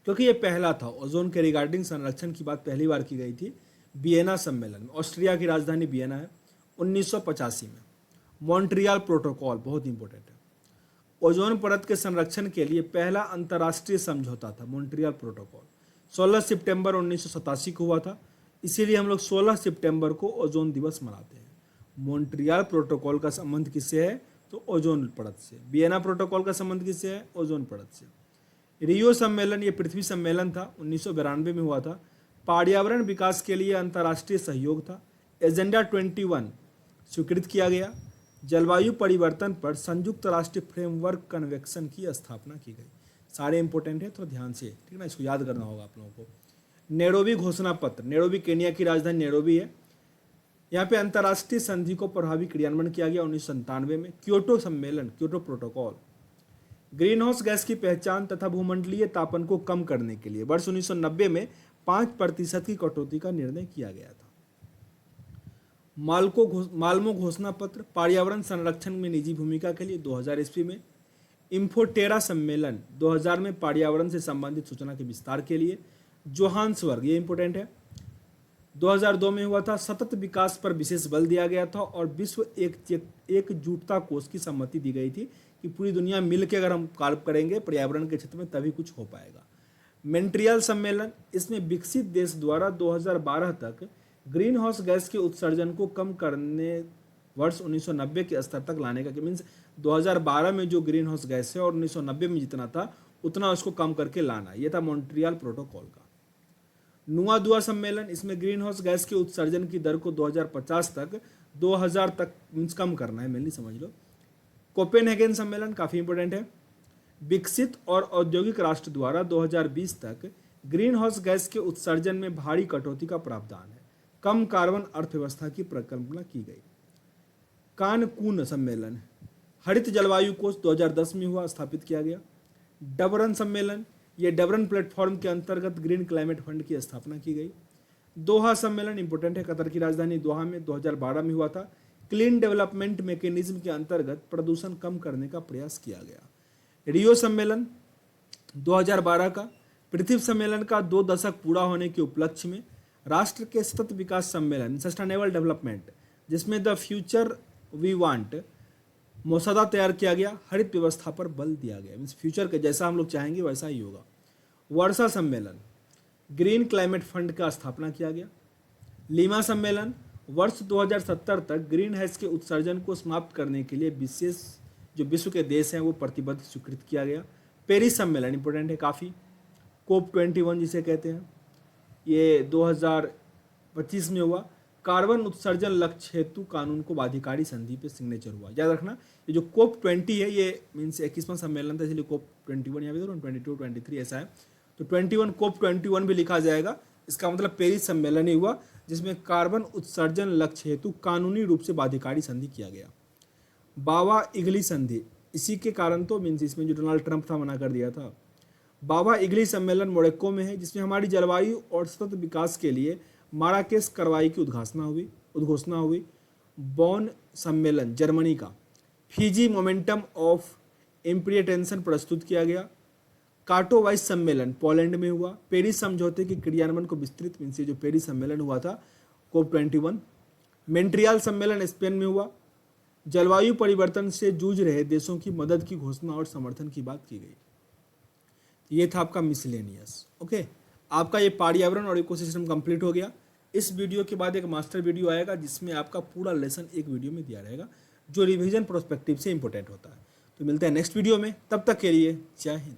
क्योंकि ये पहला था, ओजोन के रिगार्डिंग संरक्षण की बात पहली बार की गई थी वियना सम्मेलन में। ऑस्ट्रिया की राजधानी वियना है 1985 में। मॉन्ट्रियल प्रोटोकॉल बहुत इंपॉर्टेंट है। ओजोन परत के संरक्षण के लिए पहला अंतर्राष्ट्रीय समझौता था मॉन्ट्रियल प्रोटोकॉल, 16 सितंबर 1987 को हुआ था। इसीलिए हम लोग 16 सितंबर को ओजोन दिवस मनाते हैं। मॉन्ट्रियल प्रोटोकॉल का संबंध किससे है? तो ओजोन परत से। वियना प्रोटोकॉल का संबंध किससे है? ओजोन परत से। रियो सम्मेलन ये पृथ्वी सम्मेलन था, 1992 में हुआ था। पर्यावरण विकास के लिए अंतर्राष्ट्रीय सहयोग था। एजेंडा 21 स्वीकृत किया गया। जलवायु परिवर्तन पर संयुक्त राष्ट्र फ्रेमवर्क कन्वेंशन की स्थापना की गई। सारे इंपॉर्टेंट है, थोड़ा ध्यान से, ठीक ना, इसको याद करना होगा आप लोगों को। नैरोबी घोषणा पत्र, नैरोबी केनिया की राजधानी नैरोबी है। यहाँ पे अंतर्राष्ट्रीय संधि को प्रभावी क्रियान्वयन किया गया 1997 में। क्योटो सम्मेलन, Kyoto protocol, green house gas की पहचान तथा भूमंडलीय तापन को कम करने के लिए वर्ष 1990 में 5% की कटौती का निर्णय किया गया था। मालमो घोषणा पत्र पर्यावरण संरक्षण में निजी भूमिका के लिए 2000 ईस्वी में। इंफोटेरा सम्मेलन 2000 में पर्यावरण से संबंधित सूचना के विस्तार के लिए। जोहान्सबर्ग, ये इंपॉर्टेंट है, 2002 में हुआ था। सतत विकास पर विशेष बल दिया गया था और विश्व एकजुटता कोष की सहमति दी गई थी कि पूरी दुनिया मिल के अगर हम कार्य करेंगे पर्यावरण के क्षेत्र में तभी कुछ हो पाएगा। मॉन्ट्रियल सम्मेलन, इसमें विकसित देश द्वारा 2012 तक ग्रीन हाउस गैस के उत्सर्जन को कम करने वर्ष 1990 के स्तर तक लाने का, मीन्स 2012 में जो ग्रीन हाउस गैस है और 1990 में जितना था उतना उसको कम करके लाना, यह था मॉन्ट्रियल प्रोटोकॉल का। नुआदुआ सम्मेलन, इसमें ग्रीन हाउस गैस के उत्सर्जन की दर को 2050 तक 2000 तक मीन्स कम करना है, मेनली समझ लो। कोपेनहेगन सम्मेलन काफ़ी इंपॉर्टेंट है। विकसित और औद्योगिक राष्ट्र द्वारा 2020 तक ग्रीन हाउस गैस के उत्सर्जन में भारी कटौती का प्रावधान है। कम कार्बन अर्थव्यवस्था की परिकल्पना की गई। कानकून सम्मेलन, हरित जलवायु कोष 2010 में हुआ, स्थापित किया गया। डबरन सम्मेलन, ये डबरन प्लेटफॉर्म के अंतर्गत ग्रीन क्लाइमेट फंड की स्थापना की गई। दोहा सम्मेलन इंपॉर्टेंट है, कतर की राजधानी दोहा में 2012 में हुआ था। क्लीन डेवलपमेंट मैकेनिज्म के अंतर्गत प्रदूषण कम करने का प्रयास किया गया। रियो सम्मेलन 2012 का। पृथ्वी सम्मेलन का 2 दशक पूरा होने के उपलक्ष्य में राष्ट्र के सतत विकास सम्मेलन सस्टेनेबल डेवलपमेंट, जिसमें द फ्यूचर वी वांट मसौदा तैयार किया गया। हरित व्यवस्था पर बल दिया गया, मीन्स फ्यूचर के जैसा हम लोग चाहेंगे वैसा ही होगा। वर्षा सम्मेलन, ग्रीन क्लाइमेट फंड का स्थापना किया गया। लीमा सम्मेलन, वर्ष 2070 तक ग्रीन हाउस के उत्सर्जन को समाप्त करने के लिए विशेष जो विश्व के देश हैं वो प्रतिबद्ध स्वीकृत किया गया। पेरिस सम्मेलन इंपॉर्टेंट है काफ़ी। COP21 जिसे कहते हैं, ये 2025 में हुआ। कार्बन उत्सर्जन लक्ष्य हेतु कानून को बाध्यकारी संधि पे सिग्नेचर हुआ। याद रखना, ये जो COP20 है ये मीन्स 21वां सम्मेलन था, इसलिए COP21 यहाँ पे 22, 23 ऐसा है, तो 21 COP21 भी लिखा जाएगा। इसका मतलब पेरिस सम्मेलन ही हुआ जिसमें कार्बन उत्सर्जन लक्ष्य हेतु कानूनी रूप से बाध्यकारी संधि किया गया। बाबा इगली संधि, इसी के कारण तो मीन्स इसमें जो डोनाल्ड ट्रंप था मना कर दिया था। बाबा इगली सम्मेलन मोरक्को में है, जिसमें हमारी जलवायु और सतत विकास के लिए माराकेश कार्रवाई की उद्घोषणा हुई। बॉन सम्मेलन जर्मनी का। फिजी मोमेंटम ऑफ इम्प्रियटेंशन प्रस्तुत किया गया। काटोवाइस सम्मेलन पोलैंड में हुआ। पेरिस समझौते के क्रियान्वयन को विस्तृत, मीन्स जो पेरिस सम्मेलन हुआ था COP21। मॉन्ट्रियल सम्मेलन स्पेन में हुआ। जलवायु परिवर्तन से जूझ रहे देशों की मदद की घोषणा और समर्थन की बात की गई। ये था आपका मिसलेनियस। ओके, आपका ये पर्यावरण और इकोसिस्टम कंप्लीट हो गया। इस वीडियो के बाद एक मास्टर वीडियो आएगा जिसमें आपका पूरा लेसन एक वीडियो में दिया रहेगा जो रिवीजन प्रोस्पेक्टिव से इंपॉर्टेंट होता है। तो मिलते हैं नेक्स्ट वीडियो में, तब तक के लिए जय हिंद।